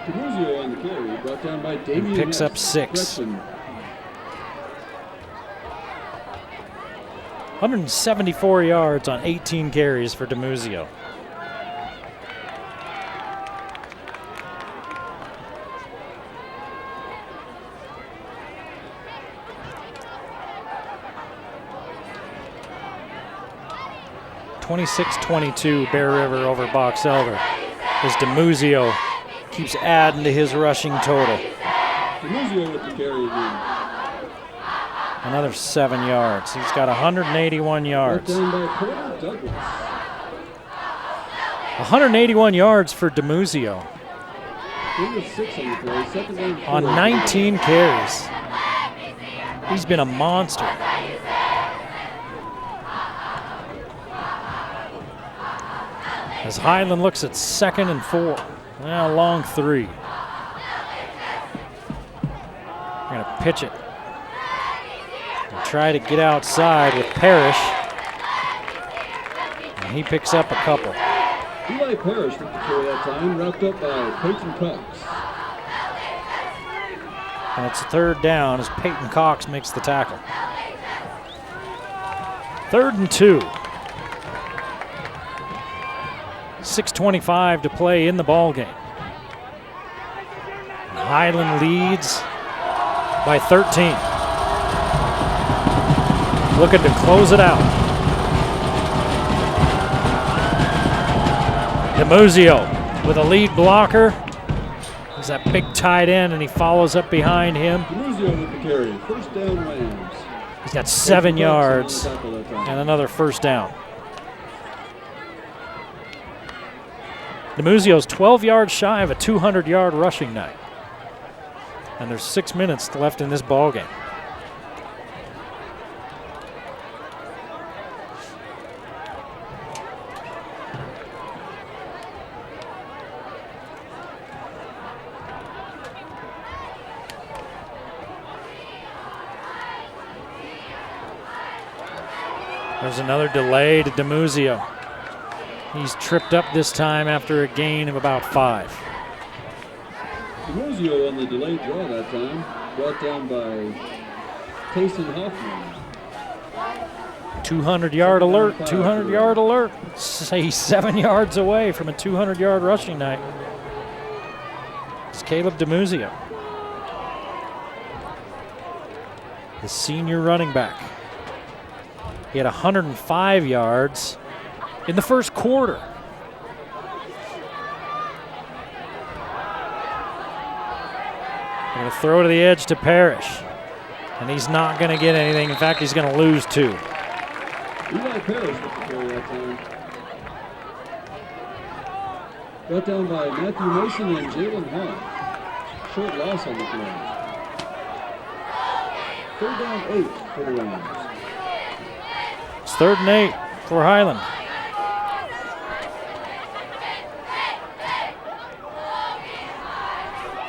DiMuzio on the carry, brought down by Damian And picks up 6. 174 yards on 18 carries for DiMuzio. (26-22) Bear River over Box Elder as DiMuzio keeps adding to his rushing total. DiMuzio with the carry again. Another 7 yards. He's got 181 yards. 181 yards for DiMuzio on 19 carries. He's been a monster. As Highland looks at 2nd and 4. Now long 3. They're going to pitch it. Try to get outside with Parrish, and he picks up a couple. Eli Parrish with the carry that time, wrapped up by Peyton Cox. And it's 3rd down as Peyton Cox makes the tackle. 3rd and 2. 6:25 to play in the ball game. Highland leads by 13. Looking to close it out. DiMuzio with a lead blocker. There's that big tight end, and he follows up behind him. DiMuzio with the carry, 1st down Rams. He's got 7 yards and another 1st down. DiMuzio's 12 yards shy of a 200-yard rushing night. And there's 6 minutes left in this ball game. There's another delay to DiMuzio. He's tripped up this time after a gain of about 5. DiMuzio on the delayed draw that time, brought down by Tayson Hoffman. 200-yard alert, 200-yard alert. Say 7 yards away from a 200-yard rushing night. It's Caleb DiMuzio, the senior running back. He had 105 yards in the first quarter. Going to throw to the edge to Parrish, and he's not going to get anything. In fact, he's going to lose 2. Eli Parrish with the carry that time. Brought down by Matthew Mason and Jalen Hall. Short loss on the play. 3rd down 8 for the Rams. It's 3rd and 8 for Highland.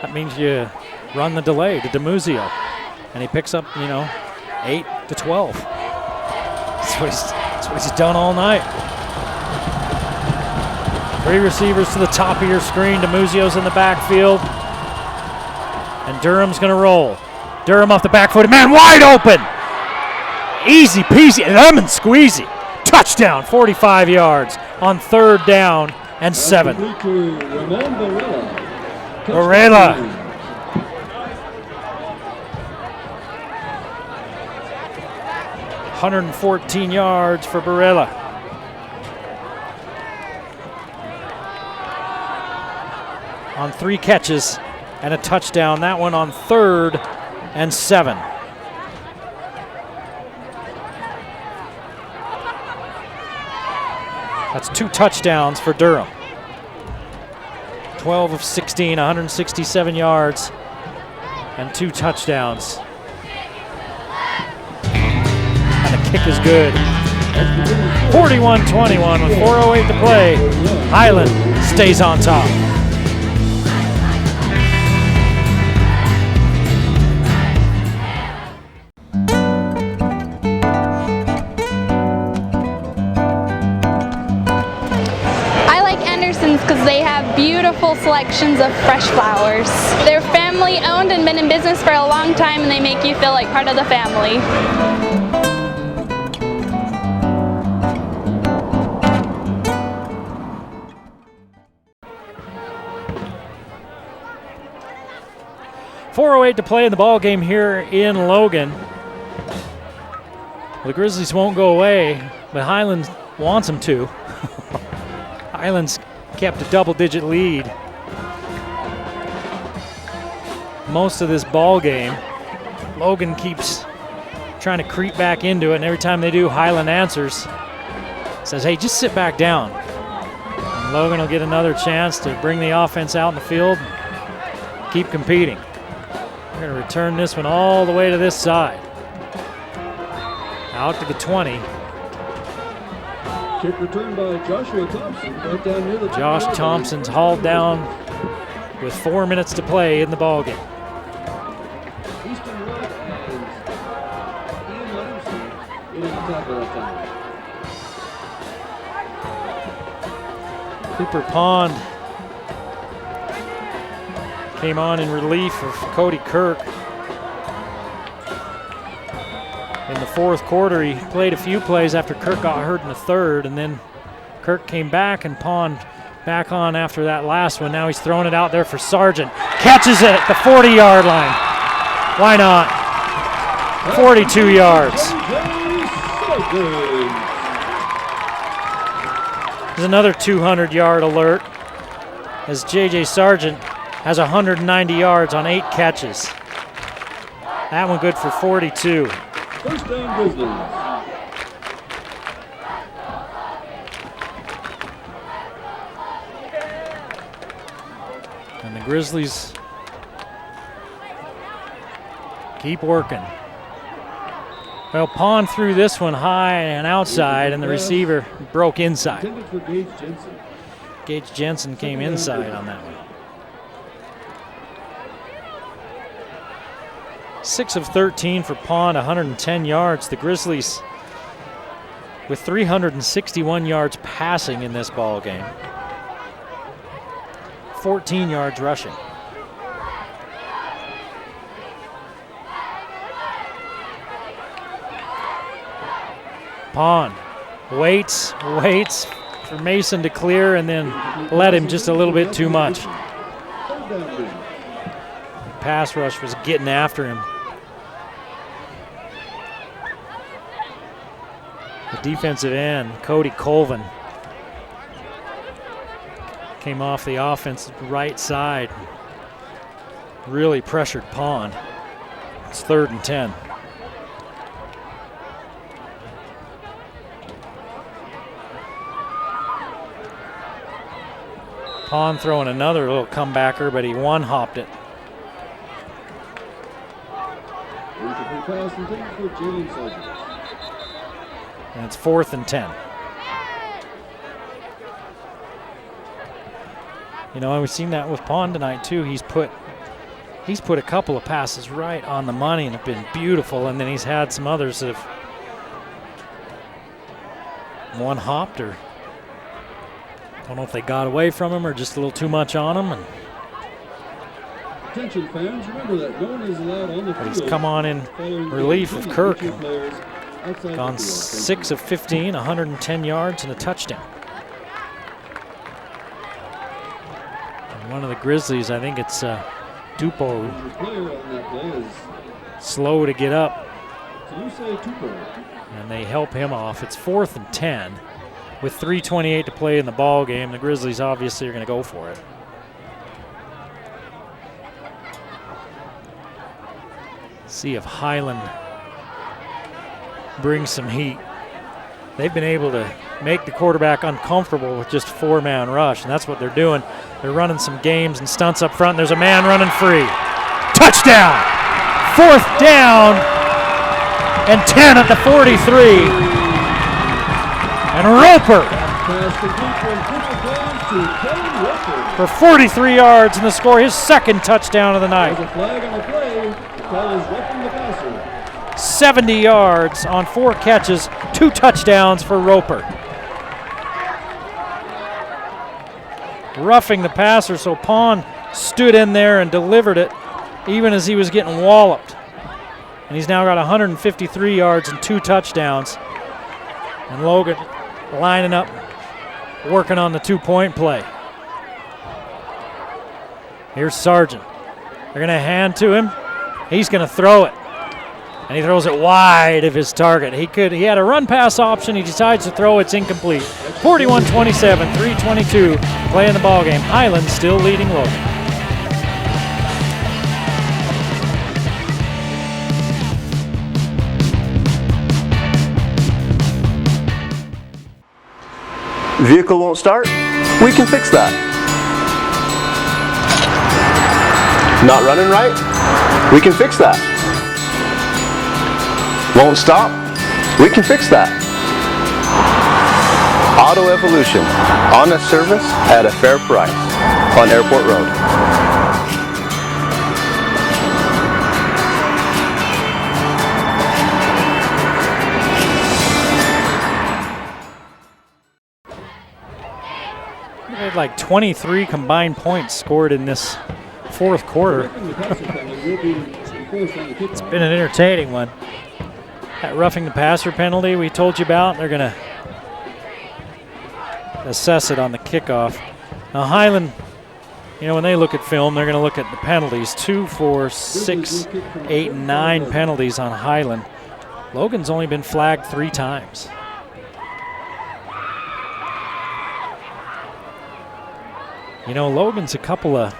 That means you run the delay to DiMuzio, and he picks up, 8 to 12. That's what he's done all night. 3 receivers to the top of your screen. DiMuzio's in the backfield, and Durham's going to roll. Durham off the back foot, man wide open. Easy peasy, lemon squeezy. Touchdown, 45 yards on 3rd down and 7. Varela. 114 yards for Barella. On 3 catches and a touchdown. That one on 3rd and 7. That's 2 touchdowns for Durham. 12 of 16, 167 yards, and 2 touchdowns. is good. 41-21 with 4:08 to play. Highland stays on top. Because they have beautiful selections of fresh flowers. They're family owned and been in business for a long time, and they make you feel like part of the family. .408 to play in the ball game here in Logan. The Grizzlies won't go away, but Highland wants them to. Highland's kept a double-digit lead most of this ball game. Logan keeps trying to creep back into it, and every time they do, Highland answers. Says, hey, just sit back down. And Logan will get another chance to bring the offense out in the field, keep competing. We're going to return this one all the way to this side. Out to the 20. Kick return by Joshua Thompson, right down near the Josh Thompson's hauled down with 4 minutes to play in the ball game. Easton Wright and Ian Larson in at the top of that time. Cooper Pond came on in relief of Cody Kirk. In the fourth quarter, he played a few plays after Kirk got hurt in the third, and then Kirk came back and Pond back on after that last one. Now he's throwing it out there for Sargent. Catches it at the 40-yard line. Why not? 42 yards. There's another 200-yard alert as J.J. Sargent has 190 yards on 8 catches. That one good for 42. First down, Grizzlies. And the Grizzlies keep working. Well, Pond threw this one high and outside, and the receiver broke inside. For Gage Jensen. Gage Jensen came inside on that one. 6 of 13 for Pond, 110 yards. The Grizzlies with 361 yards passing in this ball game. 14 yards rushing. Pond waits for Mason to clear and then let him just a little bit too much. The pass rush was getting after him. The defensive end, Cody Colvin, came off the offensive right side. Really pressured Pond. It's 3rd and 10. Pond throwing another little comebacker, but he one-hopped it. And it's 4th and 10. You know, and we've seen that with Pond tonight too. He's put a couple of passes right on the money and have been beautiful, and then he's had some others that have one-hopped, or I don't know if they got away from him or just a little too much on him. And attention fans, remember that no one is allowed on the field. He's come on in relief of Kirk. Gone 6 of 15, 110 yards and a touchdown. And one of the Grizzlies, I think it's Dupo, slow to get up. And they help him off. It's 4th and 10 with 3:28 to play in the ball game. The Grizzlies obviously are going to go for it. See if Highland brings some heat. They've been able to make the quarterback uncomfortable with just a 4-man rush, and that's what they're doing. They're running some games and stunts up front. There's a man running free. Touchdown! 4th down and 10 at the 43. And Roper for 43 yards in the score, his second touchdown of the night. 70 yards on 4 catches, 2 touchdowns for Roper. Roughing the passer, so Pond stood in there and delivered it even as he was getting walloped. And he's now got 153 yards and 2 touchdowns. And Logan lining up, working on the 2-point play. Here's Sargent. They're going to hand to him. He's going to throw it. And he throws it wide of his target. He had a run pass option. He decides to throw. It's incomplete. 41-27, 3:22 play in the ball game. Highland still leading Logan. Vehicle won't start? We can fix that. Not running right? We can fix that. Won't stop? We can fix that. Auto Evolution. Honest service at a fair price on Airport Road. They had like 23 combined points scored in this fourth quarter. It's been an entertaining one. That roughing the passer penalty we told you about, they're going to assess it on the kickoff. Now Highland, when they look at film, they're going to look at the penalties. 2, 4, 6, 8, 9 penalties on Highland. Logan's only been flagged 3 times. Logan's a couple of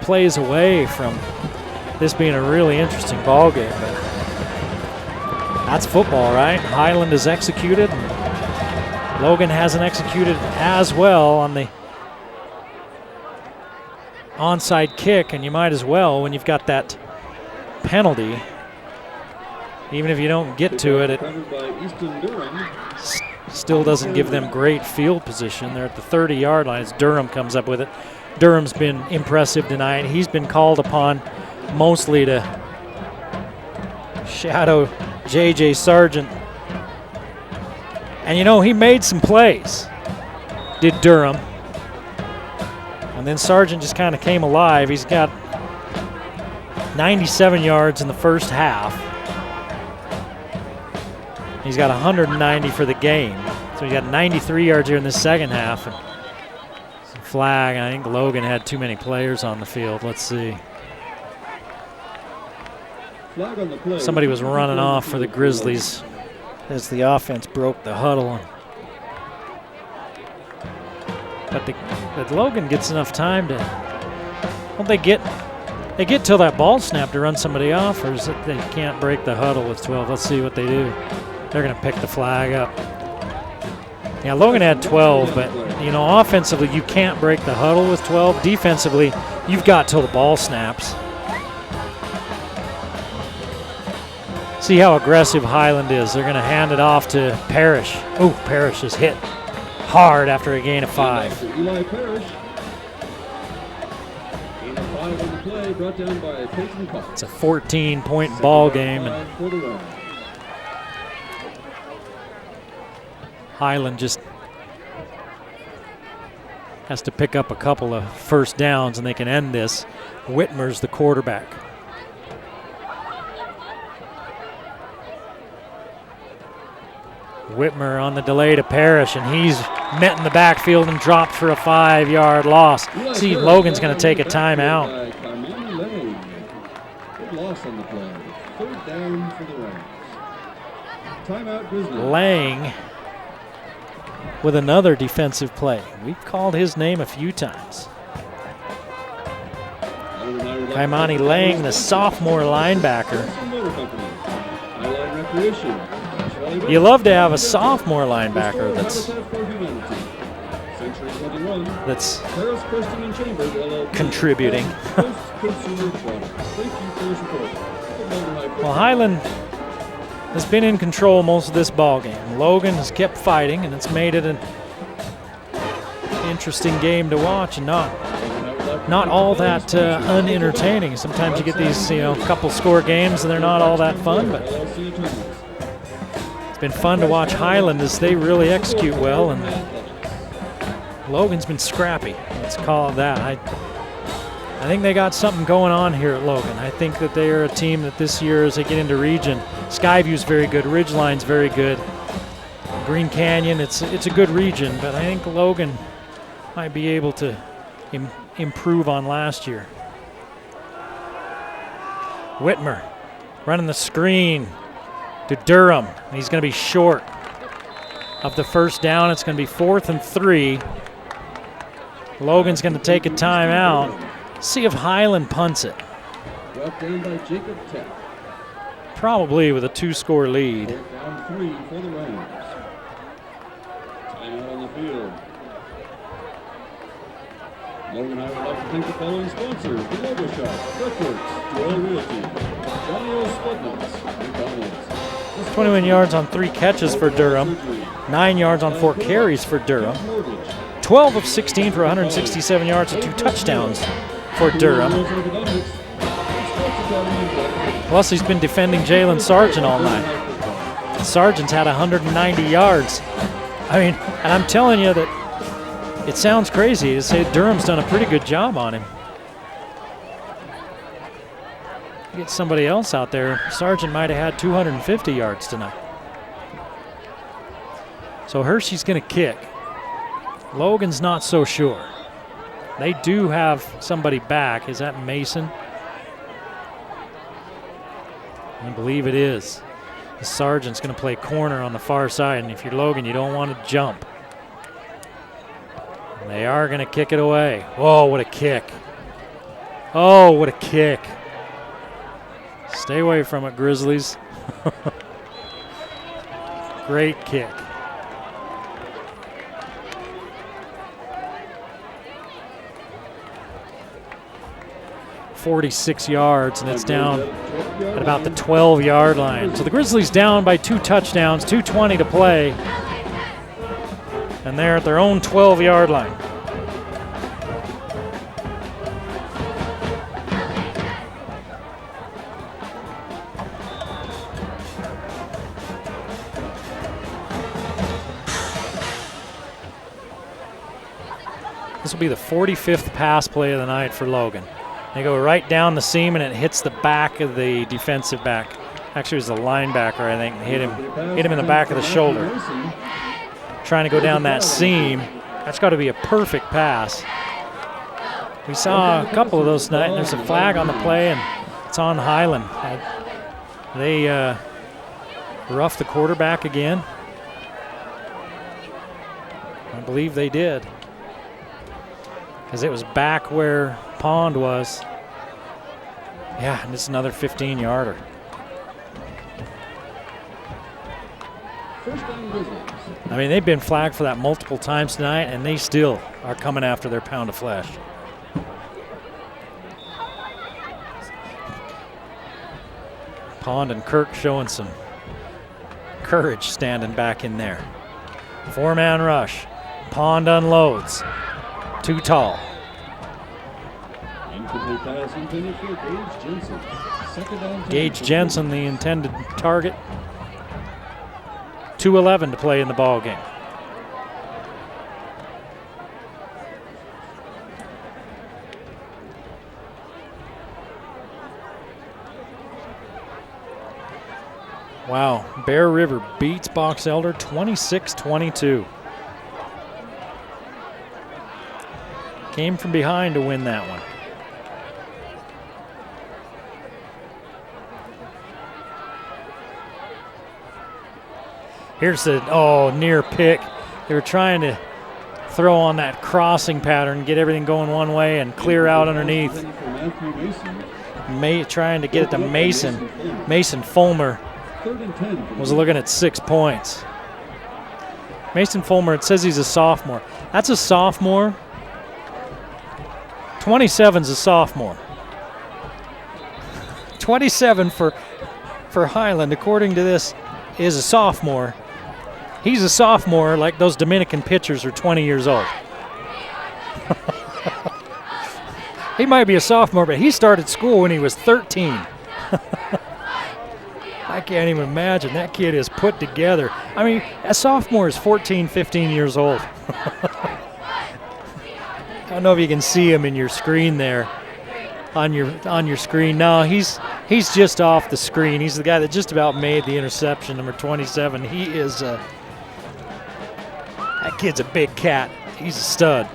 plays away from this being a really interesting ball game. But that's football, right? Highland has executed. Logan hasn't executed as well on the onside kick, and you might as well when you've got that penalty. Even if you don't get to it, it still doesn't give them great field position. They're at the 30-yard line as Durham comes up with it. Durham's been impressive tonight. He's been called upon mostly to shadow J.J. Sargent. And he made some plays, did Durham. And then Sargent just kind of came alive. He's got 97 yards in the first half. He's got 190 for the game. So he got 93 yards here in the second half. And some flag, and I think Logan had too many players on the field. Let's see. Somebody was running off for the Grizzlies as the offense broke the huddle. But Logan gets enough time to. Well, they get till that ball snap to run somebody off, or is it they can't break the huddle with 12? Let's see what they do. They're going to pick the flag up. Yeah, Logan had 12, but offensively you can't break the huddle with 12. Defensively, you've got till the ball snaps. See how aggressive Highland is. They're going to hand it off to Parrish. Oh, Parrish is hit hard after a gain of 5. Eli Parrish. Gain of 5 on the play, brought down by Peyton Cox. It's a 14-point ball game. And Highland just has to pick up a couple of first downs and they can end this. Whitmer's the quarterback. Whitmer on the delay to Parrish, and he's met in the backfield and dropped for a 5-yard loss. See, Logan's going to take a timeout. Good loss on the play. 3rd down for the Rams. Timeout Grizzlies. Lang with another defensive play. We've called his name a few times. Kaimani Lang, the sophomore linebacker. You love to have a sophomore linebacker that's contributing. Well, Highland has been in control most of this ball game. Logan has kept fighting, and it's made it an interesting game to watch, and not all that unentertaining. Sometimes you get these, couple score games, and they're not all that fun, but it's been fun to watch Highland as they really execute well, and Logan's been scrappy. Let's call it that. I think they got something going on here at Logan. I think that they are a team that this year, as they get into region, Skyview's very good, Ridgeline's very good, Green Canyon, it's a good region, but I think Logan might be able to improve on last year. Whitmer running the screen to Durham. He's going to be short of the first down. It's going to be 4th and 3. Logan's going to take a timeout. See if Highland punts it. Brought down by Jacob Tech. Probably with a 2-score lead. Down 3 for the Rams. Timeout on the field. Logan High would like to thank the following sponsors: The Logo Shop, Fretworks, Joel Realty, Johnny O's Spudnuts, McDonald's. 21 yards on 3 catches for Durham. 9 yards on 4 carries for Durham. 12 of 16 for 167 yards and 2 touchdowns for Durham. Plus, he's been defending Jalen Sargent all night. Sargent's had 190 yards. I mean, and I'm telling you that it sounds crazy to say Durham's done a pretty good job on him. Get somebody else out there, Sargent might have had 250 yards tonight. So Hershey's going to kick. Logan's not so sure. They do have somebody back. Is that Mason? I believe it is. The Sargent's going to play corner on the far side, and if you're Logan, you don't want to jump. And they are going to kick it away. Oh, what a kick. Oh, what a kick. Stay away from it, Grizzlies. Great kick. .46 yards, and it's down at about the 12-yard line. So the Grizzlies down by 2 touchdowns, 2:20 to play, and they're at their own 12-yard line. This will be the 45th pass play of the night for Logan. They go right down the seam, and it hits the back of the defensive back. Actually, it was the linebacker, I think. Hit him in the back of the shoulder. Trying to go down that seam. That's got to be a perfect pass. We saw a couple of those tonight, and there's a flag on the play, and it's on Highland. They roughed the quarterback again. I believe they did, because it was back where Pond was. Yeah, and it's another 15-yarder. I mean, they've been flagged for that multiple times tonight, and they still are coming after their pound of flesh. Pond and Kirk showing some courage standing back in there. 4-man rush. Pond unloads. Too tall. Gage Jensen, the intended target. 2:11 to play in the ball game. Wow, Bear River beats Box Elder 26-22. Came from behind to win that one. Here's the, near pick. They were trying to throw on that crossing pattern, get everything going one way and clear out underneath. Trying to get it to Mason. Mason Fulmer was looking at 6 points. Mason Fulmer, it says he's a sophomore. That's a sophomore. 27's a sophomore. 27 for Highland, according to this, is a sophomore. He's a sophomore like those Dominican pitchers are 20 years old. He might be a sophomore, but he started school when he was 13. I can't even imagine. That kid is put together. I mean, a sophomore is 14, 15 years old. I don't know if you can see him in your screen there, on your screen. No, he's just off the screen. He's the guy that just about made the interception, number 27. He is that kid's a big cat. He's a stud.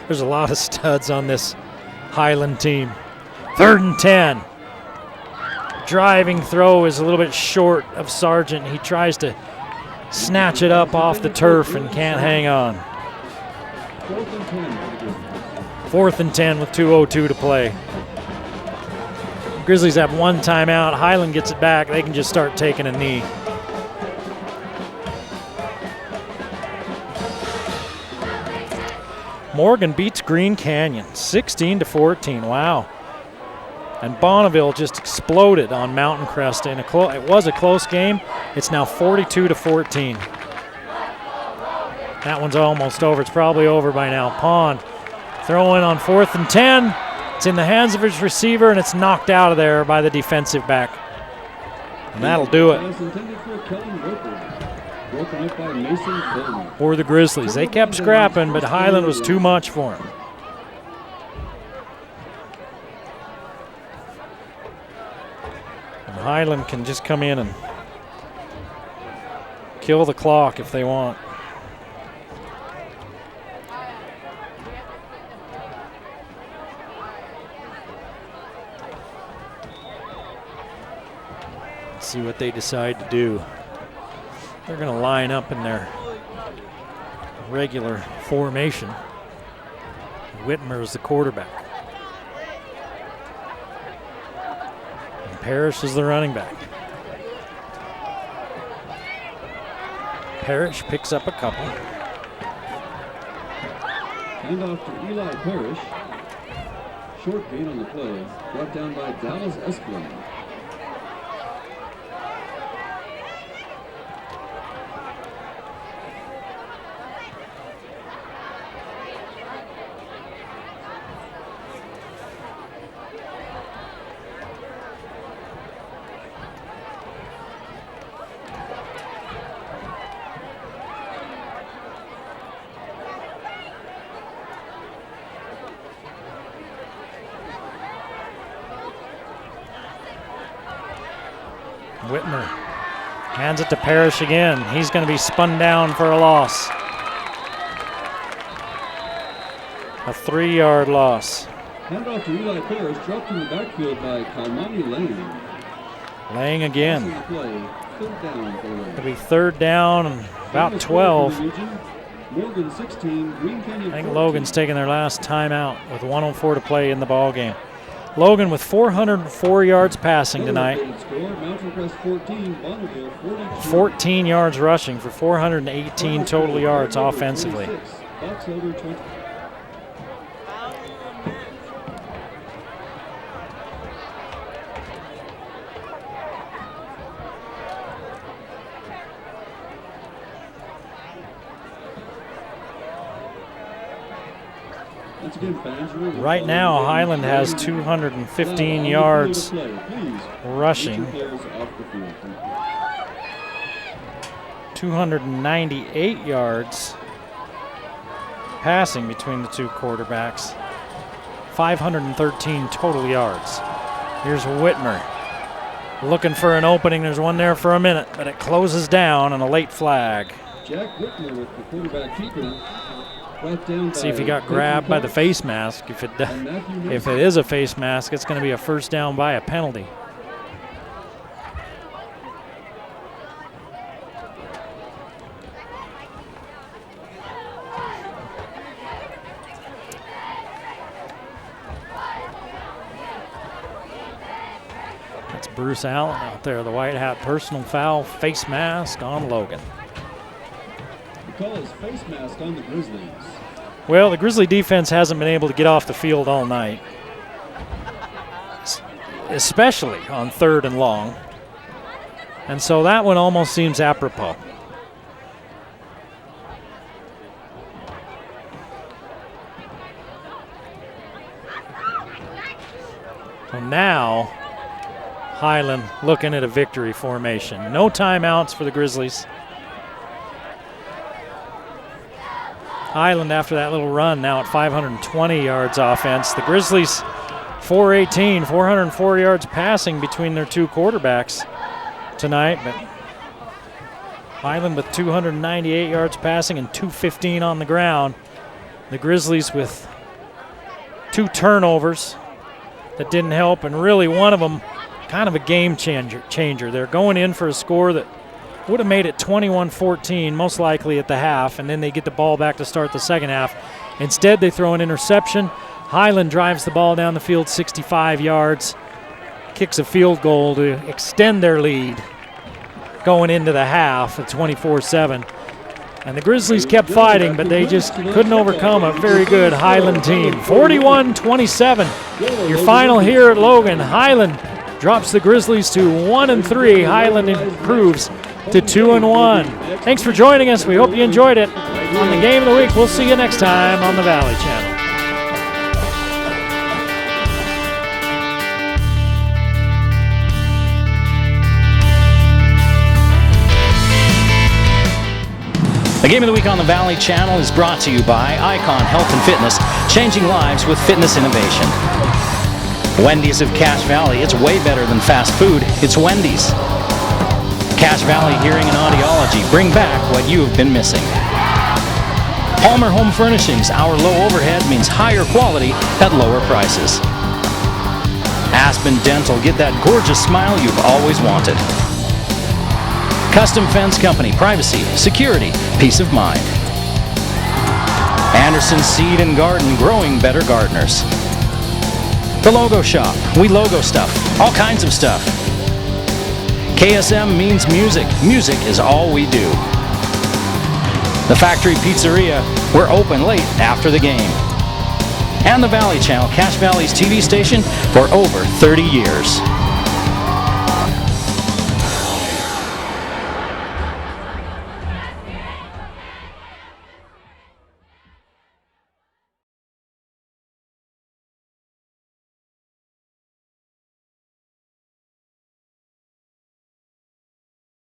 There's a lot of studs on this Highland team. 3rd and 10. Driving throw is a little bit short of Sargent. He tries to snatch it up off the turf and can't hang on. 4th and 10 with 2:02 to play. Grizzlies have one timeout. Highland gets it back. They can just start taking a knee. Morgan beats Green Canyon 16-14. Wow. And Bonneville just exploded on Mountain Crest in it was a close game. It's now 42-14. That one's almost over. It's probably over by now. Pond throwing on 4th and 10. It's in the hands of his receiver, and it's knocked out of there by the defensive back. And that'll do it for the Grizzlies. They kept scrapping, but Highland was too much for him. And Highland can just come in and kill the clock if they want. Let's see what they decide to do. They're going to line up in their regular formation. Whitmer is the quarterback. And Parrish is the running back. Parrish picks up a couple. Hand off to Eli Parrish. Short gain on the play, brought down by Dallas Esplin. Whitmer hands it to Parrish again. He's going to be spun down for a loss. A 3-yard loss. Hand off to Eli Parrish, dropped in the backfield by Kalmani Lane. Lang again. Play, 3rd down for Lang. It'll be 3rd down and about 12. Morgan 16, Green Canyon I think 14. Logan's taking their last timeout with 1:04 to play in the ball game. Logan with 404 yards passing tonight. 14 yards rushing for 418 total yards offensively. Right now, Highland has 215 yards rushing, 298 yards passing between the two quarterbacks, 513 total yards. Here's Whitmer looking for an opening. There's one there for a minute, but it closes down on a late flag. Jack Whitmer with the quarterback keeper. See if he got grabbed by the face mask. If it is a face mask, it's going to be a first down by a penalty. That's Bruce Allen out there, the white hat personal foul, face mask on Logan. Call his face mask on the Grizzlies. Well, the Grizzly defense hasn't been able to get off the field all night. especially on 3rd and long. And so that one almost seems apropos. So now Highland looking at a victory formation. No timeouts for the Grizzlies. Highland, after that little run, now at 520 yards offense. The Grizzlies 418, 404 yards passing between their two quarterbacks tonight, but Highland with 298 yards passing and 215 on the ground. The Grizzlies with 2 turnovers that didn't help, and really one of them kind of a game changer. They're going in for a score that would have made it 21-14, most likely at the half, and then they get the ball back to start the second half. Instead, they throw an interception. Highland drives the ball down the field 65 yards, kicks a field goal to extend their lead going into the half at 24-7. And the Grizzlies kept fighting, but they just couldn't overcome a very good Highland team. 41-27, your final here at Logan. Highland drops the Grizzlies to 1-3. Highland improves to 2-1. Thanks for joining us. We hope you enjoyed it on the Game of the Week. We'll see you next time on the Valley Channel. The Game of the Week on the Valley Channel is brought to you by Icon Health and Fitness, changing lives with fitness innovation. Wendy's of Cache Valley, it's way better than fast food, it's Wendy's. Cache Valley Hearing and Audiology, bring back what you have been missing. Palmer Home Furnishings, our low overhead means higher quality at lower prices. Aspen Dental, get that gorgeous smile you've always wanted. Custom Fence Company, privacy, security, peace of mind. Anderson Seed and Garden, growing better gardeners. The Logo Shop, we logo stuff, all kinds of stuff. KSM means music, music is all we do. The Factory Pizzeria, we're open late after the game. And the Valley Channel, Cache Valley's TV station for over 30 years.